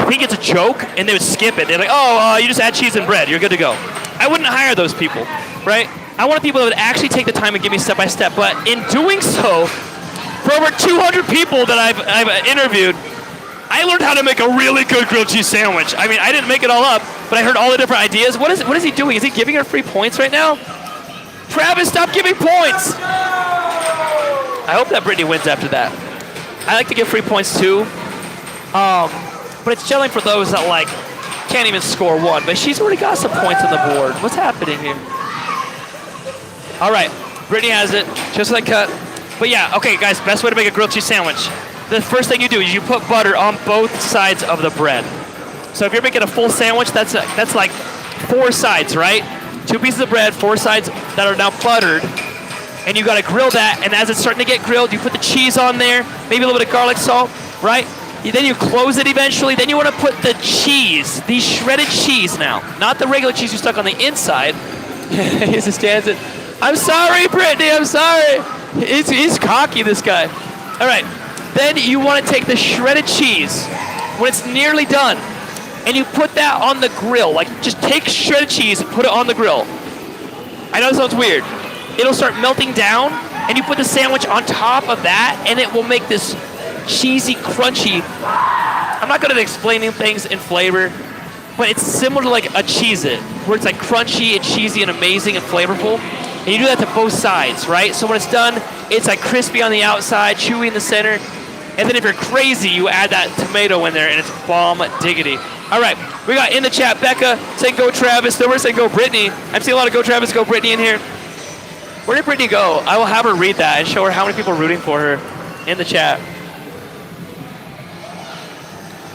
Speaker 1: think it's a joke, and they would skip it. They're like, oh, you just add cheese and bread. You're good to go. I wouldn't hire those people, right? I wanted people that would actually take the time and give me step-by-step. But in doing so, for over 200 people that I've interviewed, I learned how to make a really good grilled cheese sandwich. I mean, I didn't make it all up, but I heard all the different ideas. What is he doing? Is he giving her free points right now? Travis, stop giving points! I hope that Brittany wins after that. I like to give free points too. But it's chilling for those that like can't even score one. But she's already got some points on the board. What's happening here? All right, Brittany has it, just like cut. But yeah, okay guys, best way to make a grilled cheese sandwich. The first thing you do is you put butter on both sides of the bread. So if you're making a full sandwich, that's like 4 sides, right? 2 pieces of bread, 4 sides that are now buttered. And you gotta grill that, and as it's starting to get grilled, you put the cheese on there, maybe a little bit of garlic salt, right? Then you close it eventually, then you wanna put the cheese, the shredded cheese now, not the regular cheese you stuck on the inside, He just stands it. I'm sorry, Brittany, I'm sorry. He's cocky, this guy. All right, then you want to take the shredded cheese when it's nearly done, and you put that on the grill. Like, just take shredded cheese and put it on the grill. I know it sounds weird. It'll start melting down, and you put the sandwich on top of that, and it will make this cheesy, crunchy. I'm not good at explaining things in flavor, but it's similar to like a Cheez-It, where it's like crunchy and cheesy and amazing and flavorful. And you do that to both sides, right? So when it's done, it's like crispy on the outside, chewy in the center. And then if you're crazy, you add that tomato in there, and it's bomb diggity. All right, we got in the chat Becca saying go Travis. Then we're saying go Brittany. I'm seeing a lot of go Travis, go Brittany in here. Where did Brittany go? I will have her read that and show her how many people are rooting for her in the chat.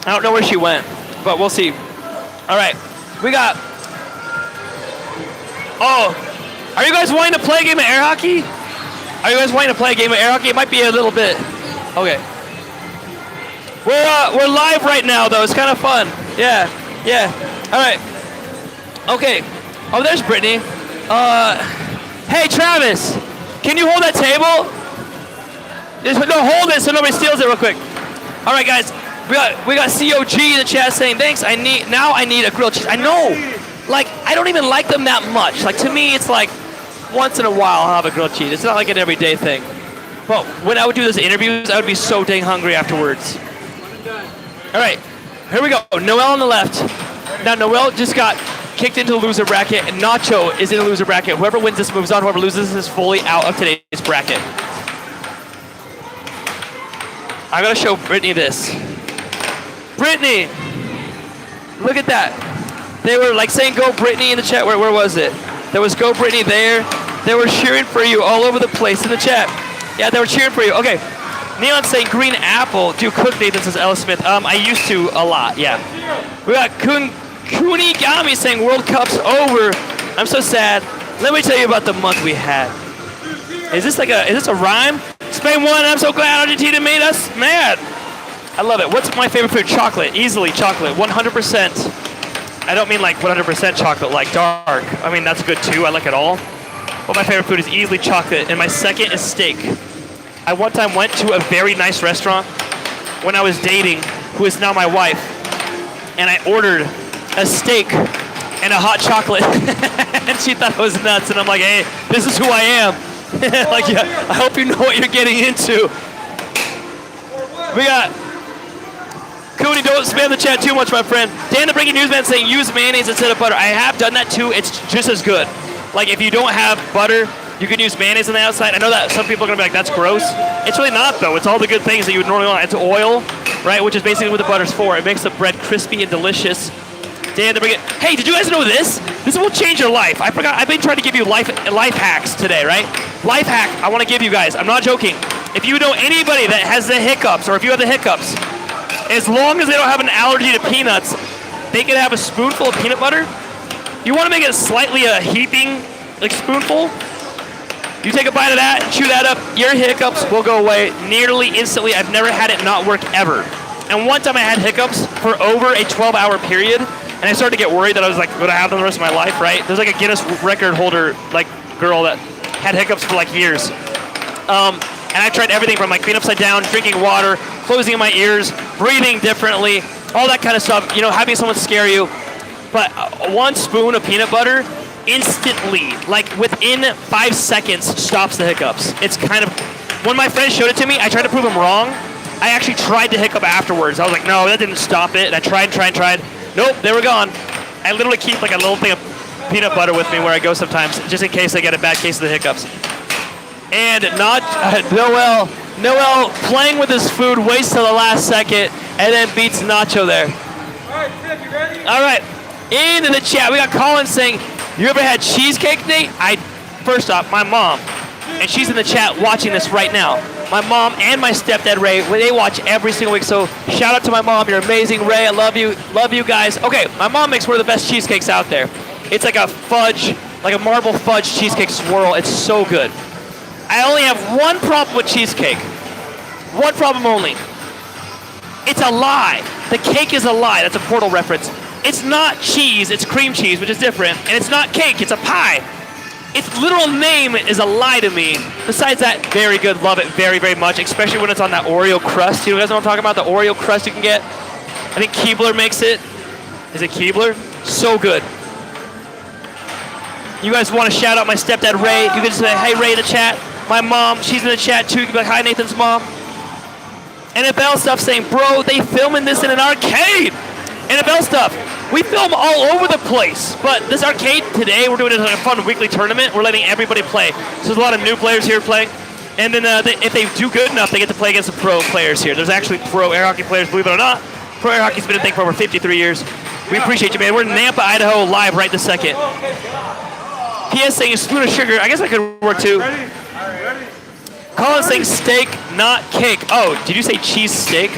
Speaker 1: I don't know where she went, but we'll see. All right, we got. Oh, are you guys wanting to play a game of air hockey? Are you guys wanting to play a game of air hockey? It might be a little bit. Okay. We're live right now though. It's kind of fun. Yeah. All right. Okay. Oh, there's Brittany. Hey Travis, can you hold that table? No, hold it so nobody steals it real quick. All right, guys. We got COG in the chat saying thanks. I need a grilled cheese. I know. Like, I don't even like them that much. Like, to me, it's like once in a while I'll have a grilled cheese. It's not like an everyday thing. But when I would do those interviews, I would be so dang hungry afterwards. All right, here we go. Noel on the left. Now, Noel just got kicked into the loser bracket, and Nacho is in the loser bracket. Whoever wins this moves on. Whoever loses is fully out of today's bracket. I gotta show Brittany this. Brittany, look at that. They were like saying go Brittany in the chat. Where was it? There was go Brittany there. They were cheering for you all over the place in the chat. Yeah, they were cheering for you. Okay. Neon saying green apple. Do you cook, Nathan, says Ella Smith. I used to a lot, yeah. We got Kunigami saying World Cup's over. I'm so sad. Let me tell you about the month we had. Is this a rhyme? Spain won, I'm so glad Argentina made us mad. I love it. What's my favorite food? Chocolate. Easily chocolate. 100%. I don't mean like 100% chocolate, like dark. I mean, that's good too. I like it all. But my favorite food is easily chocolate, and my second is steak. I one time went to a very nice restaurant when I was dating, who is now my wife, and I ordered a steak and a hot chocolate, and she thought I was nuts, and I'm like, hey, this is who I am. Like, yeah, I hope you know what you're getting into. We got Cooney, don't spam the chat too much, my friend. Dan the Breaking Newsman saying use mayonnaise instead of butter. I have done that too. It's just as good. Like, if you don't have butter, you can use mayonnaise on the outside. I know that some people are gonna be like, that's gross. It's really not though. It's all the good things that you would normally want. It's oil, right? Which is basically what the butter's for. It makes the bread crispy and delicious. Dan the Breaking. Hey, did you guys know this? This will change your life. I forgot. I've been trying to give you life hacks today, right? Life hack I want to give you guys. I'm not joking. If you know anybody that has the hiccups, or if you have the hiccups, as long as they don't have an allergy to peanuts, they can have a spoonful of peanut butter. You want to make it slightly a heaping, like, spoonful. You take a bite of that, chew that up, your hiccups will go away nearly instantly. I've never had it not work ever. And one time I had hiccups for over a 12-hour period, and I started to get worried that I was like, would I have them the rest of my life, right? There's like a Guinness record holder, like, girl that had hiccups for like years. And I tried everything from like being upside down, drinking water, closing my ears, breathing differently, all that kind of stuff, you know, having someone scare you. But one spoon of peanut butter instantly, like within 5 seconds, stops the hiccups. It's kind of, when my friend showed it to me, I tried to prove him wrong. I actually tried to hiccup afterwards. I was like, no, that didn't stop it. And I tried. Nope, they were gone. I literally keep like a little thing of peanut butter with me where I go sometimes, just in case I get a bad case of the hiccups. And not Noel playing with his food, waits till the last second, and then beats Nacho there.
Speaker 5: All right, Tim, you ready?
Speaker 1: All right, into the chat, we got Colin saying, you ever had cheesecake, Nate? First off, my mom, and she's in the chat watching this right now. My mom and my stepdad, Ray, they watch every single week, so shout out to my mom. You're amazing, Ray. I love you guys. Okay, my mom makes one of the best cheesecakes out there. It's like a fudge, like a marble fudge cheesecake swirl. It's so good. I only have one problem with cheesecake. One problem only. It's a lie. The cake is a lie. That's a Portal reference. It's not cheese, it's cream cheese, which is different. And it's not cake, it's a pie. its literal name is a lie to me. Besides that, very good. Love it very, very much, especially when it's on that Oreo crust. You guys know what I'm talking about? The Oreo crust you can get. I think Keebler makes it. Is it Keebler? So good. You guys want to shout out my stepdad, Ray? You can just say, hey, Ray, in the chat. My mom, she's in the chat too. You can be like, hi, Nathan's mom. NFL stuff saying, bro, they filming this in an arcade. NFL stuff. We film all over the place, but this arcade today, we're doing it as a fun weekly tournament. We're letting everybody play. So there's a lot of new players here playing. And then if they do good enough, they get to play against the pro players here. There's actually pro air hockey players, believe it or not. Pro air hockey's been a thing for over 53 years. We appreciate you, man. We're in Nampa, Idaho, live right this second. PS saying a spoon of sugar. I guess that could work too. Colin saying steak, not cake. Oh, did you say cheese steak?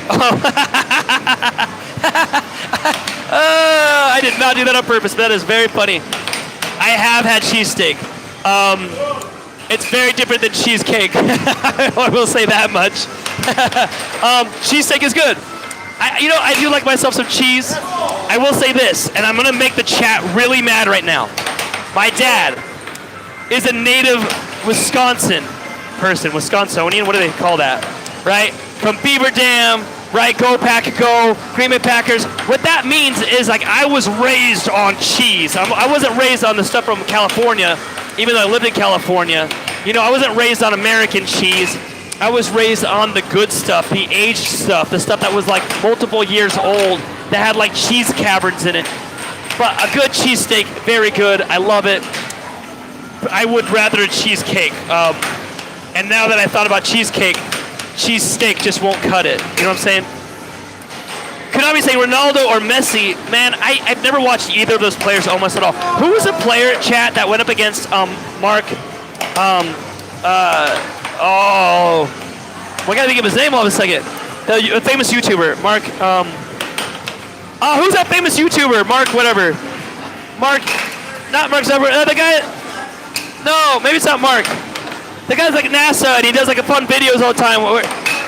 Speaker 1: I did not do that on purpose, but that is very funny. I have had cheesesteak. It's very different than cheesecake. I will say that much. Cheesesteak is good. I do like myself some cheese. I will say this, and I'm gonna make the chat really mad right now. My dad is a native Wisconsin person, Wisconsinian, what do they call that? Right? From Beaver Dam, right? Go Pack Go, Green Bay Packers. What that means is like I was raised on cheese. I wasn't raised on the stuff from California, even though I lived in California. You know, I wasn't raised on American cheese. I was raised on the good stuff, the aged stuff, the stuff that was like multiple years old, that had like cheese caverns in it. But a good cheesesteak, very good. I love it. I would rather a cheesecake. And now that I thought about cheesecake, cheesesteak just won't cut it. You know what I'm saying? Konami saying Ronaldo or Messi. Man, I've never watched either of those players almost at all. Who was the player, chat, that went up against Mark? We gotta think of his name all of a second. The famous YouTuber, Mark. Who's that famous YouTuber? Mark, whatever. Mark, not Mark Zuckerberg. The guy. No, maybe it's not Mark. The guy's like NASA and he does like a fun videos all the time.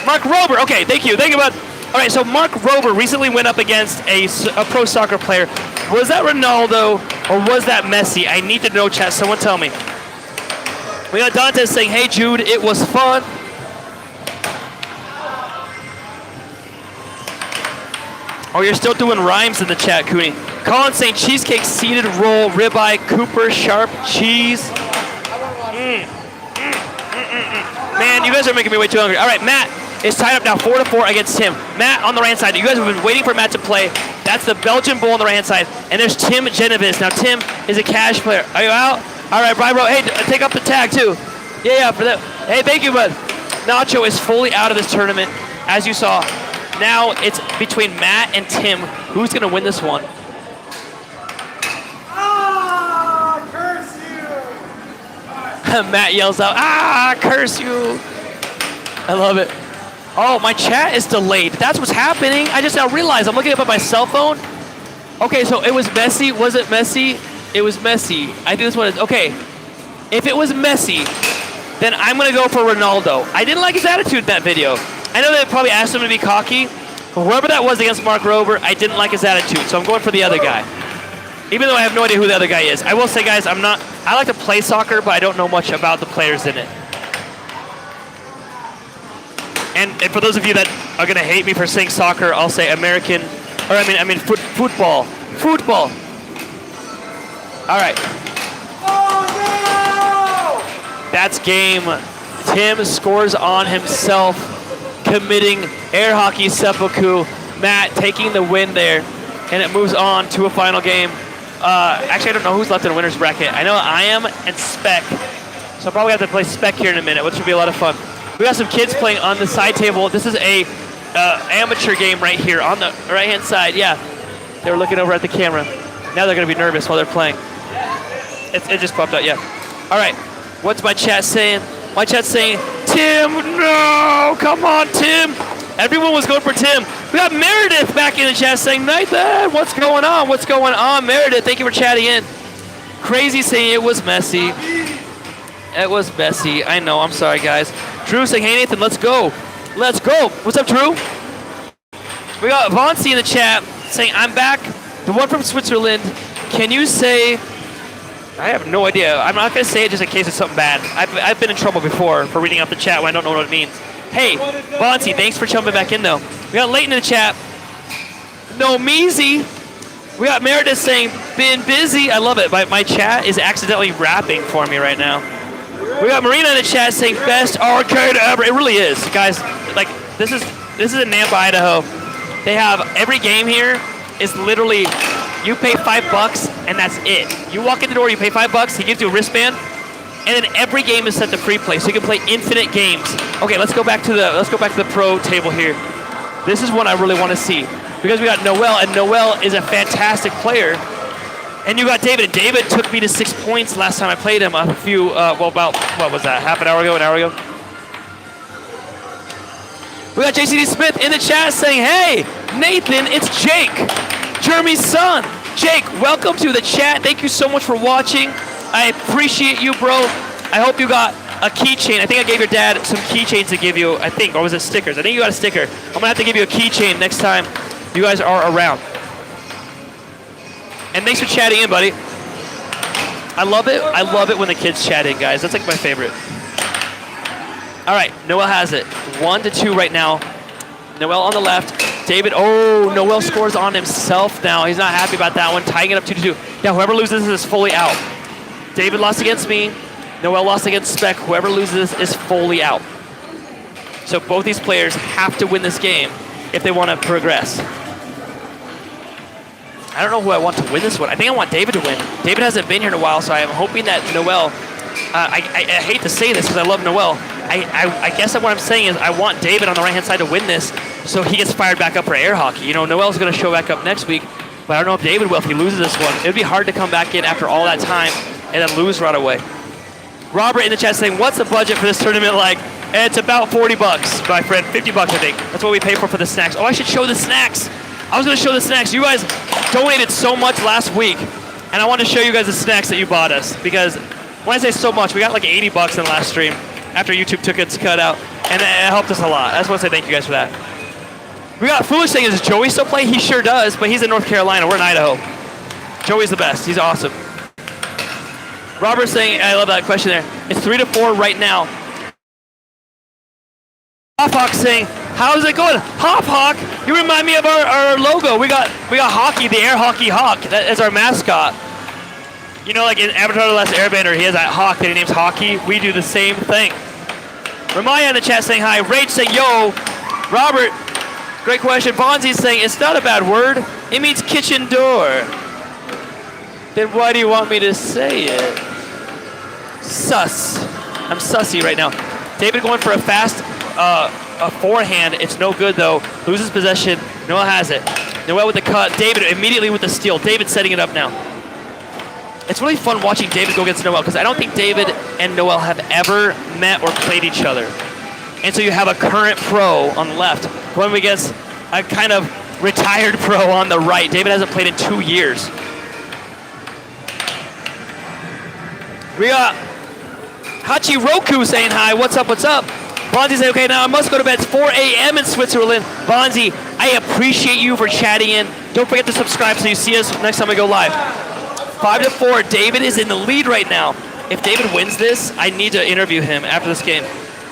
Speaker 1: Mark Rober. Okay, thank you. All right, so Mark Rober recently went up against a pro soccer player. Was that Ronaldo or was that Messi? I need to know, chat. Someone tell me. We got Dante saying, hey, Jude, it was fun. Oh, you're still doing rhymes in the chat, Cooney. Colin saying cheesecake, seeded roll, ribeye, Cooper, sharp cheese. Man, you guys are making me way too hungry. All right, Matt is tied up now 4-4 against Tim. Matt on the right-hand side. You guys have been waiting for Matt to play. That's the Belgian Bull on the right-hand side. And there's Tim Genevis. Now, Tim is a cash player. Are you out? All right, bye, bro. Hey, take up the tag, too. Yeah, for that. Hey, thank you, bud. Nacho is fully out of this tournament, as you saw. Now it's between Matt and Tim. Who's going to win this one?
Speaker 5: Curse you!
Speaker 1: Matt yells out, curse you. I love it. Oh, my chat is delayed. That's what's happening. I just now realized I'm looking up at my cell phone. Okay, so it was Messi. Was it Messi? It was Messi. I think this one is, okay. If it was Messi, then I'm going to go for Ronaldo. I didn't like his attitude in that video. I know they probably asked him to be cocky. Whoever that was against Mark Rober, I didn't like his attitude, so I'm going for the other guy. Even though I have no idea who the other guy is. I will say, guys, I like to play soccer, but I don't know much about the players in it. And for those of you that are going to hate me for saying soccer, I'll say American, or I mean football. Football. All right.
Speaker 5: Oh no!
Speaker 1: That's game. Tim scores on himself, committing air hockey seppuku. Matt taking the win there, and it moves on to a final game. Actually, I don't know who's left in the winner's bracket. I know I am and Spec, so I'll probably have to play Spec here in a minute, which should be a lot of fun. We got some kids playing on the side table. This is a amateur game right here on the right-hand side. Yeah, they were looking over at the camera. Now they're going to be nervous while they're playing. It just popped out, yeah. All right, what's my chat saying? My chat's saying, Tim, no, come on, Tim. Everyone was going for Tim. We got Meredith back in the chat saying, Nathan, what's going on? What's going on? Meredith, thank you for chatting in. Crazy saying it was Messi. It was Messi. I know, I'm sorry, guys. Drew saying, hey, Nathan, let's go. Let's go. What's up, Drew? We got Vonsi in the chat saying, I'm back. The one from Switzerland. Can you say I have no idea. I'm not going to say it just in case it's something bad. I've been in trouble before for reading out the chat when I don't know what it means. Hey, Bonzi, thanks for jumping back in, though. We got Leighton in the chat. No Measy. We got Meredith saying, been busy. I love it. My chat is accidentally rapping for me right now. We got Marina in the chat saying, best arcade ever. It really is. Guys, like, this is in Nampa, Idaho. They have every game here is literally, you pay $5 and that's it. You walk in the door, you pay $5, he gives you a wristband, and then every game is set to free play, so you can play infinite games. Okay, let's go back to the pro table here. This is what I really want to see because we got Noel, and Noel is a fantastic player. And you got David. David took me to 6 points last time I played him a few, about, what was that, half an hour ago, an hour ago? We got JCD Smith in the chat saying, hey, Nathan, it's Jake, Jeremy's son. Jake, welcome to the chat. Thank you so much for watching. I appreciate you, bro. I hope you got a keychain. I think I gave your dad some keychains to give you, I think, or was it stickers? I think you got a sticker. I'm gonna have to give you a keychain next time you guys are around. And thanks for chatting in, buddy. I love it. I love it when the kids chat in, guys. That's like my favorite. All right, Noel has it. 1-2 right now. Noel on the left. David, oh, Noel scores on himself now. He's not happy about that one. Tying it up 2-2. Yeah, whoever loses is fully out. David lost against me. Noel lost against Spec. Whoever loses is fully out. So both these players have to win this game if they want to progress. I don't know who I want to win this one. I think I want David to win. David hasn't been here in a while, so I am hoping that Noel, I hate to say this because I love Noel. I guess that what I'm saying is I want David on the right-hand side to win this so he gets fired back up for air hockey. You know, Noel's going to show back up next week, but I don't know if David will if he loses this one. It would be hard to come back in after all that time and then lose right away. Robert in the chat saying, what's the budget for this tournament like? It's about $40, my friend. $50, I think. That's what we pay for the snacks. Oh, I should show the snacks. I was going to show the snacks. You guys donated so much last week, and I want to show you guys the snacks that you bought us, because when I say so much, we got like $80 in the last stream after YouTube took its cut out, and it helped us a lot. I just want to say thank you guys for that. We got Foolish saying, does Joey still play? He sure does, but he's in North Carolina. We're in Idaho. Joey's the best. He's awesome. Robert saying, I love that question there. It's 3-4 right now. Hop Hawk saying, how's it going? Hop Hawk, you remind me of our logo. We got Hockey, the Air Hockey Hawk. That is our mascot. You know, like in Avatar: The Last Airbender, he has that hawk that he names Hockey. We do the same thing. Ramaya in the chat saying hi. Rage saying, yo. Robert, great question. Bonzi's saying, it's not a bad word. It means kitchen door. Then why do you want me to say it? Sus. I'm sussy right now. David going for a fast a forehand. It's no good, though. Loses possession. Noel has it. Noel with the cut. David immediately with the steal. David setting it up now. It's really fun watching David go against Noel because I don't think David and Noel have ever met or played each other. And so you have a current pro on the left going against a kind of retired pro on the right. David hasn't played in 2 years. We got Hachi Roku saying hi. What's up? What's up? Bonzi saying, okay, now I must go to bed. It's 4 a.m. in Switzerland. Bonzi, I appreciate you for chatting in. Don't forget to subscribe so you see us next time we go live. 5-4. David is in the lead right now. If David wins this, I need to interview him after this game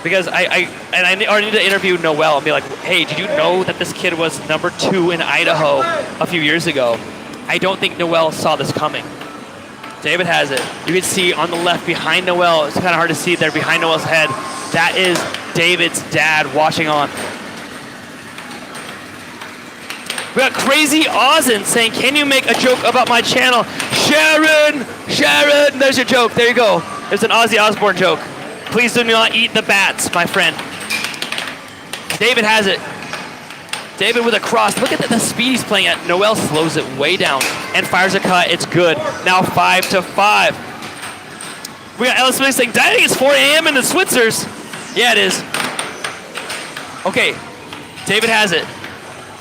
Speaker 1: because I need to interview Noel and be like, hey, did you know that this kid was number 2 in Idaho a few years ago? I don't think Noel saw this coming. David has it. You can see on the left behind Noel. It's kind of hard to see there behind Noel's head. That is David's dad watching on. We got Crazy Ozin saying, can you make a joke about my channel? Sharon, there's your joke. There you go. There's an Ozzy Osbourne joke. Please do not eat the bats, my friend. David has it. David with a cross. Look at the speed he's playing at. Noel slows it way down and fires a cut. It's good. Now 5-5. We got Ellis Smith saying, I think it's 4 a.m. in the Switzers. Yeah, it is. Okay, David has it.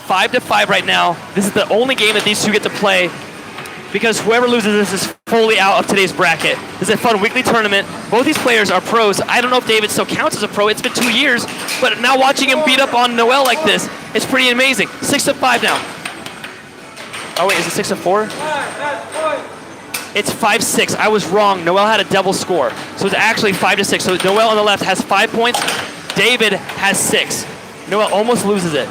Speaker 1: 5-5 right now. This is the only game that these two get to play because whoever loses this is fully out of today's bracket. This is a fun weekly tournament. Both these players are pros. I don't know if David still counts as a pro. It's been 2 years, but now watching him beat up on Noel like this, it's pretty amazing. 6-5 now. Oh wait, is it 6-4? It's 5-6. I was wrong. Noel had a double score. So it's actually 5-6. So Noel on the left has 5 points. David has 6. Noel almost loses it.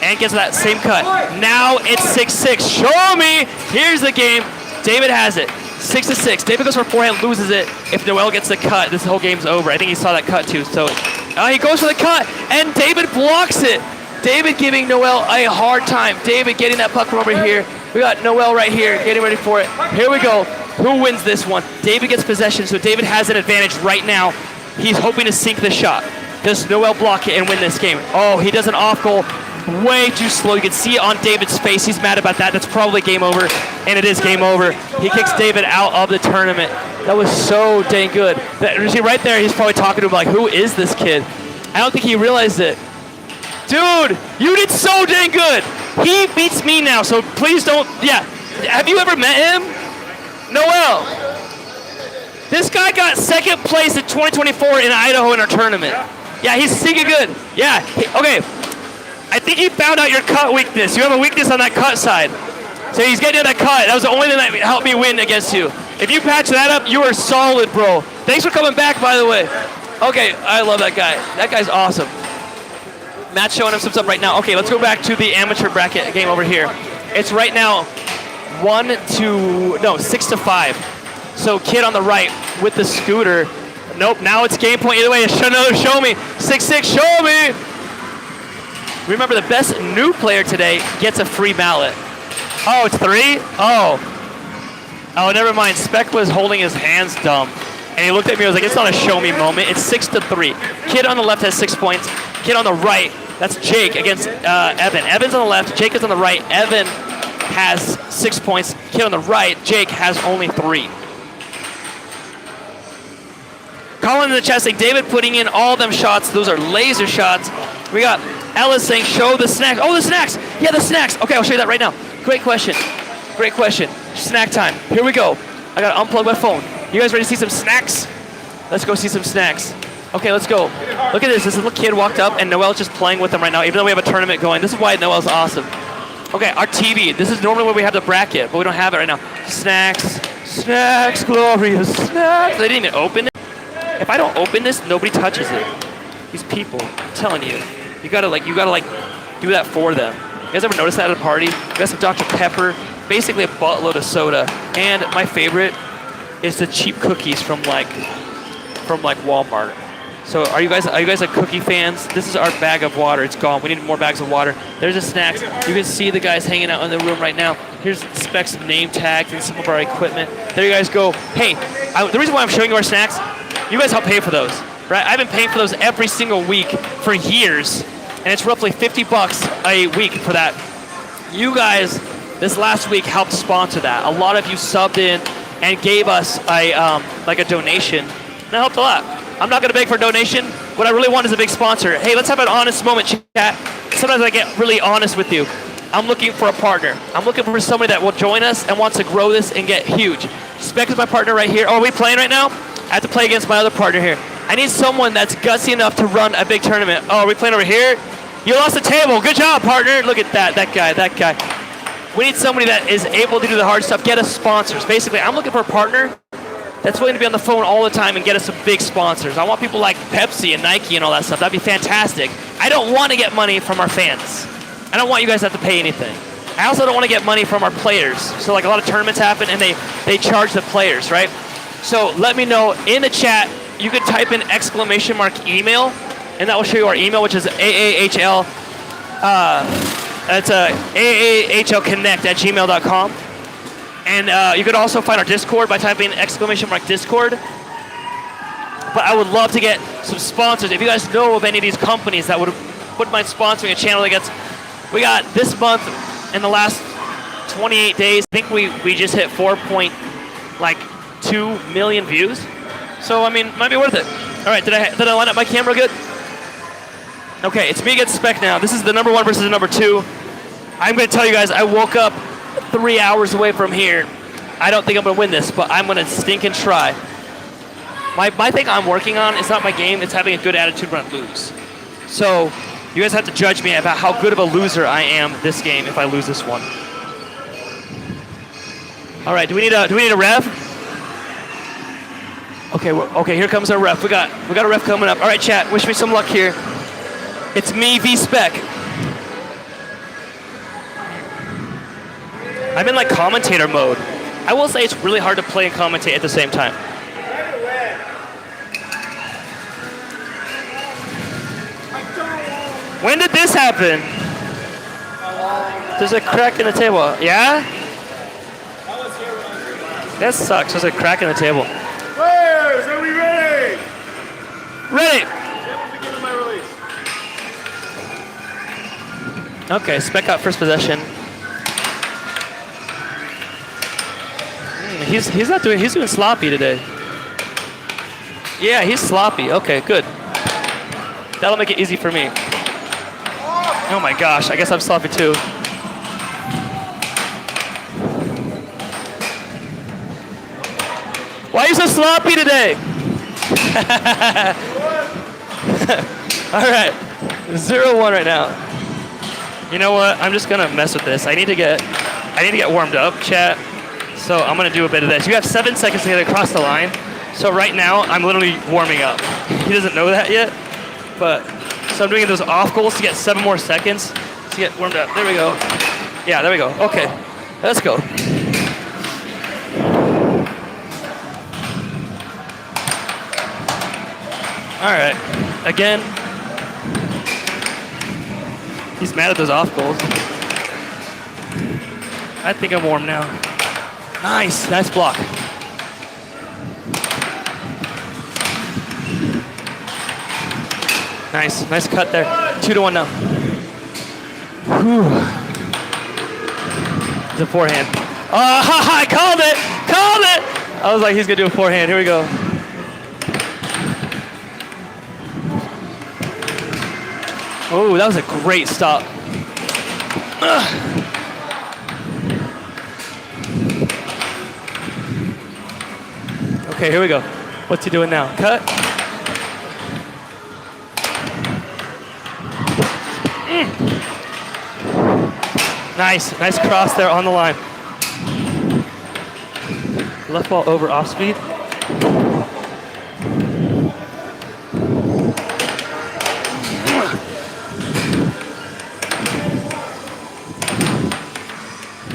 Speaker 1: And gets that same cut. Now it's 6-6. Show me. Here's the game. David has it. 6-6. David goes for forehand, loses it. If Noel gets the cut, this whole game's over. I think he saw that cut too. So he goes for the cut, and David blocks it. David giving Noel a hard time. David getting that puck from over here. We got Noel right here, getting ready for it. Here we go. Who wins this one? David gets possession, so David has an advantage right now. He's hoping to sink the shot. Does Noel block it and win this game? Oh, he does an off goal. Way too slow. You can see it on David's face. He's mad about that. That's probably game over, and it is game over. He kicks David out of the tournament. That was so dang good. You see right there, he's probably talking to him like, who is this kid? I don't think he realized it. Dude, you did so dang good. He beats me now, so please don't. Yeah. Have you ever met him? Noel. This guy got second place in 2024 in Idaho in our tournament. Yeah, he's singing good. Yeah. Okay. I think he found out your cut weakness. You have a weakness on that cut side. So he's getting to that cut. That was the only thing that helped me win against you. If you patch that up, you are solid, bro. Thanks for coming back, by the way. Okay, I love that guy. That guy's awesome. Matt's showing him some stuff right now. Okay, let's go back to the amateur bracket game over here. It's right now 6-5. So kid on the right with the scooter. Nope, now it's game point either way. Show me. 6-6, show me. Remember, the best new player today gets a free mallet. Oh, it's 3? Oh, never mind. Spec was holding his hands dumb. And he looked at me and was like, it's not a show me moment. It's 6-3. Kid on the left has 6 points. Kid on the right, that's Jake against Evan. Evan's on the left, Jake is on the right. Evan has 6 points. Kid on the right, Jake has only 3. Colin in the chat saying, David putting in all them shots. Those are laser shots. We got Ellis saying, show the snacks. Oh, the snacks. Yeah, the snacks. Okay, I'll show you that right now. Great question. Snack time. Here we go. I got to unplug my phone. You guys ready to see some snacks? Let's go see some snacks. Okay, let's go. Look at this. This little kid walked up, and Noel's just playing with them right now, even though we have a tournament going. This is why Noel's awesome. Okay, our TV. This is normally where we have the bracket, but we don't have it right now. Snacks, glorious snacks. They didn't even open it. If I don't open this, nobody touches it. These people, I'm telling you, you gotta do that for them. You guys ever notice that at a party? You got some Dr. Pepper, basically a buttload of soda, and my favorite is the cheap cookies from Walmart. So are you guys like cookie fans? This is our bag of water. It's gone. We need more bags of water. There's the snacks. You can see the guys hanging out in the room right now. Here's Specs name tags and some of our equipment. There you guys go. Hey, the reason why I'm showing you our snacks, you guys help pay for those, right? I've been paying for those every single week for years, and it's roughly $50 a week for that. You guys, this last week, helped sponsor that. A lot of you subbed in and gave us a donation. That helped a lot. I'm not going to beg for a donation. What I really want is a big sponsor. Hey, let's have an honest moment, chat. Sometimes I get really honest with you. I'm looking for a partner. I'm looking for somebody that will join us and wants to grow this and get huge. Spec is my partner right here. Oh, are we playing right now? I have to play against my other partner here. I need someone that's gutsy enough to run a big tournament. Oh, are we playing over here? You lost the table. Good job, partner. Look at that guy. We need somebody that is able to do the hard stuff, get us sponsors. Basically, I'm looking for a partner that's willing to be on the phone all the time and get us some big sponsors. I want people like Pepsi and Nike and all that stuff. That'd be fantastic. I don't want to get money from our fans. I don't want you guys to have to pay anything. I also don't want to get money from our players. So like a lot of tournaments happen and they charge the players, right? So let me know in the chat. You can type in !email, and that will show you our email, which is AAHL. It's AAHLconnect@gmail.com. And you could also find our Discord by typing ! Discord. But I would love to get some sponsors. If you guys know of any of these companies that wouldn't mind sponsoring a channel that gets, we got this month in the last 28 days, I think we just hit 4.2 million views. So I mean, might be worth it. All right, did I line up my camera good? Okay, it's me against Spec now. This is the number 1 versus the number 2. I'm gonna tell you guys, I woke up 3 hours away from here. I don't think I'm gonna win this, but I'm gonna stink and try. My thing I'm working on is not my game, it's having a good attitude when I lose. So you guys have to judge me about how good of a loser I am this game if I lose this one. All right, do we need a ref? Okay, okay, here comes our ref. We got a ref coming up. All right, chat, wish me some luck here. It's me v Spec. I'm in like commentator mode. I will say it's really hard to play and commentate at the same time. When did this happen? There's a crack in the table. Yeah? That sucks. There's a crack in the table.
Speaker 2: Players, are we ready?
Speaker 1: Ready.
Speaker 2: Beginning my release.
Speaker 1: Okay, Spec got first possession. He's not doing. He's doing sloppy today. Yeah, he's sloppy. Okay, good. That'll make it easy for me. Oh my gosh, I guess I'm sloppy too. Why are you so sloppy today? All right, 0-1 right now. You know what? I'm just gonna mess with this. I need to get warmed up, chat. So I'm gonna do a bit of this. You have 7 seconds to get across the line. So right now, I'm literally warming up. He doesn't know that yet, but so I'm doing those off goals to get 7 more seconds to get warmed up. There we go. Yeah, there we go. Okay, let's go. All right, again. He's mad at those off goals. I think I'm warm now. Nice block. Nice cut there. 2-1 now. Whew. It's a forehand. I called it! I was like, he's gonna do a forehand. Here we go. Oh, that was a great stop. Okay, here we go. What's he doing now? Cut. Nice cross there on the line. Left ball over off speed.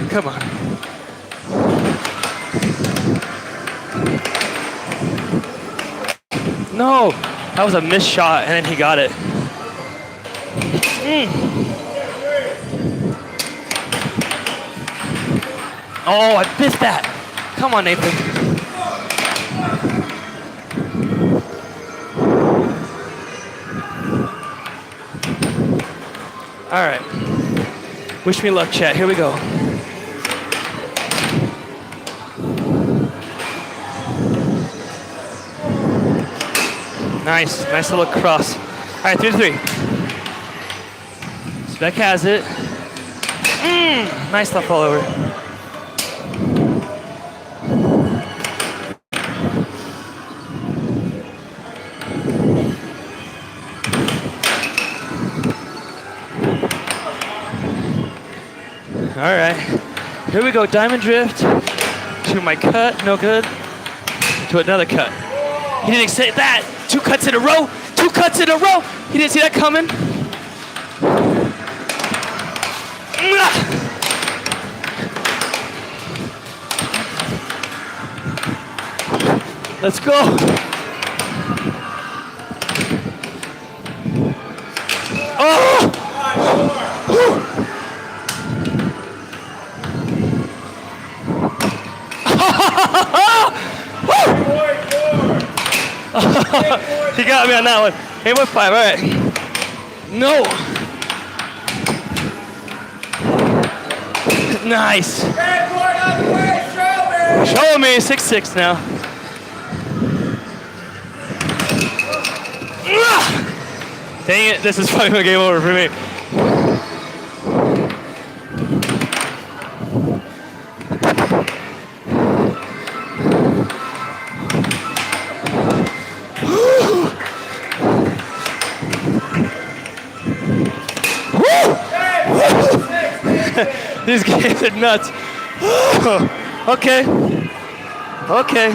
Speaker 1: Come on. No, that was a missed shot, and then he got it. Oh, I missed that. Come on, Nathan. All right. Wish me luck, chat. Here we go. Nice little cross. All right, 3-3. Spec has it. Nice left ball over. All right, here we go. Diamond drift to my cut, no good. To another cut. He didn't say that. 2 cuts in a row. He didn't see that coming. Let's go. Oh! He got me on that one. 8-5, all right. No. Nice. Show me 6-6 now. Dang it, this is probably a game over for me. These games are nuts. Okay. Okay.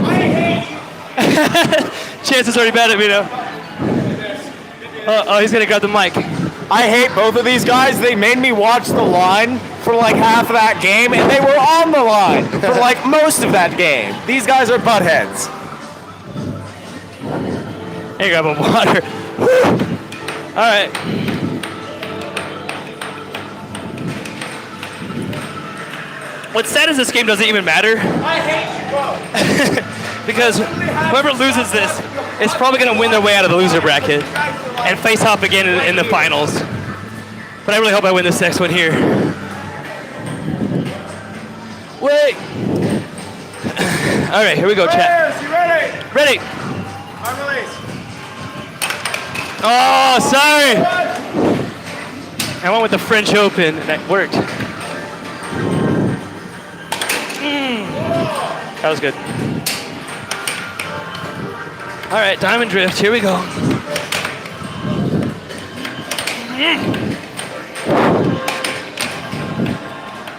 Speaker 1: Chance is already bad at me now. Oh, he's gonna grab the mic.
Speaker 2: I hate both of these guys. They made me watch the line for like half of that game, and they were on the line for like most of that game. These guys are buttheads.
Speaker 1: Hey, grab a water. All right. What's sad is this game doesn't even matter.
Speaker 5: I hate you both.
Speaker 1: Because whoever loses this is probably going to win their way out of the loser bracket and face off again in the finals. But I really hope I win this next one here. Wait. All right, here we go, chat.
Speaker 5: Players, you ready?
Speaker 1: Ready?
Speaker 5: On release.
Speaker 1: Oh, sorry. I went with the French Open, and that worked. That was good. All right, Diamond Drift, here we go.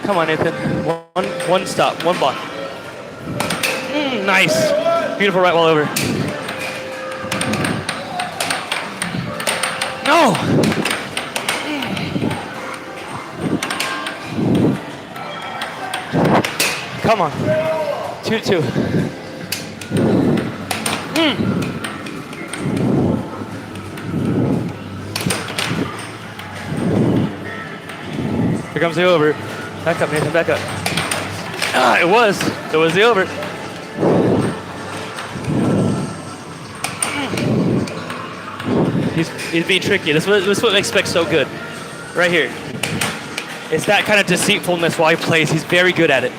Speaker 1: Come on, Nathan. One stop, one block. Nice. Beautiful right wall over. No! Come on. 2-2. Here comes the over. Back up, Nathan, back up. Ah, it was the over. He's being tricky. This is what makes Spec so good. Right here. It's that kind of deceitfulness while he plays. He's very good at it.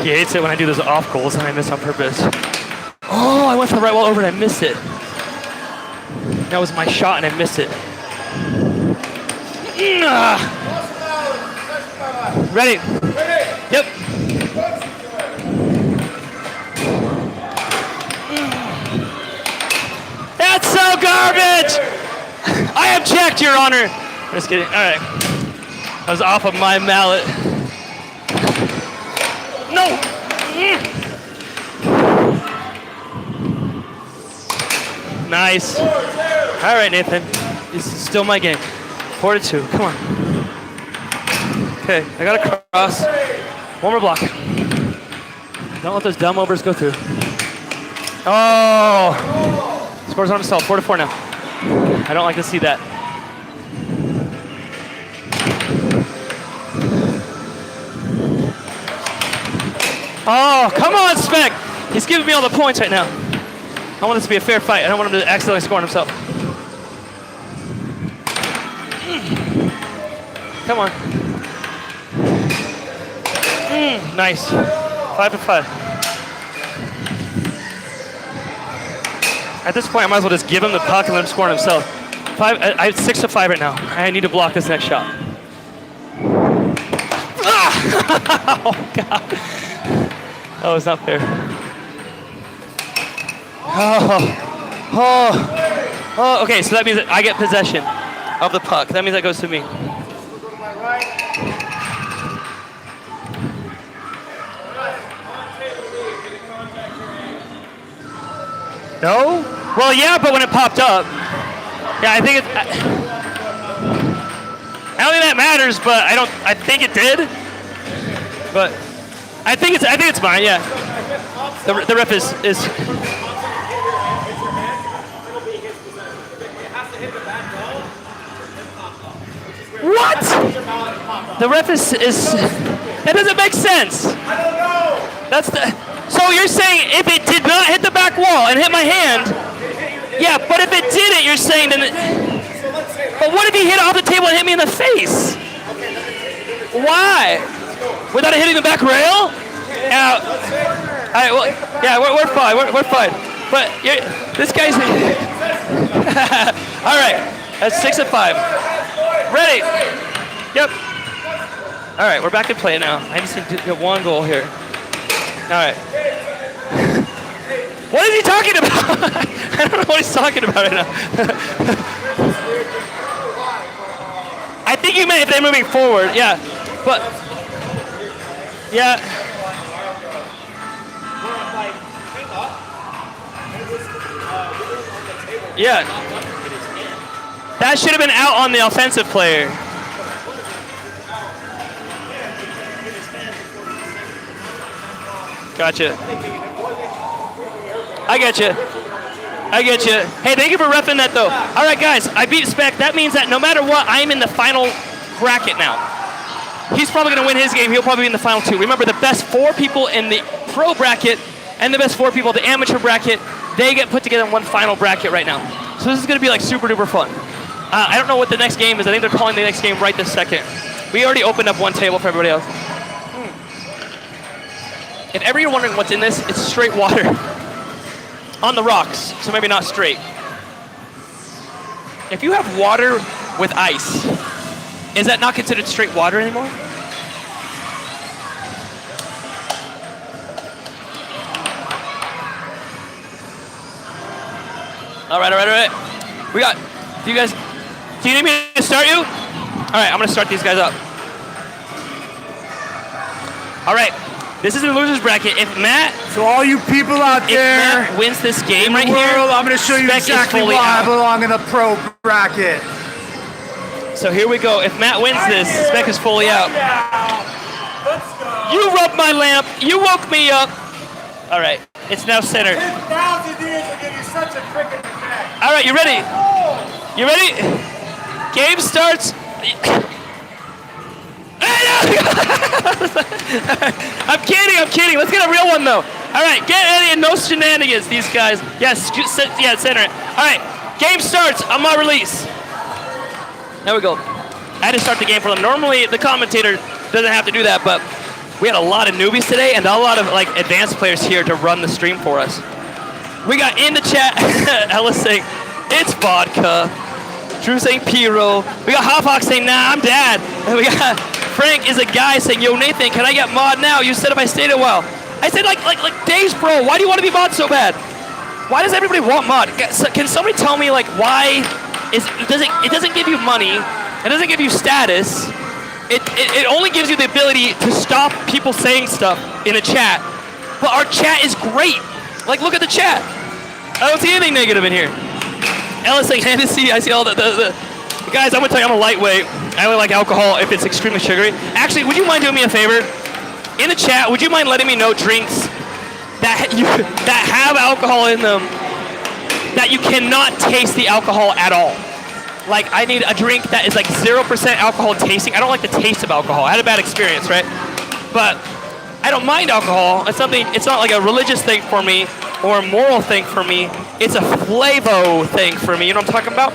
Speaker 1: He hates it when I do those off goals and I miss on purpose. Oh, I went for the right wall over and I missed it. That was my shot and I missed it. Ready? Yep. That's so garbage! I object, Your Honor. Just kidding. All right. I was off of my mallet. No! Nice. All right, Nathan. This is still my game. 4-2. Come on. Okay, I got to cross. One more block. Don't let those dumb overs go through. Oh! Scores on himself. 4-4 now. I don't like to see that. Oh, come on, Spec! He's giving me all the points right now. I want this to be a fair fight. I don't want him to accidentally score on himself. Come on. Nice. 5-5. At this point, I might as well just give him the puck and let him score on himself. 6-5 right now. I need to block this next shot. Oh, God. Oh, it's not fair. Oh, okay, so that means that I get possession of the puck. That means that goes to me. No? Well, yeah, but when it popped up. Yeah, I think it. I don't think that matters, but I think it did. But I think it's mine. Yeah. The ref is. What? The ref is. That doesn't make sense.
Speaker 5: I don't know.
Speaker 1: That's the. So you're saying if it did not hit the back wall and hit my hand, yeah, but if it didn't, you're saying then. But what if he hit it off the table and hit me in the face? Why? Without it hitting the back rail? Yeah. All right. Well, yeah, we're fine. We're fine. But this guy's. All right. That's 6-5. Ready? Yep. All right. We're back in play now. I just need to get one goal here. All right. What is he talking about? I don't know what he's talking about right now. I think you meant if they're moving forward, yeah. But, yeah. Yeah. That should have been out on the offensive player. Gotcha. I get you. I get you. Hey, thank you for repping that, though. All right, guys, I beat Spec. That means that no matter what, I'm in the final bracket now. He's probably going to win his game. He'll probably be in the final 2. Remember, the best 4 people in the pro bracket and the best 4 people in the amateur bracket, they get put together in one final bracket right now. So this is going to be like super duper fun. I don't know what the next game is. I think they're calling the next game right this second. We already opened up one table for everybody else. If ever you're wondering what's in this, it's straight water. On the rocks, so maybe not straight. If you have water with ice, is that not considered straight water anymore? All right. We got, do you need me to start you? All right, I'm gonna start these guys up. All right, this is the losers bracket. If Matt,
Speaker 5: So all you people out there
Speaker 1: Matt wins this game
Speaker 5: in the
Speaker 1: right
Speaker 5: world,
Speaker 1: here,
Speaker 5: I'm going to show you
Speaker 1: Spec is
Speaker 5: exactly
Speaker 1: fully
Speaker 5: why I
Speaker 1: out.
Speaker 5: belong in the pro bracket.
Speaker 1: So here we go. If Matt wins this, Spec is fully out.
Speaker 5: Let's go.
Speaker 1: You rubbed my lamp. You woke me up. All right, it's now centered.
Speaker 5: 10,000 years will give you such a freaking effect.
Speaker 1: All right, you ready? You ready? Game starts. I'm kidding. Let's get a real one though. All right, get ready and no shenanigans, these guys. Yes, yeah, center it. All right, game starts. I'm on release. There we go. I had to start the game for them. Normally, the commentator doesn't have to do that, but we had a lot of newbies today and a lot of like advanced players here to run the stream for us. We got in the chat, Ellis saying, it's vodka. Drew saying Pyro. We got Hophox saying, nah, I'm dad. And we got Frank is a guy saying, yo, Nathan, can I get mod now? You said if I stayed a while. I said like days, bro. Why do you want to be mod so bad? Why does everybody want mod? Can somebody tell me like why it doesn't give you money, it doesn't give you status, it only gives you the ability to stop people saying stuff in the chat. But our chat is great. Like look at the chat. I don't see anything negative in here. Ellis saying Hennessy, I see all the guys, I'm gonna tell you I'm a lightweight. I only like alcohol if it's extremely sugary. Actually, would you mind doing me a favor? In the chat, would you mind letting me know drinks that have alcohol in them that you cannot taste the alcohol at all? Like I need a drink that is like 0% alcohol tasting. I don't like the taste of alcohol. I had a bad experience, right? But I don't mind alcohol. It's not like a religious thing for me or a moral thing for me. It's a flavo thing for me. You know what I'm talking about?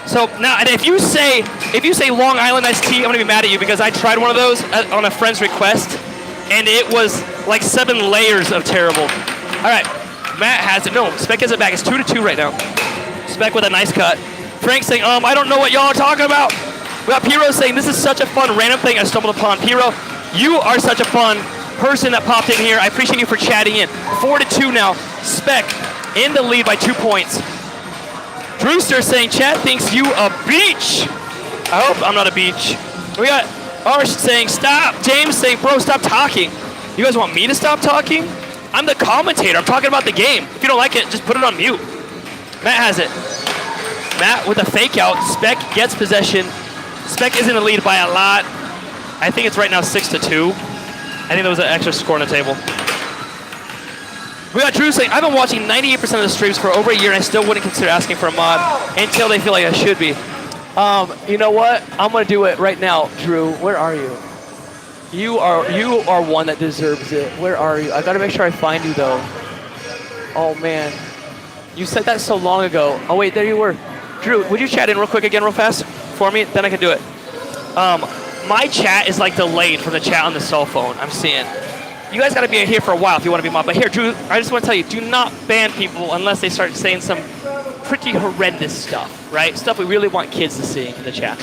Speaker 1: So now, and if you say Long Island iced tea, I'm gonna be mad at you because I tried one of those on a friend's request, and it was like 7 layers of terrible. All right, Matt has it. No, Spec has it back. It's 2-2 right now. Spec with a nice cut. Frank saying, I don't know what y'all are talking about. We got Pyro saying, this is such a fun random thing I stumbled upon. Pyro, you are such a fun person that popped in here. I appreciate you for chatting in. 4-2 now. Spec in the lead by 2 points. Drewster saying, chat thinks you a beach. I hope I'm not a beach. We got Arsh saying, stop. James saying, bro, stop talking. You guys want me to stop talking? I'm the commentator. I'm talking about the game. If you don't like it, just put it on mute. Matt has it. Matt with a fake out. Spec gets possession. Spec is in the lead by a lot. I think it's right now 6-2. I think there was an extra score on the table. We got Drew saying, I've been watching 98% of the streams for over a year and I still wouldn't consider asking for a mod until they feel like I should be. You know what? I'm gonna do it right now. Drew, where are you? You are one that deserves it. Where are you? I gotta make sure I find you though. Oh man. You said that so long ago. Oh wait, there you were. Drew, would you chat in real quick again real fast for me? Then I can do it. My chat is like delayed from the chat on the cell phone. I'm seeing. You guys gotta be here for a while if you wanna be mod. But here, Drew, I just wanna tell you, do not ban people unless they start saying some pretty horrendous stuff, right? Stuff we really want kids to see in the chat.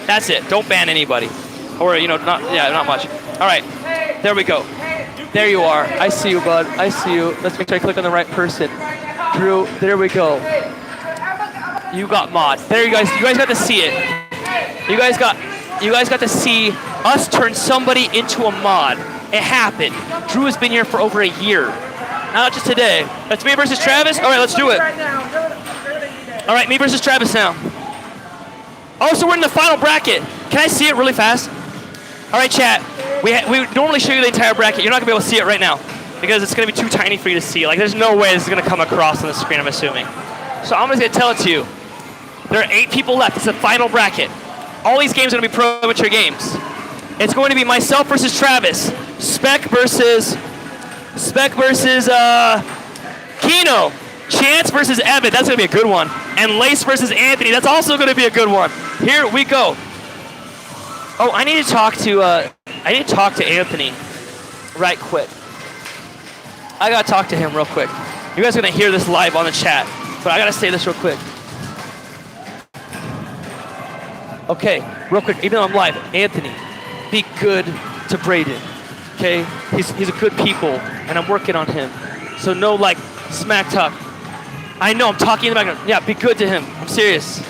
Speaker 1: That's it. Don't ban anybody. Or, not much. All right, there we go. There you are. I see you, bud. I see you. Let's make sure I click on the right person. Drew, there we go. You got mod. There you guys got to see it. You guys got to see us turn somebody into a mod. It happened. Drew has been here for over a year. Not just today. That's me versus Travis? All right, let's do it. All right, me versus Travis now. Oh, so we're in the final bracket. Can I see it really fast? All right, chat. We normally show you the entire bracket. You're not going to be able to see it right now because it's going to be too tiny for you to see. Like, there's no way this is going to come across on the screen, I'm assuming. So I'm just going to tell it to you. There are 8 people left. It's the final bracket. All these games are going to be pro amateur games. It's going to be myself versus Travis. Spec versus Kino. Chance versus Evan. That's going to be a good one. And Lace versus Anthony. That's also going to be a good one. Here we go. Oh, I need to talk to Anthony right quick. I got to talk to him real quick. You guys are going to hear this live on the chat, but I got to say this real quick. Okay, real quick, even though I'm live, Anthony, be good to Braden, okay? He's a good people, and I'm working on him. So no, like, smack talk. I know, I'm talking in the background. Yeah, be good to him. I'm serious.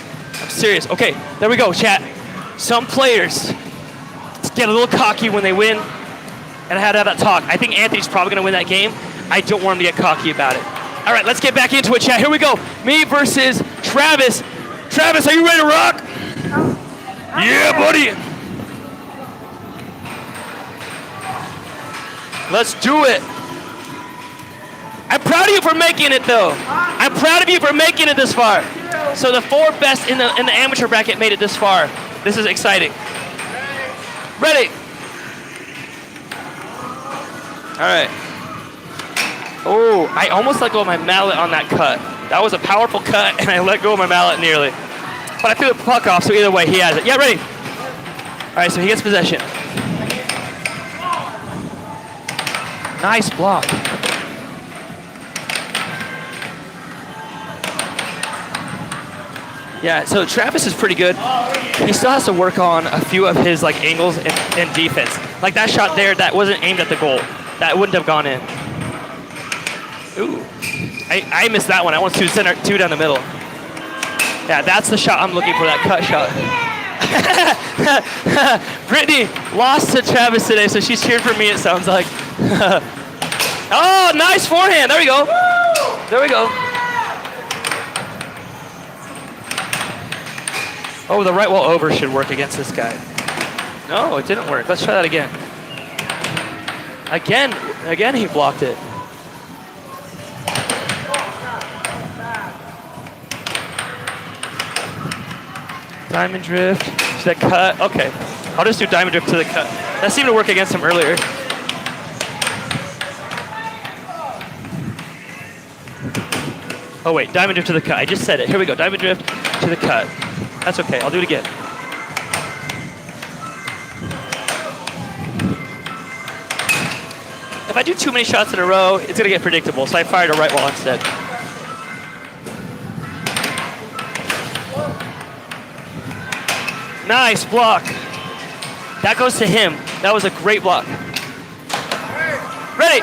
Speaker 1: Okay, there we go, chat. Some players get a little cocky when they win, and I had to have that talk. I think Anthony's probably going to win that game. I don't want him to get cocky about it. All right, let's get back into it, chat. Here we go. Me versus Travis. Travis, are you ready to rock? Yeah, buddy. Let's do it. I'm proud of you for making it, though. I'm proud of you for making it this far. So the 4 best in the amateur bracket made it this far. This is exciting. Ready? All right. Oh, I almost let go of my mallet on that cut. That was a powerful cut, and I let go of my mallet nearly. But I threw the puck off, so either way, he has it. Yeah, ready? All right, so he gets possession. Nice block. Yeah, so Travis is pretty good. He still has to work on a few of his like angles and defense. Like that shot there, that wasn't aimed at the goal. That wouldn't have gone in. Ooh, I missed that one. I want 2 center, 2 down the middle. Yeah, that's the shot I'm looking for, that cut shot. Brittany lost to Travis today, so she's cheered for me, it sounds like. Oh, nice forehand. There we go. There we go. Oh, the right wall over should work against this guy. No, it didn't work. Let's try that again. Again, he blocked it. Diamond drift to the cut. Okay, I'll just do diamond drift to the cut. That seemed to work against him earlier. Oh wait, diamond drift to the cut. I just said it. Here we go. Diamond drift to the cut. That's okay. I'll do it again. If I do too many shots in a row, it's gonna get predictable. So I fired a right wall instead. Nice block. That goes to him. That was a great block. Ready?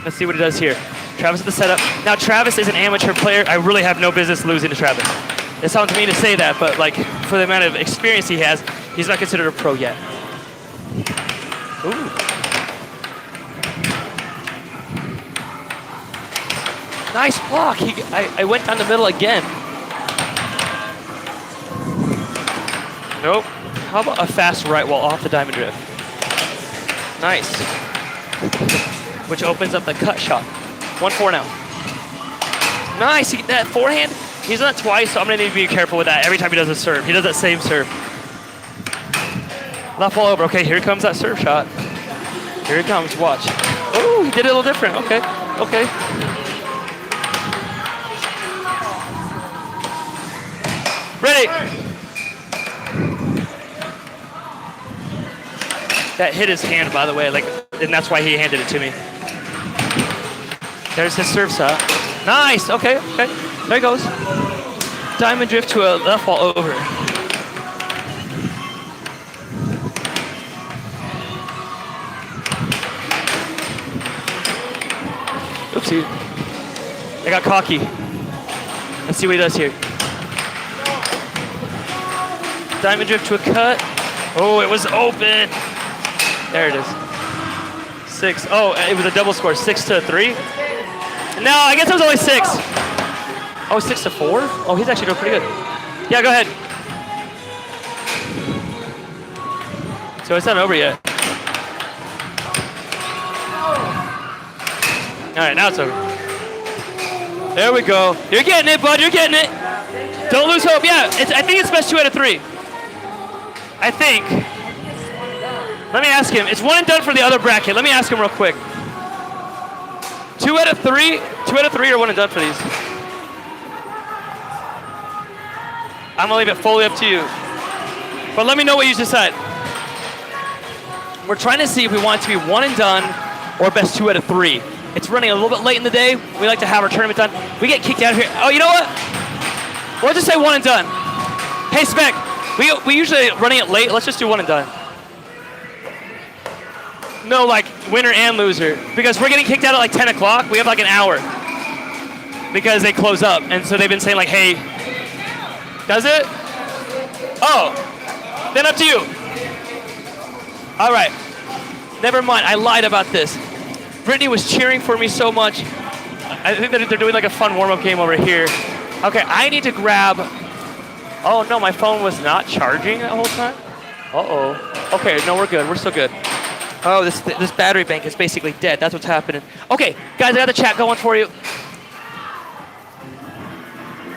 Speaker 1: Let's see what he does here. Travis at the setup. Now Travis is an amateur player. I really have no business losing to Travis. It sounds mean to say that, but like for the amount of experience he has, he's not considered a pro yet. Ooh. Nice block. I went down the middle again. Nope. How about a fast right wall off the diamond drift? Nice. Which opens up the cut shot. 1-4 now. Nice. That forehand, he's done that twice, so I'm going to need to be careful with that every time he does a serve. He does that same serve. Left wall over. Okay, here comes that serve shot. Here it comes. Watch. Oh, he did it a little different. Okay. Okay. Ready. That hit his hand, by the way, like, and that's why he handed it to me. There's his serve shot. Nice. Okay. Okay. There he goes. Diamond drift to a left wall over. see. I got cocky. Let's see what he does here. Diamond drift to a cut. Oh, it was open. There it is. 6. Oh, it was a double score. 6-3. No, I guess it was only 6. Oh, 6-4? Oh, he's actually doing pretty good. Yeah, go ahead. So it's not over yet. All right, now it's over. There we go. You're getting it, bud. You're getting it. Don't lose hope. Yeah, I think it's best 2 out of 3. I think. Let me ask him. It's 1 and done for the other bracket. Let me ask him real quick. 2 out of 3? 2 out of 3 or 1 and done for these? I'm gonna leave it fully up to you. But let me know what you decide. We're trying to see if we want it to be 1 and done or best 2 out of 3. It's running a little bit late in the day. We like to have our tournament done. We get kicked out of here. Oh, you know what? We'll just say 1 and done. Hey, Spec, we usually running it late. Let's just do 1 and done. No, like winner and loser. Because we're getting kicked out at like 10 o'clock. We have like an hour. Because they close up. And so they've been saying like, hey, does it? Oh, then up to you. All right. Never mind, I lied about this. Brittany was cheering for me so much. I think that they're doing like a fun warm-up game over here. Okay, I need to grab... Oh no, my phone was not charging that whole time? Uh-oh. Okay, no, we're good, we're still good. Oh, this battery bank is basically dead, that's what's happening. Okay, guys, I got the chat going for you.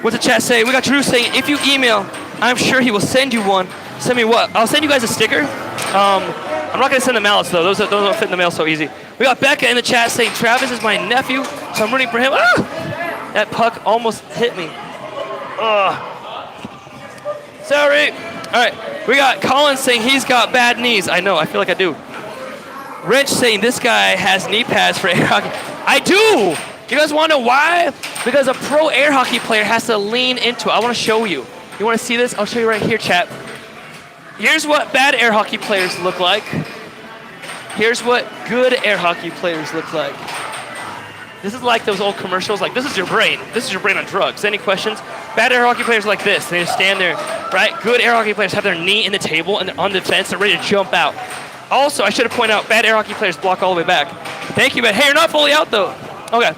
Speaker 1: What's the chat say? We got Drew saying, if you email, I'm sure he will send you one. Send me what? I'll send you guys a sticker. I'm not gonna send the mallets though. Those don't fit in the mail so easy. We got Becca in the chat saying Travis is my nephew, so I'm rooting for him. Ah! That puck almost hit me. Ugh. Sorry. All right. We got Colin saying he's got bad knees. I know. I feel like I do. Wrench saying this guy has knee pads for air hockey. I do. You guys want to know why? Because a pro air hockey player has to lean into it. I want to show you. You want to see this? I'll show you right here, chat. Here's what bad air hockey players look like. Here's what good air hockey players look like. This is like those old commercials, like this is your brain. This is your brain on drugs. Any questions? Bad air hockey players like this. They just stand there, right? Good air hockey players have their knee in the table and they're on the fence. They're ready to jump out. Also, I should have pointed out, bad air hockey players block all the way back. Thank you, but hey, you're not fully out though. Okay.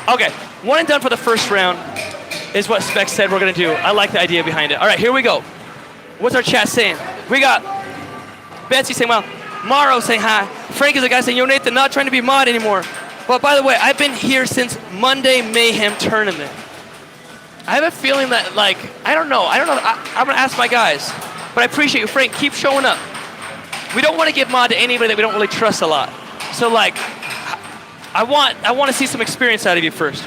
Speaker 1: Okay. 1 and done for the first round is what Spec said we're gonna do. I like the idea behind it. All right, here we go. What's our chat saying? We got Betsy saying, well, Maro saying hi. Frank is a guy saying, yo, Nathan, not trying to be mod anymore. But by the way, I've been here since Monday Mayhem tournament. I have a feeling that, like, I don't know. I'm gonna ask my guys. But I appreciate you, Frank, keep showing up. We don't want to give mod to anybody that we don't really trust a lot. So like, I want to see some experience out of you first.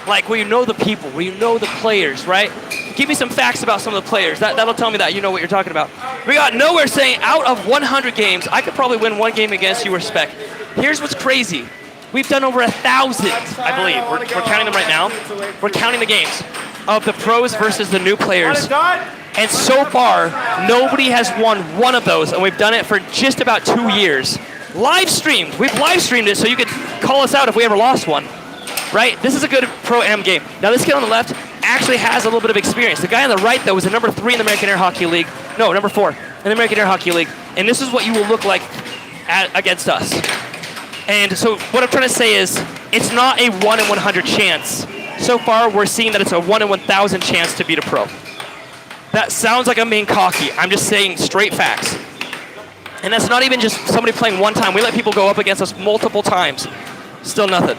Speaker 1: Like where you know the people, where you know the players, right? Give me some facts about some of the players. That'll tell me that you know what you're talking about. We got Nowhere saying, out of 100 games, I could probably win 1 game against you or Spec. Here's what's crazy. We've done over 1,000, I believe. We're counting them right now. We're counting the games of the pros versus the new players. And so far, nobody has won one of those, and we've done it for just about 2 years. Live streamed. We've live streamed it so you could call us out if we ever lost one. Right? This is a good pro-am game. Now this kid on the left actually has a little bit of experience. The guy on the right, though, is a number 3 in the American Air Hockey League. No, number 4 in the American Air Hockey League. And this is what you will look like against us. And so what I'm trying to say is, it's not a 1 in 100 chance. So far, we're seeing that it's a 1 in 1,000 chance to beat a pro. That sounds like I'm being cocky. I'm just saying straight facts. And that's not even just somebody playing one time. We let people go up against us multiple times. Still nothing.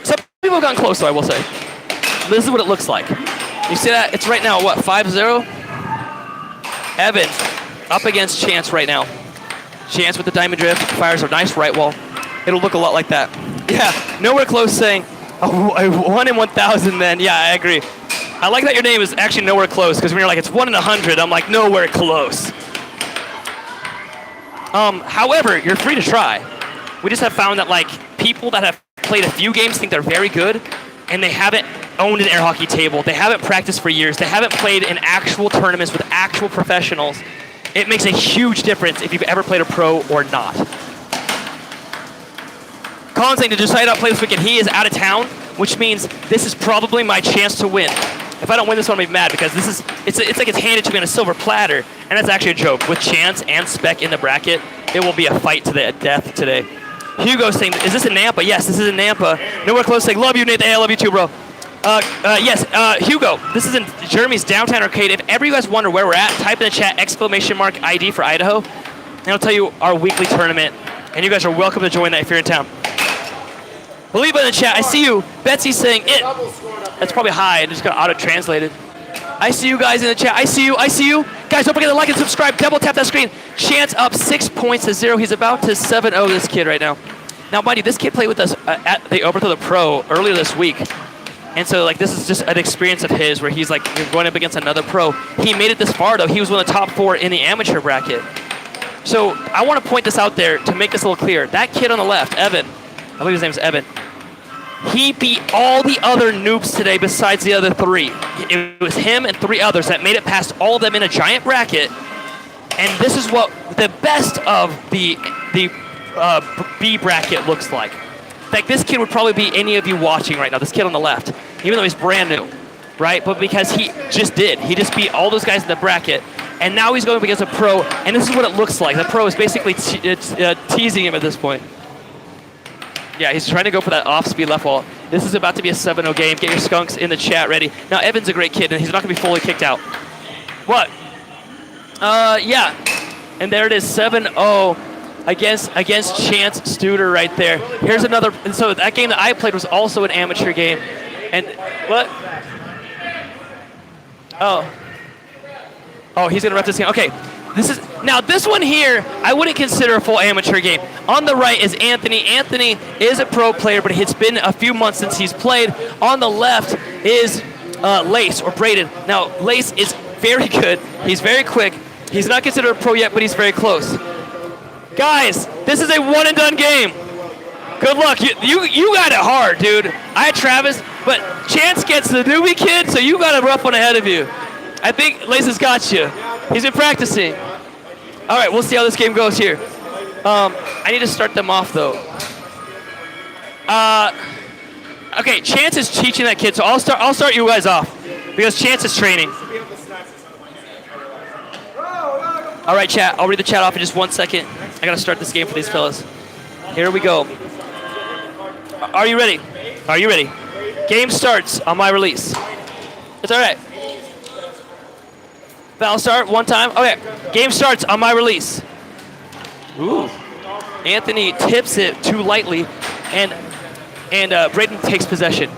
Speaker 1: Some people have gotten close, though, I will say. This is what it looks like. You see that? It's right now, what, 5-0? Evan up against Chance right now. Chance with the diamond drift, fires a nice right wall. It'll look a lot like that. Yeah, Nowhere Close saying, oh, 1 in 1,000 then. Yeah, I agree. I like that your name is actually Nowhere Close, because when you're like, it's 1 in 100, I'm like, Nowhere Close. However, you're free to try. We just have found that like people that have played a few games think they're very good, and they haven't owned an air hockey table. They haven't practiced for years. They haven't played in actual tournaments with actual professionals. It makes a huge difference if you've ever played a pro or not. Colin's saying to decide not to play this weekend, he is out of town, which means this is probably my chance to win. If I don't win this one, I'll be mad because it's like it's handed to me on a silver platter, and that's actually a joke. With Chance and Spec in the bracket, it will be a fight to the death today. Hugo saying, is this in Nampa? Yes, this is in Nampa. Nowhere close saying, love you, Nathan. Hey, I love you too, bro. Yes, Hugo, this is in Jeremy's Downtown Arcade. If ever you guys wonder where we're at, type in the chat !ID for Idaho, and it'll tell you our weekly tournament, and you guys are welcome to join that if you're in town. Believe in the chat. I see you. Betsy's saying it. That's probably high. I just got auto-translated. I see you guys in the chat. I see you. I see you. Guys, don't forget to like and subscribe. Double tap that screen. Chance up 6 points to 0. He's about to 7-0 this kid right now. Now, buddy, this kid played with us at the Overthrow the Pro earlier this week. And so, like, this is just an experience of his where he's, like, going up against another pro. He made it this far, though. He was one of the top 4 in the amateur bracket. So I want to point this out there to make this a little clear. That kid on the left, Evan, I believe his name's Evan, he beat all the other noobs today besides the other 3. It was him and 3 others that made it past all of them in a giant bracket. And this is what the best of the B bracket looks like. Like, this kid would probably be any of you watching right now, this kid on the left, even though he's brand new, right? But because he just did. He just beat all those guys in the bracket, and now he's going up against a pro, and this is what it looks like. The pro is basically teasing him at this point. Yeah, he's trying to go for that off-speed left wall. This is about to be a 7-0 game. Get your skunks in the chat ready. Now, Evan's a great kid, and he's not going to be fully kicked out. What? Yeah. And there it is, 7-0 against Chance Studer right there. Here's another. And so that game that I played was also an amateur game. And what? Oh, he's going to rep this game. Okay. Now this one here, I wouldn't consider a full amateur game. On the right is Anthony. Anthony is a pro player, but it's been a few months since he's played. On the left is Lace, or Braden. Now, Lace is very good. He's very quick. He's not considered a pro yet, but he's very close. Guys, this is a one-and-done game. Good luck. You got it hard, dude. I had Travis, but Chance gets the newbie kid, so you got a rough one ahead of you. I think Lace has got you. He's been practicing. All right, we'll see how this game goes here. I need to start them off, though. Okay, Chance is teaching that kid, so I'll start you guys off because Chance is training. All right, chat. I'll read the chat off in just 1 second. I gotta start this game for these fellas. Here we go. Are you ready? Are you ready? Game starts on my release. It's all right. I'll start one time. Okay, game starts on my release. Ooh. Anthony tips it too lightly, and Braden takes possession.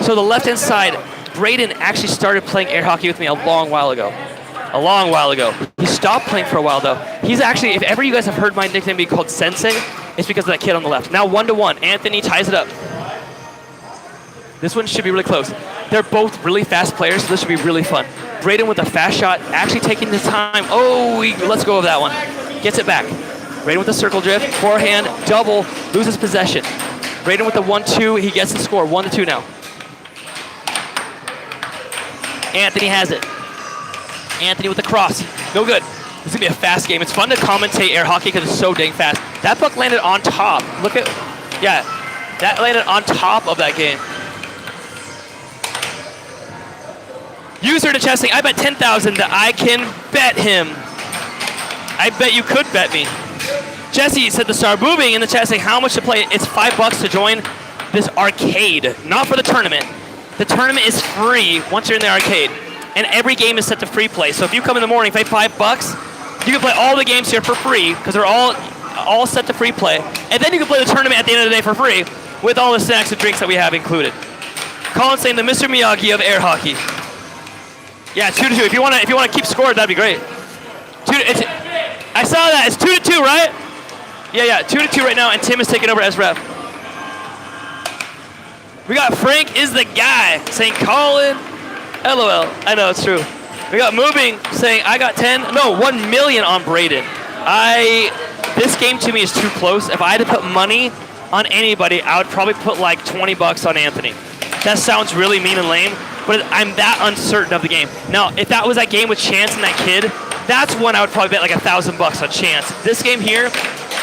Speaker 1: So the left-hand side, Braden actually started playing air hockey with me a long while ago. A long while ago. He stopped playing for a while, though. He's actually, if ever you guys have heard my nickname be called Sensei, it's because of that kid on the left. Now 1-1. Anthony ties it up. This one should be really close. They're both really fast players, so this should be really fun. Braden with a fast shot, actually taking the time. Oh, let's go with that one. Gets it back. Braden with the circle drift, forehand, double, loses possession. Braden with the 1-2, he gets the score, 1-2 now. Anthony has it. Anthony with the cross, no good. This is gonna be a fast game. It's fun to commentate air hockey because it's so dang fast. That puck landed on top. Look at, yeah, that landed on top of that game. User to chesting, I bet 10,000 that I can bet him. I bet you could bet me. Jesse said the star moving in the chat saying how much to play. It's $5 to join this arcade, not for the tournament. The tournament is free once you're in the arcade, and every game is set to free play. So if you come in the morning, pay $5, you can play all the games here for free because they're all set to free play, and then you can play the tournament at the end of the day for free with all the snacks and drinks that we have included. Colin saying the Mr. Miyagi of air hockey. Yeah, 2-2. If you wanna keep score, that'd be great. I saw that. It's 2-2, right? Yeah, 2-2 right now, and Tim is taking over as ref. We got Frank is the guy saying Colin. LOL. I know it's true. We got Moving saying I got 1 million on Braden. This game to me is too close. If I had to put money on anybody, I would probably put like $20 on Anthony. That sounds really mean and lame, but I'm that uncertain of the game. Now, if that was that game with Chance and that kid, That's one I would probably bet like $1,000 on chance. This game here,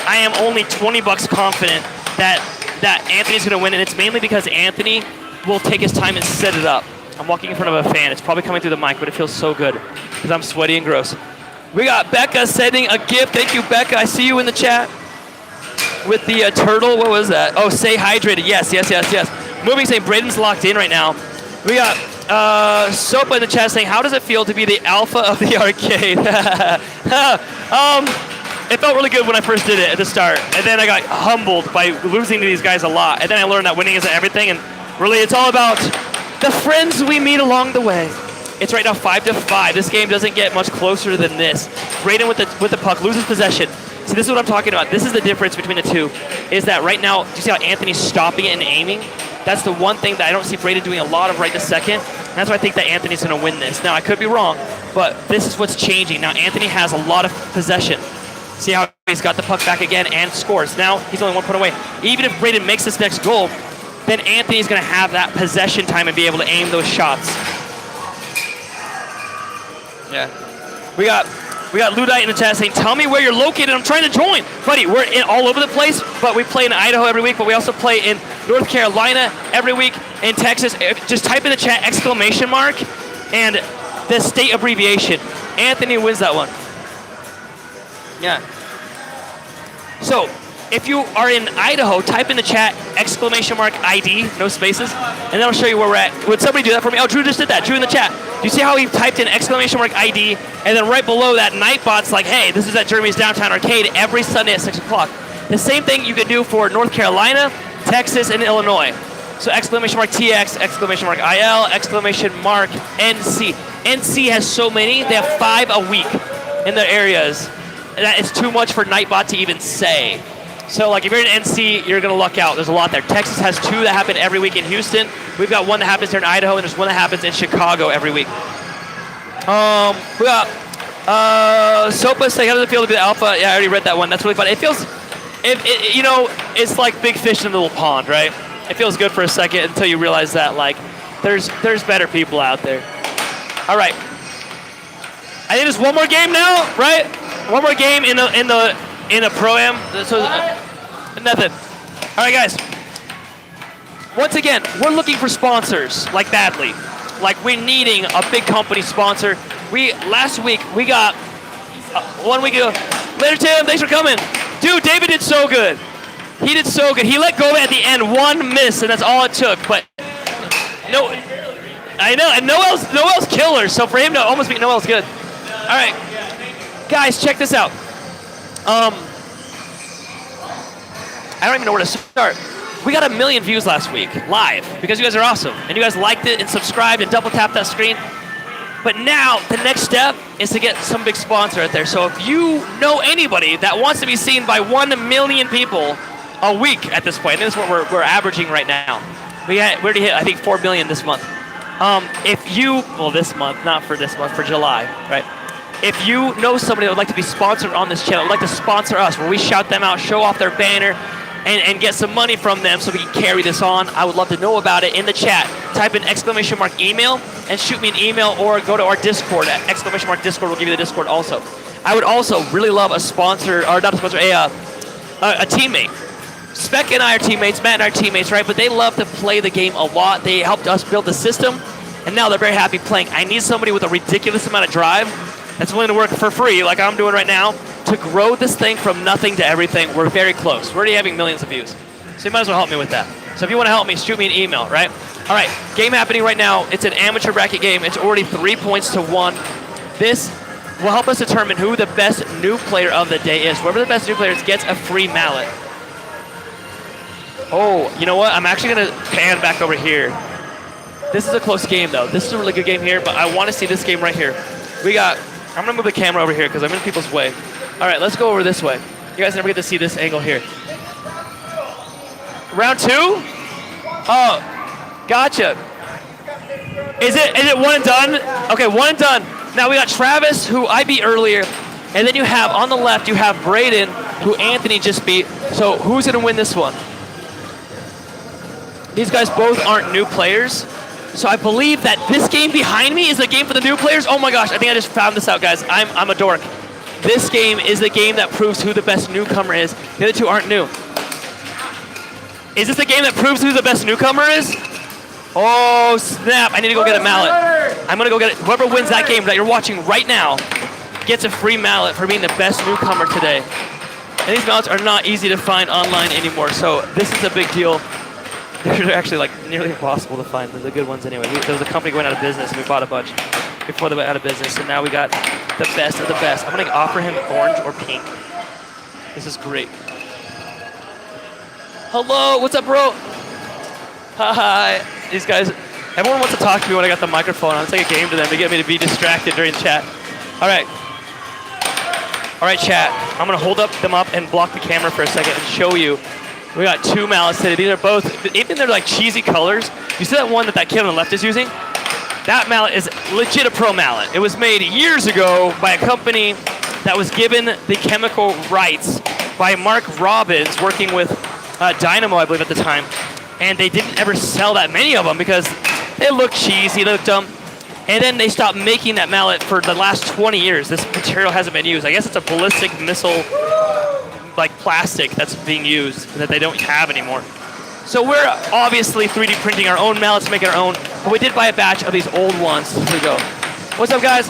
Speaker 1: I am only $20 confident that Anthony's gonna win, and it's mainly because Anthony will take his time and set it up. I'm walking in front of a fan. It's probably coming through the mic, but it feels so good because I'm sweaty and gross. We got Becca sending a gift. Thank you, Becca. I see you in the chat with the turtle. What was that? Oh, stay hydrated. Yes. Moving saying Braden's locked in right now. We got Sopa in the chat saying, how does it feel to be the alpha of the arcade? It felt really good when I first did it at the start, and then I got humbled by losing to these guys a lot, and then I learned that winning isn't everything, and really it's all about the friends we meet along the way. It's right now 5-5. This game doesn't get much closer than this. Braden with the puck loses possession. See, this is what I'm talking about. This is the difference between the two, is that right now, do you see how Anthony's stopping it and aiming? That's the one thing that I don't see Braden doing a lot of right this second. And that's why I think that Anthony's going to win this. Now, I could be wrong, but this is what's changing. Now, Anthony has a lot of possession. See how he's got the puck back again and scores. Now, he's only 1 point away. Even if Braden makes this next goal, then Anthony's going to have that possession time and be able to aim those shots. Yeah. We got Ludite in the chat saying, tell me where you're located. I'm trying to join. Buddy, we're all over the place, but we play in Idaho every week, but we also play in North Carolina every week, in Texas. Just type in the chat exclamation mark and the state abbreviation. Anthony wins that one. Yeah. So, if you are in Idaho, type in the chat exclamation mark ID, no spaces, and that'll show you where we're at. Would somebody do that for me? Oh, Drew just did that. Drew in the chat. Do you see how he typed in exclamation mark ID, and then right below that, Nightbot's like, hey, this is at Jeremy's Downtown Arcade every Sunday at 6 o'clock. The same thing you could do for North Carolina, Texas, and Illinois. So exclamation mark TX, exclamation mark IL, exclamation mark NC. NC has so many, they have 5 a week in their areas. That is too much for Nightbot to even say. So like if you're in NC, you're gonna luck out. There's a lot there. Texas has 2 that happen every week in Houston. We've got 1 that happens here in Idaho, and there's 1 that happens in Chicago every week. We got Sopa saying, how does it feel to be the alpha? Yeah, I already read that one. That's really fun. It feels, you know, it's like big fish in a little pond, right? It feels good for a second until you realize that like there's better people out there. All right. I think there's one more game now, right? One more game in a pro-am. So nothing. All right, guys. Once again, we're looking for sponsors, like badly. Like we're needing a big company sponsor. Last week we got 1 week ago. Later, Tim. Thanks for coming, dude. David did so good. He did so good. He let go at the end, 1 miss, and that's all it took. But no, I know, and Noel's killer. So for him to almost beat Noel's good. All right, guys, check this out. I don't even know where to start. We got 1 million views last week, live, because you guys are awesome. And you guys liked it and subscribed and double tapped that screen. But now, the next step is to get some big sponsor out there. So if you know anybody that wants to be seen by 1 million people a week at this point, and this is what we're averaging right now. We already hit, I think, 4 million this month. This month, not for this month, for July, right? If you know somebody that would like to be sponsored on this channel, would like to sponsor us, where we shout them out, show off their banner, and get some money from them so we can carry this on, I would love to know about it in the chat. Type in exclamation mark email and shoot me an email, or go to our Discord at exclamation mark Discord. We'll give you the Discord also. I would also really love a sponsor, or not a sponsor, a teammate. Spec and I are teammates, Matt and I are teammates, right? But they love to play the game a lot. They helped us build the system, and now they're very happy playing. I need somebody with a ridiculous amount of drive that's willing to work for free, like I'm doing right now, to grow this thing from nothing to everything. We're very close. We're already having millions of views. So you might as well help me with that. So if you want to help me, shoot me an email, right? All right, game happening right now. It's an amateur bracket game. It's already 3 points to 1. This will help us determine who the best new player of the day is. Whoever the best new player is gets a free mallet. Oh, you know what? I'm actually going to pan back over here. This is a close game, though. This is a really good game here, but I want to see this game right here. I'm going to move the camera over here because I'm in people's way. All right, let's go over this way. You guys never get to see this angle here. Round 2? Oh, gotcha. Is it 1 and done? Okay, 1 and done. Now we got Travis, who I beat earlier, and then you have, on the left, you have Braden, who Anthony just beat. So who's going to win this one? These guys both aren't new players, So I believe that this game behind me is the game for the new players. Oh my gosh, I think I just found this out, guys. I'm a dork. This game is the game that proves who the best newcomer is. The other two aren't new. Is this the game that proves who the best newcomer is? Oh snap, I need to go get a mallet. I'm gonna go get it. Whoever wins that game that you're watching right now gets a free mallet for being the best newcomer today. And these mallets are not easy to find online anymore, so this is a big deal. They're actually like nearly impossible to find. They're the good ones anyway. There was a company going out of business, and we bought a bunch before they went out of business, and now we got the best of the best. I'm gonna offer him orange or pink. This is great. Hello, what's up, bro? Hi. These guys, everyone wants to talk to me when I got the microphone on. It's like a game to them to get me to be distracted during chat. All right. All right, chat. I'm gonna hold them up and block the camera for a second and show you. We got two mallets today. These are both, even they're like cheesy colors. You see that one that kid on the left is using? That mallet is legit a pro mallet. It was made years ago by a company that was given the chemical rights by Mark Robbins, working with Dynamo, I believe, at the time. And they didn't ever sell that many of them because they looked cheesy, they looked dumb. And then they stopped making that mallet for the last 20 years. This material hasn't been used. I guess it's a ballistic missile like plastic that's being used that they don't have anymore. So we're obviously 3D printing our own mallets, making our own, but we did buy a batch of these old ones. Here we go. What's up, guys?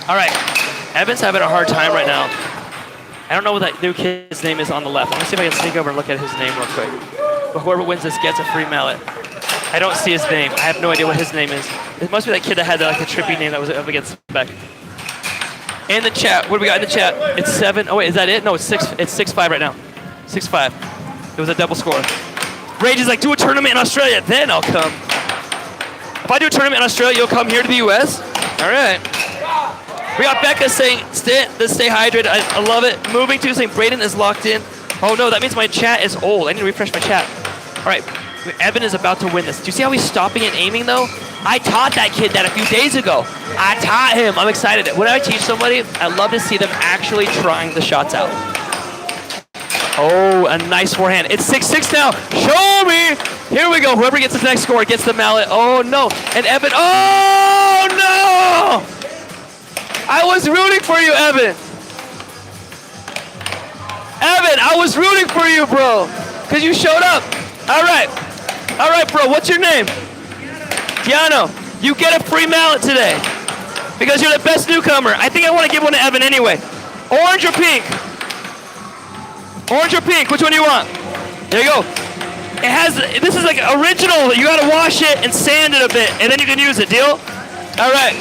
Speaker 1: All right, Evan's having a hard time right now. I don't know what that new kid's name is on the left. Let me see if I can sneak over and look at his name real quick. But whoever wins this gets a free mallet. I don't see his name. I have no idea what his name is. It must be that kid that had like a trippy name that was up against Beck. In the chat, what do we got in the chat? It's 7. Oh wait, is that it? No, it's 6. It's 6-5 right now. 6-5. It was a double score. Rage is like, do a tournament in Australia, then I'll come. If I do a tournament in Australia, you'll come here to the US? All right. We got Becca saying, stay hydrated. I love it. Moving to saying Braden is locked in. Oh no, that means my chat is old. I need to refresh my chat. All right, Evan is about to win this. Do you see how he's stopping and aiming though? I taught that kid that a few days ago. I taught him. I'm excited. When I teach somebody, I love to see them actually trying the shots out. Oh, a nice forehand. It's 6-6 now. Show me. Here we go. Whoever gets the next score gets the mallet. Oh no. And Evan. Oh no! I was rooting for you, Evan. Evan, I was rooting for you, bro. Because you showed up. All right. All right, bro. What's your name? Tiano. You get a free mallet today. Because you're the best newcomer. I think I want to give one to Evan anyway. Orange or pink? Orange or pink? Which one do you want? There you go. It has, this is like original. You got to wash it and sand it a bit, and then you can use it. Deal? All right.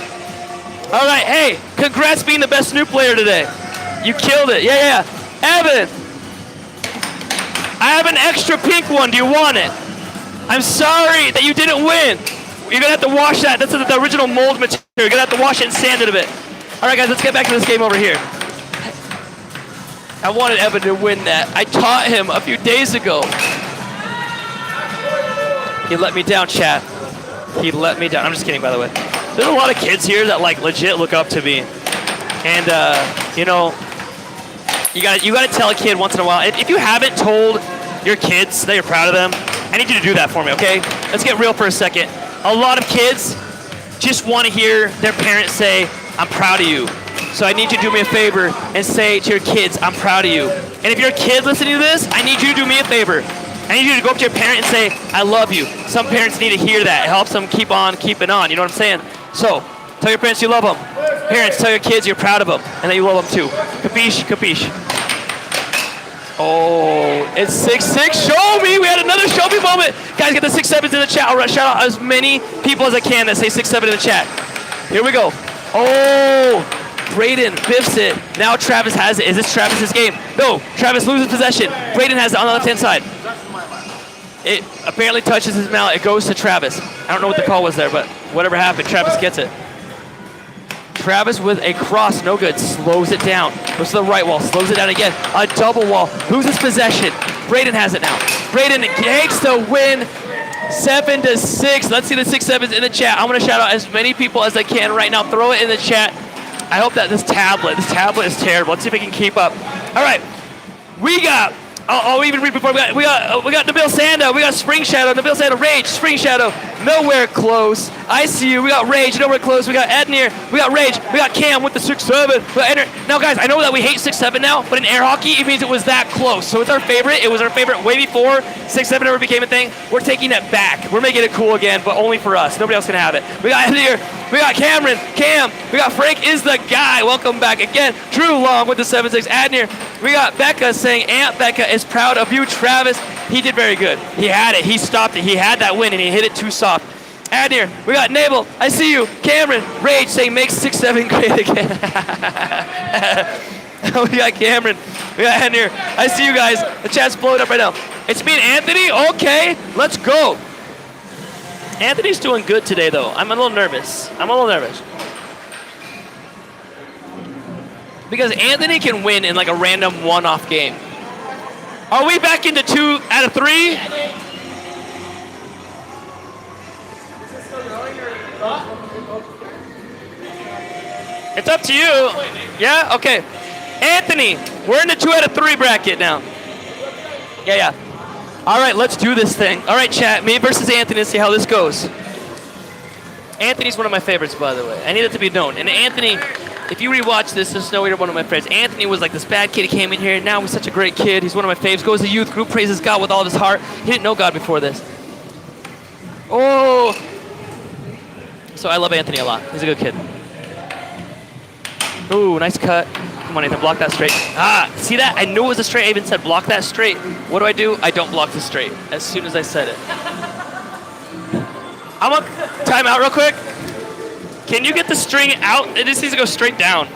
Speaker 1: All right. Hey, congrats being the best new player today. You killed it. Yeah. Evan, I have an extra pink one. Do you want it? I'm sorry that you didn't win. You're going to have to wash that. That's the original mold material. You're going to have to wash it and sand it a bit. All right, guys, let's get back to this game over here. I wanted Evan to win that. I taught him a few days ago. He let me down, chat. He let me down. I'm just kidding, by the way. There's a lot of kids here that like legit look up to me. And, you know, you gotta tell a kid once in a while. If you haven't told your kids that you're proud of them, I need you to do that for me, okay? Let's get real for a second. A lot of kids just want to hear their parents say, I'm proud of you. So I need you to do me a favor and say to your kids, I'm proud of you. And if you're a kid listening to this, I need you to do me a favor. I need you to go up to your parent and say, I love you. Some parents need to hear that. It helps them keep on keeping on. You know what I'm saying? So tell your parents you love them. Parents, tell your kids you're proud of them and that you love them too. Capiche? Capiche. Oh, it's 6-6. Show me. We had another show me moment. Guys, get the 6-7s in the chat. I'll shout out as many people as I can that say 6-7 in the chat. Here we go. Oh, Braden biffs it. Now Travis has it. Is this Travis's game? No, Travis loses possession. Braden has it on the left-hand side. It apparently touches his mallet. It goes to Travis. I don't know what the call was there, but whatever happened, Travis gets it. Travis with a cross, no good, slows it down. Goes to the right wall, slows it down again. A double wall, loses possession. Braden has it now. Braden takes the win, 7-6. Let's see the 6-7s in the chat. I'm gonna shout out as many people as I can right now. Throw it in the chat. I hope that this tablet is terrible. Let's see if we can keep up. All right, we got I'll even read before we got Nabil Sando, we got Spring Shadow, Nabil Sando, Rage, Spring Shadow, nowhere close. ICU, we got Rage, nowhere close. We got Ednir, we got Rage, we got Cam with the 6-7. Now guys, I know that we hate 6-7 now, but in air hockey it means it was that close. So it's our favorite. It was our favorite way before 6-7 ever became a thing. We're taking it back. We're making it cool again, but only for us. Nobody else can have it. We got Ednir, we got Cameron, Cam, we got Frank is the guy. Welcome back again. Drew Long with the 7-6. Adnir, we got Becca saying Aunt Becca is proud of you, Travis. He did very good. He had it. He stopped it. He had that win, and he hit it too soft. Adnir, we got Nabel. I see you. Cameron, Rage saying make 6-7 great again. We got Cameron. We got Adnir. I see you guys. The chat's blowing up right now. It's me and Anthony. Okay, let's go. Anthony's doing good today, though. I'm a little nervous. Because Anthony can win in like a random one-off game. Are we back into 2 out of 3? It's up to you. Yeah? Okay. Anthony, we're in the 2 out of 3 bracket now. Yeah. All right, let's do this thing. All right, chat. Me versus Anthony. Let's see how this goes. Anthony's one of my favorites, by the way. I need it to be known. And Anthony, if you rewatch this, just know you're one of my friends. Anthony was like this bad kid. He came in here. Now he's such a great kid. He's one of my faves. Goes to youth group, praises God with all of his heart. He didn't know God before this. Oh. So I love Anthony a lot. He's a good kid. Ooh, nice cut. Come on, Nathan, block that straight. Ah, see that? I knew it was a straight. I even said block that straight. What do? I don't block the straight as soon as I said it. I'm going to time out real quick. Can you get the string out? It just needs to go straight down.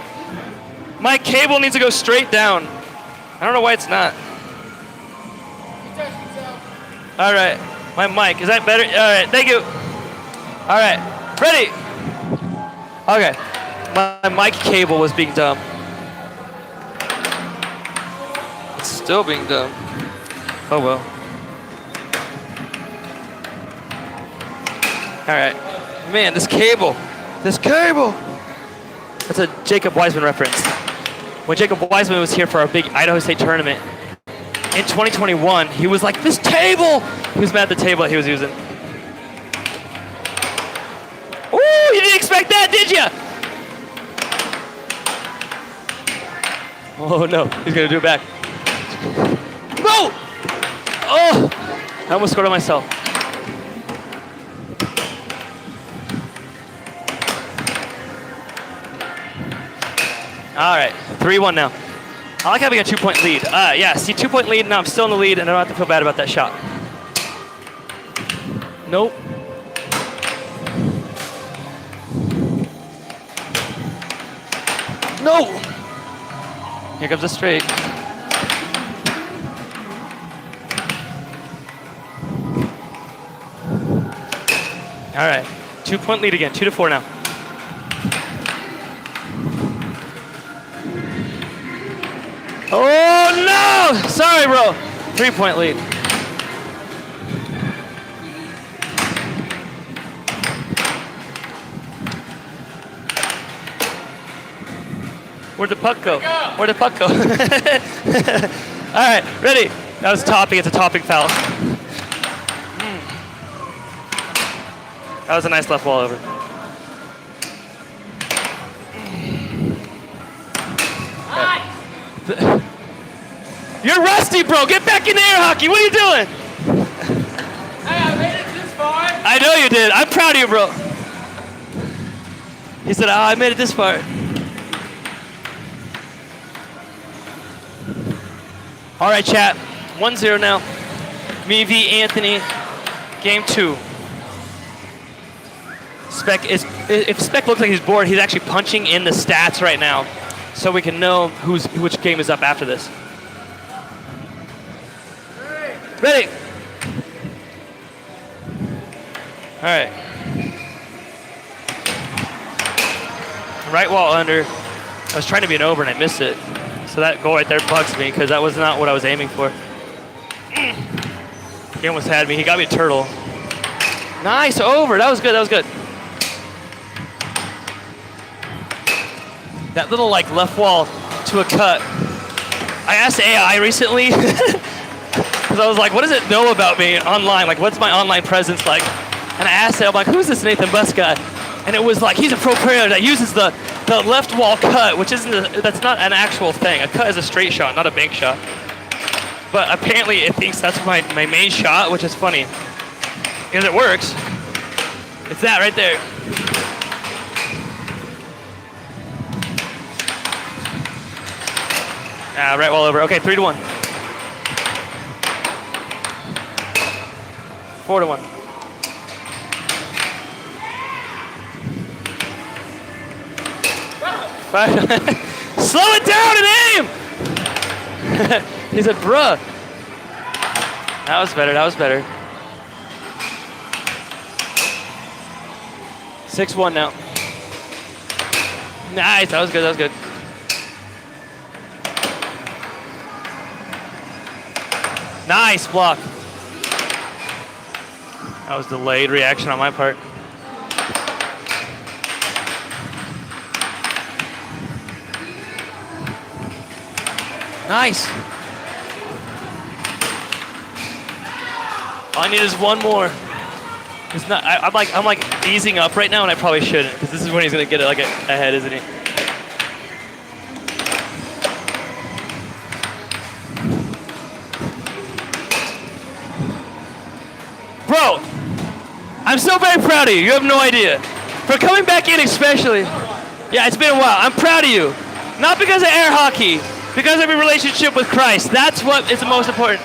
Speaker 1: My cable needs to go straight down. I don't know why it's not. All right, my mic, is that better? All right, thank you. All right, ready? Okay, my mic cable was being dumb. It's still being dumb. Oh well. All right, man, this cable. That's a Jacob Wiseman reference. When Jacob Wiseman was here for our big Idaho State tournament in 2021, he was like, this table! He was mad at the table that he was using. Ooh, you didn't expect that, did ya? Oh no, he's gonna do it back. No! Oh, I almost scored on myself. All right, 3-1 now. I like having a 2-point lead. Yeah, see, 2-point lead, now I'm still in the lead, and I don't have to feel bad about that shot. Nope. No! Here comes the straight. All right, 2-point lead again, 2-4 now. Oh no! Sorry, bro. 3-point lead. Where'd the puck go? Where'd the puck go? All right, ready. That was topping. It's a topping foul. That was a nice left wall over. You're rusty, bro. Get back in air hockey. What are you doing?
Speaker 4: Hey, I made it this far.
Speaker 1: I know you did. I'm proud of you, bro. He said, oh, I made it this far. All right, chat. 1-0 now. Me v. Anthony. Game 2. If Spec looks like he's bored, he's actually punching in the stats right now, so we can know which game is up after this. Ready? All right. Right wall under. I was trying to be an over and I missed it. So that goal right there bugs me because that was not what I was aiming for. He almost had me. He got me a turtle. Nice over. That was good. That was good. That little like left wall to a cut. I asked AI recently Because I was like, what does it know about me online? Like, what's my online presence like? And I asked it, I'm like, who's this Nathan Bus guy? And it was like, he's a pro player that uses the left wall cut, which that's not an actual thing. A cut is a straight shot, not a bank shot. But apparently it thinks that's my main shot, which is funny. Because it works. It's that right there. Right wall over. Okay, 3-1. 4-1. Slow it down and aim! He said, bruh. That was better, that was better. 6-1 now. Nice, that was good, that was good. Nice block. That was delayed reaction on my part. Nice. All I need is one more. It's not. I'm like easing up right now, and I probably shouldn't, because this is when he's gonna get it like ahead, isn't he? Bro, I'm so very proud of you. You have no idea. For coming back in, especially. Yeah, it's been a while. I'm proud of you. Not because of air hockey, because of your relationship with Christ. That's what is the most important.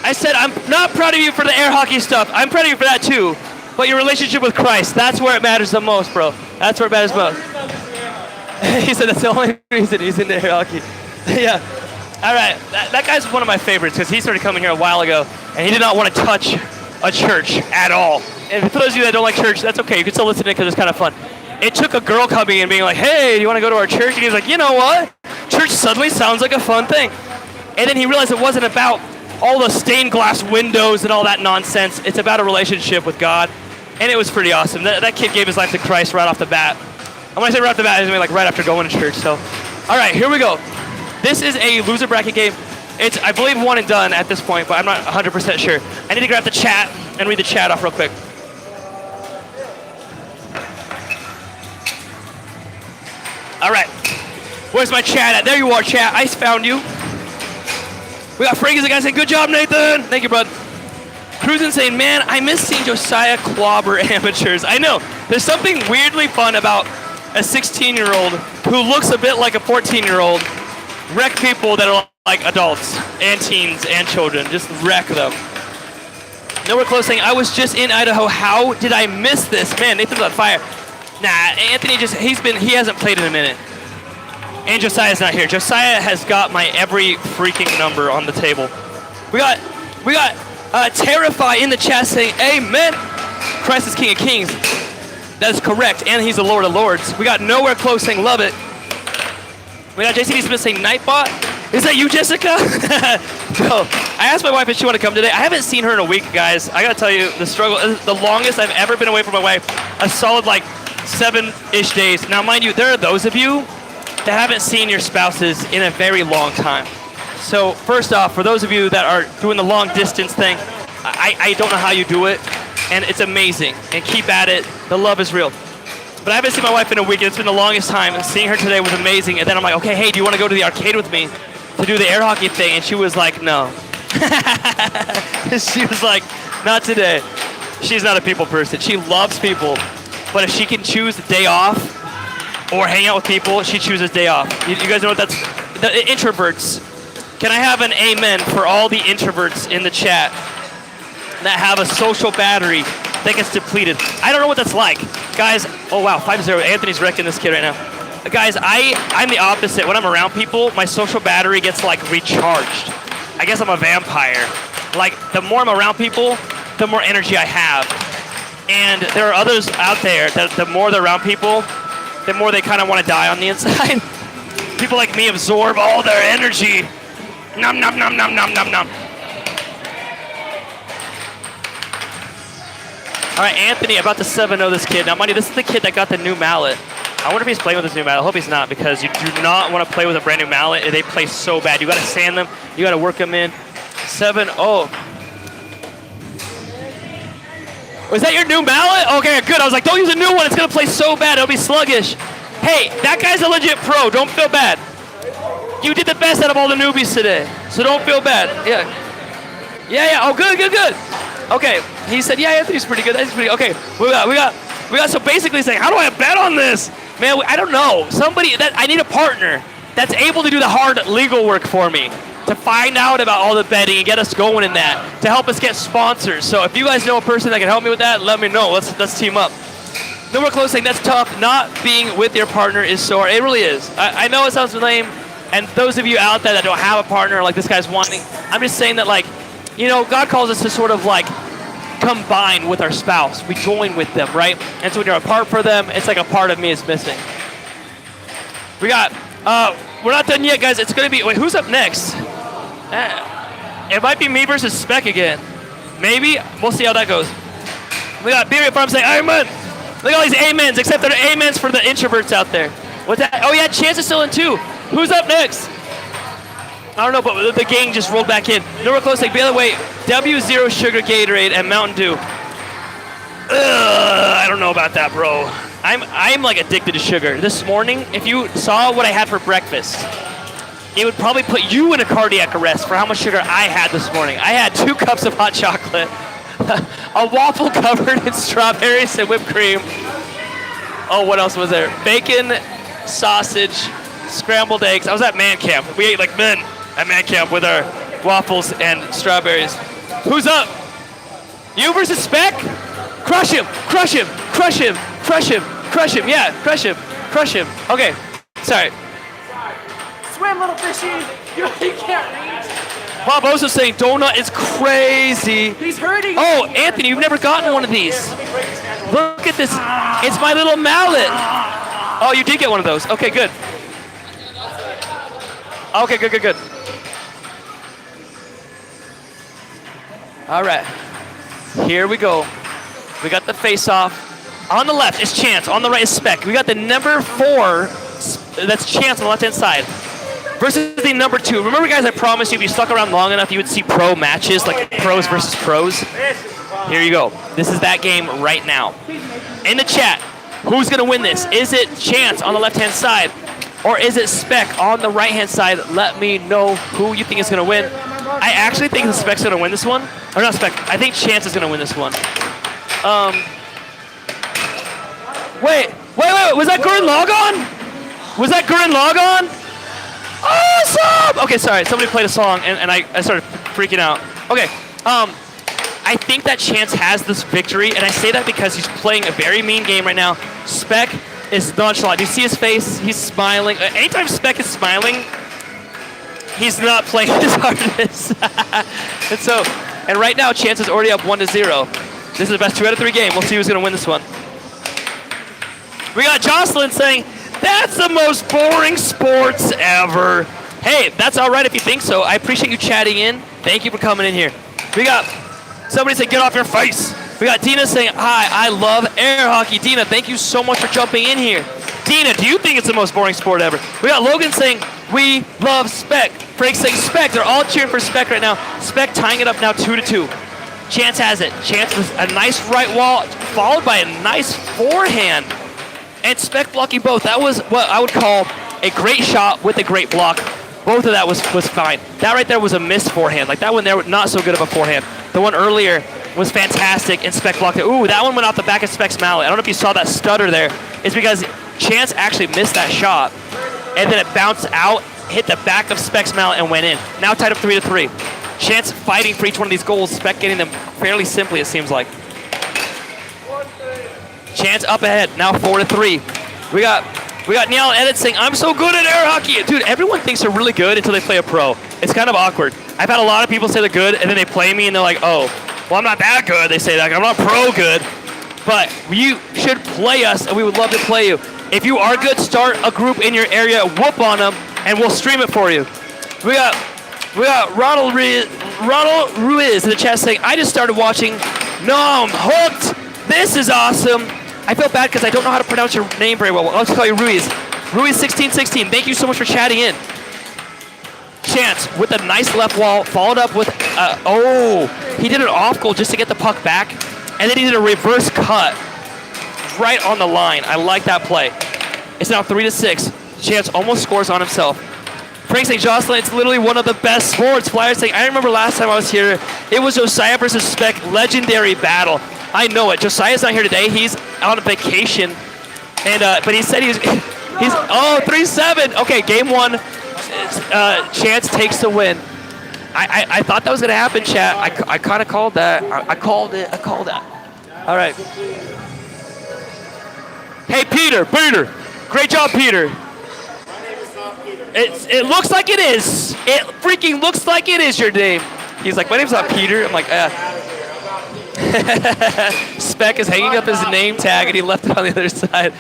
Speaker 1: I said, I'm not proud of you for the air hockey stuff. I'm proud of you for that too. But your relationship with Christ, that's where it matters the most, bro. That's where it matters most. He said that's the only reason he's into air hockey. Yeah. All right. That guy's one of my favorites because he started coming here a while ago, and he did not want to touch a church at all. And for those of you that don't like church, that's okay. You can still listen to it because it's kind of fun. It took a girl coming in and being like, hey, do you want to go to our church? And he's like, you know what? Church suddenly sounds like a fun thing. And then he realized it wasn't about all the stained glass windows and all that nonsense. It's about a relationship with God. And it was pretty awesome. That kid gave his life to Christ right off the bat. And when I say right off the bat, I mean like right after going to church. So, all right, here we go. This is a loser bracket game. It's, I believe, one and done at this point, but I'm not 100% sure. I need to grab the chat and read the chat off real quick. All right. Where's my chat at? There you are, chat. I found you. We got Frank as a guy saying, good job, Nathan. Thank you, bud. Cruisin' saying, man, I miss seeing Josiah clobber amateurs. I know. There's something weirdly fun about a 16-year-old who looks a bit like a 14-year-old wreck people that are like adults and teens and children. Just wreck them. Nowhere Close saying, I was just in Idaho. How did I miss this? Man, Nathan's on fire. Nah, Anthony he hasn't played in a minute. And Josiah's not here. Josiah has got my every freaking number on the table. We got Terrify in the chat saying, amen. Christ is King of Kings. That is correct. And he's the Lord of Lords. We got Nowhere Close saying, love it. We got JCD Smith saying, Nightbot. Is that you, Jessica? No. I asked my wife if she wanted to come today. I haven't seen her in a week, guys. I gotta tell you, the struggle, the longest I've ever been away from my wife, a solid like 7-ish days. Now, mind you, there are those of you that haven't seen your spouses in a very long time. So first off, for those of you that are doing the long distance thing, I don't know how you do it, and it's amazing. And keep at it. The love is real. But I haven't seen my wife in a week, and it's been the longest time, and seeing her today was amazing. And then I'm like, okay, hey, do you want to go to the arcade with me to do the air hockey thing? And she was like, no. She was like, not today. She's not a people person. She loves people. But if she can choose the day off or hang out with people, she chooses day off. You guys know what that's? The introverts. Can I have an amen for all the introverts in the chat that have a social battery that gets depleted? I don't know what that's like. Guys, oh wow, 5-0. Anthony's wrecking this kid right now. Guys, I'm the opposite. When I'm around people, my social battery gets like recharged. I guess I'm a vampire. Like, the more I'm around people, the more energy I have. And there are others out there that the more they're around people, the more they kind of want to die on the inside. People like me absorb all their energy. Nom, nom, nom, nom, nom, nom, nom. All right, Anthony, about to 7-0 this kid. Now, mind you, this is the kid that got the new mallet. I wonder if he's playing with his new mallet. I hope he's not, because you do not want to play with a brand new mallet. They play so bad. You got to sand them. You got to work them in. 7-0. Was that your new mallet? Okay, good. I was like, don't use a new one. It's going to play so bad. It'll be sluggish. Hey, that guy's a legit pro. Don't feel bad. You did the best out of all the newbies today, so don't feel bad. Yeah. Yeah. Oh, good. Okay. He said, yeah, Anthony's pretty good. That's pretty good. Okay. We got. So basically, he's saying, how do I bet on this? Man, I don't know. I need a partner that's able to do the hard legal work for me, to find out about all the betting and get us going in that, to help us get sponsors. So if you guys know a person that can help me with that, let me know. Let's team up. No more close saying, that's tough. Not being with your partner is sore. It really is. I know it sounds lame, and those of you out there that don't have a partner like this guy's wanting, I'm just saying that, like, you know, God calls us to sort of like combine with our spouse. We join with them, right? And so when you're apart for them, it's like a part of me is missing. We got, we're not done yet, guys. It's going to be, wait, who's up next? It might be me versus Spec again. Maybe. We'll see how that goes. We got Beery Farm saying, amen. Look at all these amens, except they're amens for the introverts out there. What's that? Oh, yeah, Chance is still in 2. Who's up next? I don't know, but the gang just rolled back in. No, we're close. Like, by the way, W0 Sugar Gatorade and Mountain Dew. I don't know about that, bro. I'm like addicted to sugar. This morning, if you saw what I had for breakfast, it would probably put you in a cardiac arrest for how much sugar I had this morning. I had 2 cups of hot chocolate, a waffle covered in strawberries and whipped cream. Oh, what else was there? Bacon, sausage, scrambled eggs. I was at man camp. We ate like men at man camp with our waffles and strawberries. Who's up? You versus Spec? Crush him, crush him, crush him, crush him, crush him. Yeah, crush him, crush him. Okay, sorry.
Speaker 4: Swim, little fishy. You can't reach.
Speaker 1: Bob also saying donut is crazy.
Speaker 4: He's hurting.
Speaker 1: Oh, Anthony, you've never gotten one of these. Look at this. It's my little mallet. Oh, you did get one of those. Okay, good. Okay, good. All right. Here we go. We got the face-off. On the left is Chance. On the right is Spec. We got the number 4. That's Chance on the left-hand side. Versus the number 2. Remember, guys, I promised you if you stuck around long enough, you would see pro matches, like pros versus pros. Here you go. This is that game right now. In the chat, who's going to win this? Is it Chance on the left-hand side? Or is it Spec on the right-hand side? Let me know who you think is going to win. I actually think the Spec's going to win this one. Or not Spec. I think Chance is going to win this one. Wait. Was that Gurren Lagann? Was that Gurren Lagann? Awesome! Okay, sorry. Somebody played a song, and I started freaking out. Okay. I think that Chance has this victory, and I say that because he's playing a very mean game right now. Spec is nonchalant. Do you see his face? He's smiling. Anytime Spec is smiling, he's not playing his hardest. and right now, Chance is already up 1-0. This is the best 2 out of 3 game. We'll see who's going to win this one. We got Jocelyn saying, that's the most boring sports ever. Hey, that's all right if you think so. I appreciate you chatting in. Thank you for coming in here. We got somebody saying, get off your face. We got Dina saying, hi, I love air hockey. Dina, thank you so much for jumping in here. Dina, do you think it's the most boring sport ever? We got Logan saying, we love Spec. Frank saying, Spec. They're all cheering for Spec right now. Spec tying it up now 2-2. Chance has it. Chance with a nice right wall, followed by a nice forehand. And Spec blocking both. That was what I would call a great shot with a great block. Both of that was fine. That right there was a missed forehand. Like that one there, not so good of a forehand. The one earlier was fantastic, and Spec blocked it. Ooh, that one went off the back of Spec's mallet. I don't know if you saw that stutter there. It's because Chance actually missed that shot, and then it bounced out, hit the back of Spec's mallet, and went in. Now tied up 3-3. Chance fighting for each one of these goals. Spec getting them fairly simply, it seems like. Chance up ahead, now 4-3. We got Neil Edit saying, I'm so good at air hockey. Dude, everyone thinks they're really good until they play a pro. It's kind of awkward. I've had a lot of people say they're good, and then they play me, and they're like, oh, well, I'm not that good. They say that. I'm not pro good. But you should play us, and we would love to play you. If you are good, start a group in your area, whoop on them, and we'll stream it for you. We got Ronald Ruiz in the chat saying, I just started watching. No, I'm hooked. This is awesome. I feel bad because I don't know how to pronounce your name very well. I'll just call you Ruiz. Ruiz1616, thank you so much for chatting in. Chance with a nice left wall, followed up with, he did an off goal just to get the puck back, and then he did a reverse cut right on the line. I like that play. It's now 3-6. Chance almost scores on himself. Frank saying, Jocelyn, it's literally one of the best sports. Flyers saying, I remember last time I was here, it was Josiah versus Spec, legendary battle. I know it. Josiah's not here today. He's on vacation, and but he said he's 3-7. Okay, game one. Chance takes the win. I thought that was gonna happen, chat. I kind of called that. I called it. All right. Hey, Peter. Great job, Peter. It looks like it is. It freaking looks like it is your name. He's like, my name's not Peter. I'm like, Spec is hanging up his name tag and he left it on the other side.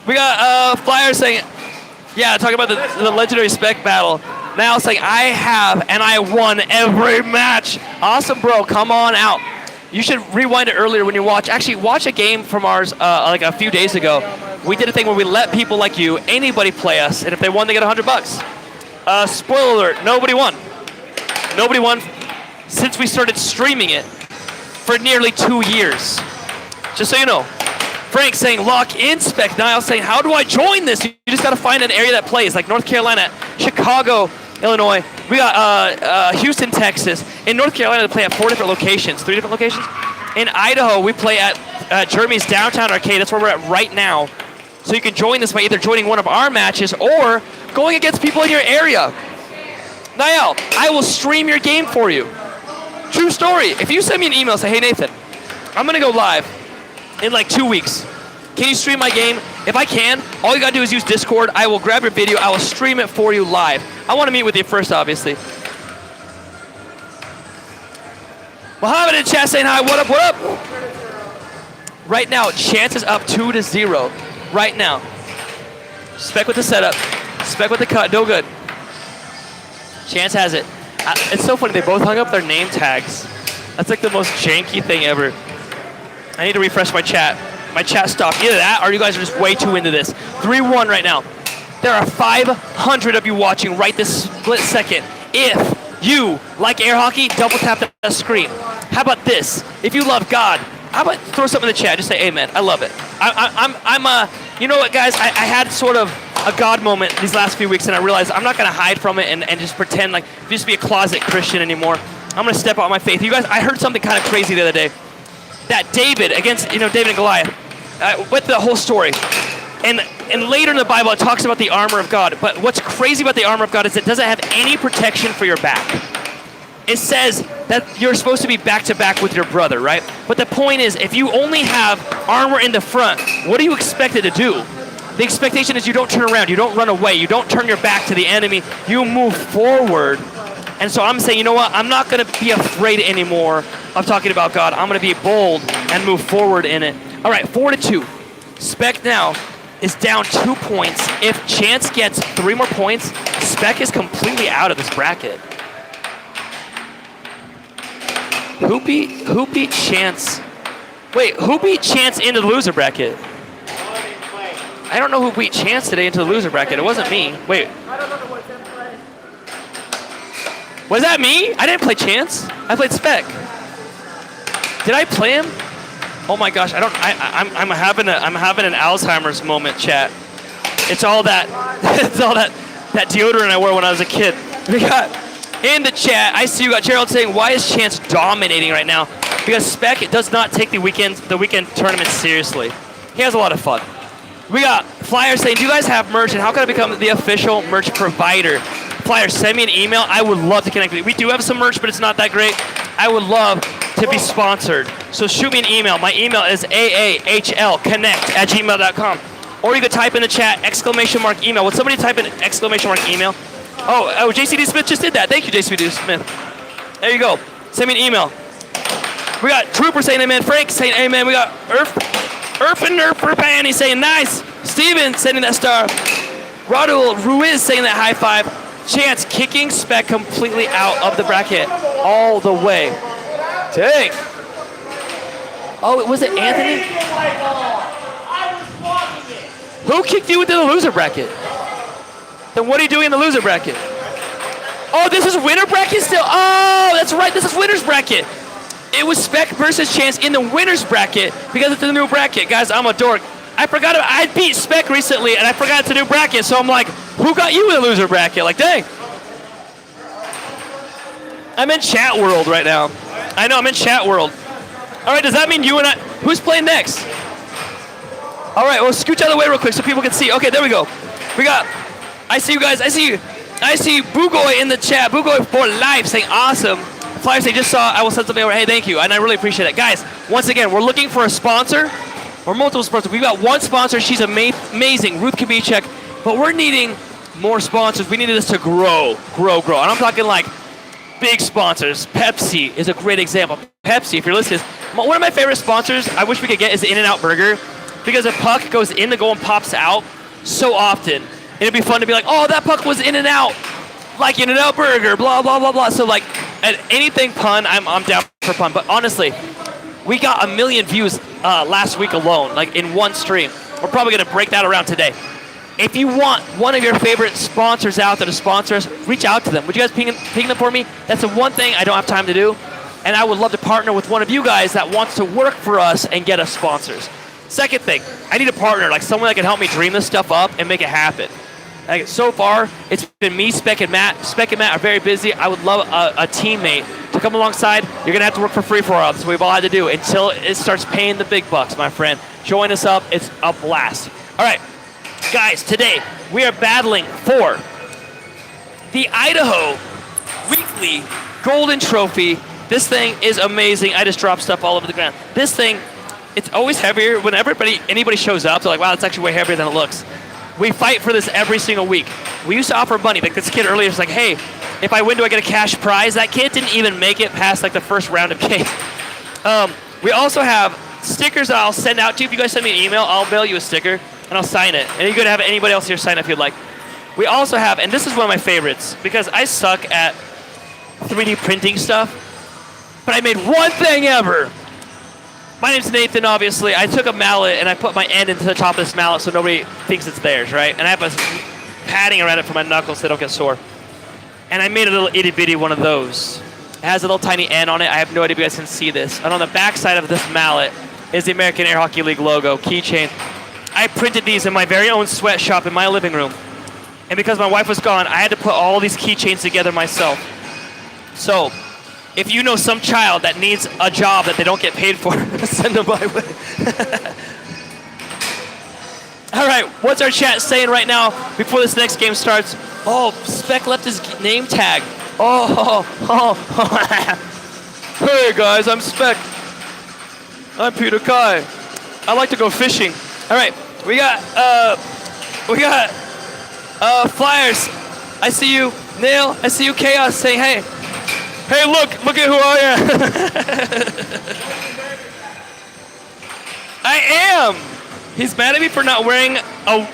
Speaker 1: We got Flyers saying, yeah, talking about the legendary Spec battle. Now saying, I have and I won every match. Awesome, bro. Come on out. You should rewind it earlier when you watch. Actually, watch a game from ours like a few days ago. We did a thing where we let people like you, anybody play us, and if they won, they get $100. Spoiler alert, nobody won. Nobody won since we started streaming it for nearly 2 years. Just so you know. Frank saying, lock in Spec. Niall saying, how do I join this? You just got to find an area that plays, like North Carolina, Chicago, Illinois. We got Houston, Texas. In North Carolina, they play at 3 different locations. In Idaho, we play at Jeremy's Downtown Arcade. That's where we're at right now. So you can join this by either joining one of our matches or going against people in your area. Niall, I will stream your game for you. True story. If you send me an email and say, hey, Nathan, I'm going to go live in like 2 weeks. Can you stream my game? If I can, all you got to do is use Discord. I will grab your video. I will stream it for you live. I want to meet with you first, obviously. Mohammed in chat saying hi. What up? Right now, Chance is up 2-0. Right now. Spec with the setup. Spec with the cut. No good. Chance has it. It's so funny. They both hung up their name tags. That's like the most janky thing ever. I need to refresh my chat. My chat stopped. Either that or you guys are just way too into this. 3-1 right now. There are 500 of you watching right this split second. If you like air hockey, double tap the screen. How about this? If you love God, how about throw something in the chat? Just say amen. I love it. You know what, guys? I had sort of a God moment these last few weeks, and I realized I'm not going to hide from it and just pretend like just be a closet Christian anymore. I'm going to step out on my faith. You guys, I heard something kind of crazy the other day. That David against, David and Goliath, with the whole story. And later in the Bible, it talks about the armor of God. But what's crazy about the armor of God is it doesn't have any protection for your back. It says that you're supposed to be back-to-back with your brother, right? But the point is, if you only have armor in the front, what are you expected to do? The expectation is you don't turn around, you don't run away, you don't turn your back to the enemy, you move forward. And so I'm saying, you know what? I'm not going to be afraid anymore of talking about God. I'm going to be bold and move forward in it. All right, 4-2. Spec now is down 2 points. If Chance gets 3 more points, Spec is completely out of this bracket. Who beat Chance? Wait, who beat Chance into the loser bracket? I don't know who beat Chance today into the loser bracket. It wasn't me. Wait. Was that me? I didn't play Chance. I played Spec. Did I play him? Oh my gosh, I'm having an Alzheimer's moment, chat. It's all that deodorant I wore when I was a kid. We got in the chat, I see you got Gerald saying, why is Chance dominating right now? Because Spec does not take the weekend tournament seriously. He has a lot of fun. We got Flyers saying, do you guys have merch and how can I become the official merch provider? Flyers, send me an email. I would love to connect with you. We do have some merch, but it's not that great. I would love to be sponsored. So shoot me an email. My email is aahlconnect@gmail.com. Or you could type in the chat, !email. Would somebody type in !email? Oh, JCD Smith just did that. Thank you, JCD Smith. There you go. Send me an email. We got Trooper saying amen. Frank saying amen. We got Erpan, he's saying nice. Steven sending that star. Raul Ruiz saying that high five. Chance kicking Spec completely out of the bracket all the way. Dang. Oh, was it Anthony? Who kicked you into the loser bracket? Then what are you doing in the loser bracket? Oh, this is winner bracket still? Oh, that's right, this is winner's bracket. It was Spec versus Chance in the winner's bracket because it's a new bracket. Guys, I'm a dork. I beat Spec recently and I forgot it's a new bracket, so I'm like, who got you in the loser bracket? Like, dang. I'm in chat world right now. I know, I'm in chat world. All right, does that mean you and I, who's playing next? All right, well, scooch out of the way real quick so people can see. Okay, there we go. We got, I see you guys, I see Bugoy in the chat. Bugoy for life saying awesome. Flyers, they just saw, I will send something over. Hey, thank you, and I really appreciate it. Guys, once again, we're looking for a sponsor, or multiple sponsors. We've got one sponsor, she's amazing, Ruth Kubicek, but we're needing more sponsors. We needed this to grow. And I'm talking like big sponsors. Pepsi is a great example. Pepsi, if you're listening, one of my favorite sponsors I wish we could get is In-N-Out Burger, because a puck goes in the goal and pops out so often. It'd be fun to be like, oh, that puck was in and out, like In-N-Out Burger, blah, blah, blah, blah. So like, at anything pun, I'm down for pun. But honestly, we got 1 million views last week alone, like in one stream. We're probably gonna break that around today. If you want one of your favorite sponsors out there to sponsor us, reach out to them. Would you guys ping them for me? That's the one thing I don't have time to do. And I would love to partner with one of you guys that wants to work for us and get us sponsors. Second thing, I need a partner, like someone that can help me dream this stuff up and make it happen. Like, so far, it's been me, Spec, and Matt. Spec and Matt are very busy. I would love a teammate to come alongside. You're going to have to work for free for a while. That's what we've all had to do until it starts paying the big bucks, my friend. Join us up. It's a blast. All right, guys, today we are battling for the Idaho Weekly Golden Trophy. This thing is amazing. I just dropped stuff all over the ground. This thing, it's always heavier. When anybody shows up, they're like, wow, it's actually way heavier than it looks. We fight for this every single week. We used to offer money. Like this kid earlier was like, hey, if I win, do I get a cash prize? That kid didn't even make it past like the first round of game. We also have stickers that I'll send out to you. If you guys send me an email, I'll mail you a sticker and I'll sign it. And you could have anybody else here sign it if you'd like. We also have, and this is one of my favorites because I suck at 3D printing stuff, but I made one thing ever. My name's Nathan, obviously. I took a mallet and I put my end into the top of this mallet so nobody thinks it's theirs, right? And I have a padding around it for my knuckles so they don't get sore. And I made a little itty bitty one of those. It has a little tiny N on it. I have no idea if you guys can see this. And on the back side of this mallet is the American Air Hockey League logo, keychain. I printed these in my very own sweatshop in my living room. And because my wife was gone, I had to put all these keychains together myself. So, if you know some child that needs a job that they don't get paid for, send them my way. All right, what's our chat saying right now before this next game starts? Oh, Spec left his name tag. Oh. Hey guys, I'm Spec. I'm Peter Kai. I like to go fishing. All right, we got Flyers. I see you, Nail. I see you, Chaos. Saying hey. Hey, look at who I am. I am. He's mad at me for not wearing a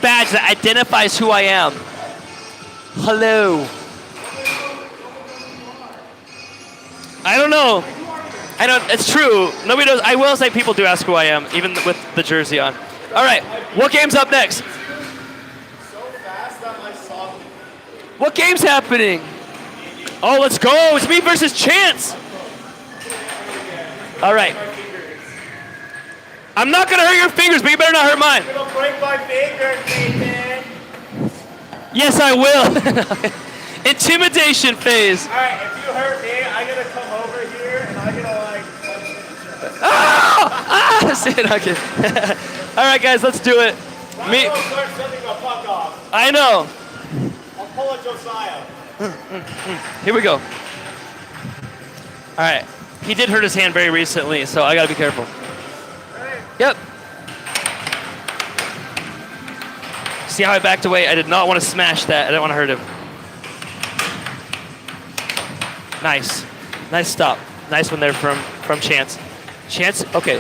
Speaker 1: badge that identifies who I am. Hello. I don't know. It's true. Nobody knows. I will say people do ask who I am, even with the jersey on. All right, what game's up next? What game's happening? Oh, let's go. It's me versus Chance. All right. I'm not going to hurt your fingers, but you better not hurt mine.
Speaker 5: You're gonna break my fingers, Nathan.
Speaker 1: Yes, I will. Intimidation phase.
Speaker 5: All right, if you hurt me, I'm gonna come over here and I'm gonna like punch you.
Speaker 1: See it, okay. All right, guys, let's do it. Me.
Speaker 5: I'll start sending a puck off.
Speaker 1: I know.
Speaker 5: I'll pull a Josiah.
Speaker 1: Here we go. All right. He did hurt his hand very recently, so I gotta be careful. Yep. See how I backed away? I did not want to smash that. I didn't want to hurt him. Nice. Nice stop. Nice one there from Chance. Chance, okay.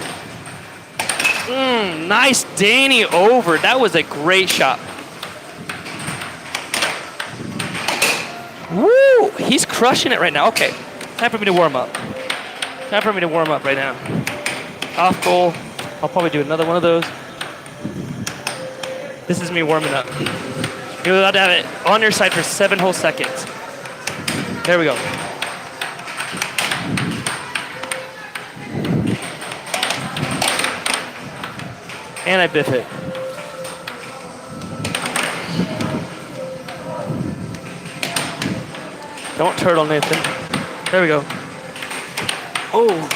Speaker 1: Nice Danny over. That was a great shot. Woo! He's crushing it right now. Okay. Time for me to warm up. Time for me to warm up right now. Off goal. I'll probably do another one of those. This is me warming up. You're allowed to have it on your side for 7 whole seconds. There we go. And I biff it. Don't turtle, Nathan. There we go. Oh.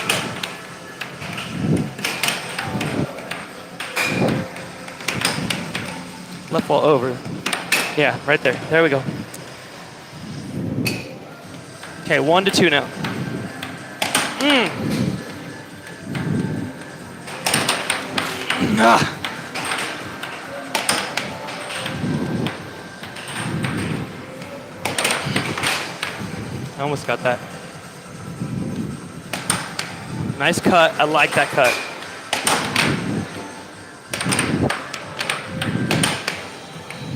Speaker 1: Left ball over. Yeah, right there. There we go. Okay, 1-2 now. Ah. I almost got that. Nice cut. I like that cut.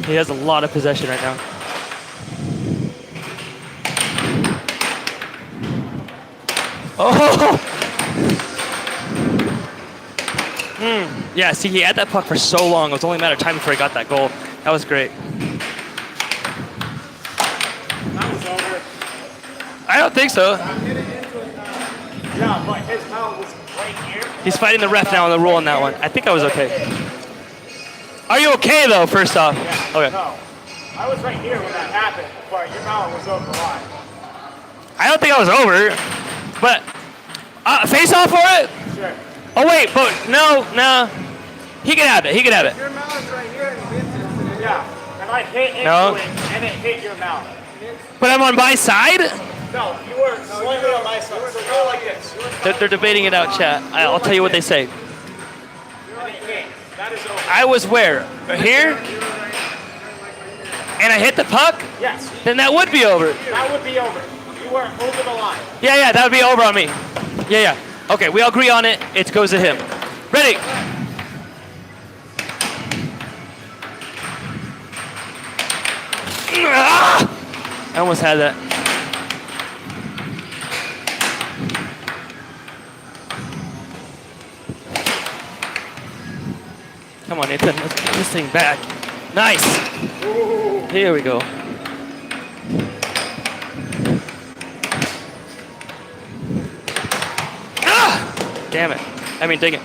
Speaker 1: He has a lot of possession right now. Oh! Yeah, see, he had that puck for so long. It was only a matter of time before he got that goal. That was great.
Speaker 5: That was over.
Speaker 1: I don't think so.
Speaker 5: Yeah, but his mouth was right here.
Speaker 1: He's fighting the ref now on the rule on that one. I think I was okay. Are you okay, though, first off?
Speaker 5: Yeah.
Speaker 1: Okay.
Speaker 5: No. I was right here when that happened, but your mouth was over the line.
Speaker 1: I don't think I was over, but face off for it?
Speaker 5: Sure.
Speaker 1: Oh, wait, but no. He can have it. He can have it.
Speaker 5: Your mouth's right here and he hits it. Yeah. And I hit into
Speaker 1: No.
Speaker 5: it and it hit your mouth.
Speaker 1: But I'm on my side?
Speaker 5: No, you were slightly on my side. So go like this.
Speaker 1: They're debating it out, chat. I'll tell you what they say.
Speaker 5: And it hit. That is over.
Speaker 1: I was where? Here? And I hit the puck?
Speaker 5: Yes.
Speaker 1: Then that would be over.
Speaker 5: That would be over. You were over the line.
Speaker 1: Yeah, that would be over on me. Yeah. Okay, we all agree on it. It goes to him. Ready? Ah! I almost had that. Come on, Nathan. Let's get this thing back. Nice. Here we go. Ah! Damn it. I mean, dang it.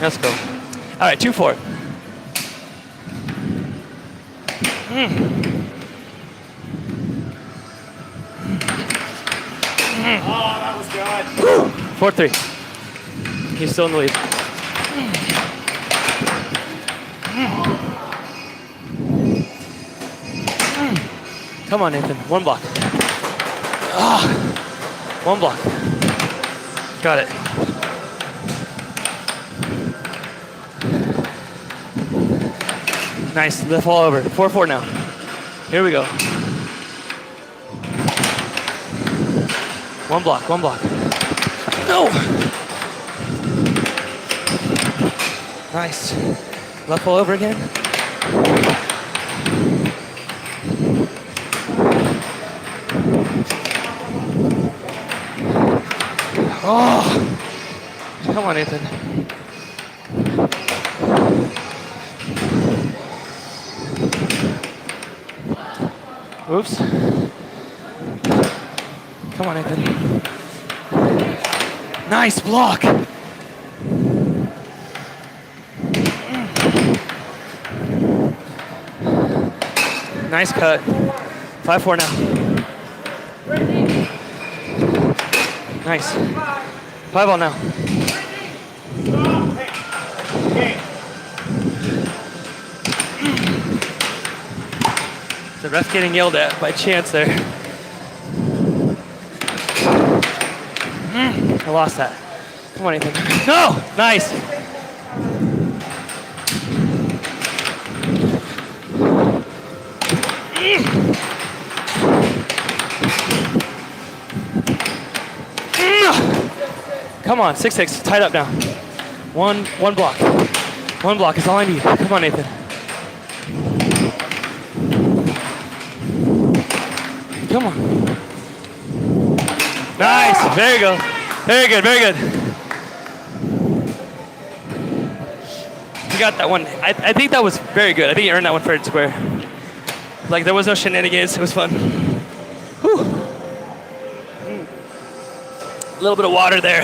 Speaker 1: Let's go. All right, 2-4.
Speaker 5: Oh, that was good.
Speaker 1: 4-3. He's still in the lead. Come on, Nathan. One block. One block. Got it. Nice. Lift all over. 4-4 now. Here we go. One block. No! Nice. Left all over again. Oh! Come on, Nathan. Oops. Come on, Nathan. Nice block. Nice cut. 5-4 now. Nice. 5-all now. The ref getting yelled at by Chance there. I lost that. Come on, Nathan. No! Nice. Come on, 6-6. Tied up now. One block. One block is all I need. Come on, Nathan. Come on. Nice. There you go. Very good. You got that one. I think that was very good. I think you earned that one fair and square. Like, there was no shenanigans. It was fun. Whew. A little bit of water there.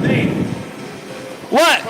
Speaker 5: Hey,
Speaker 1: What?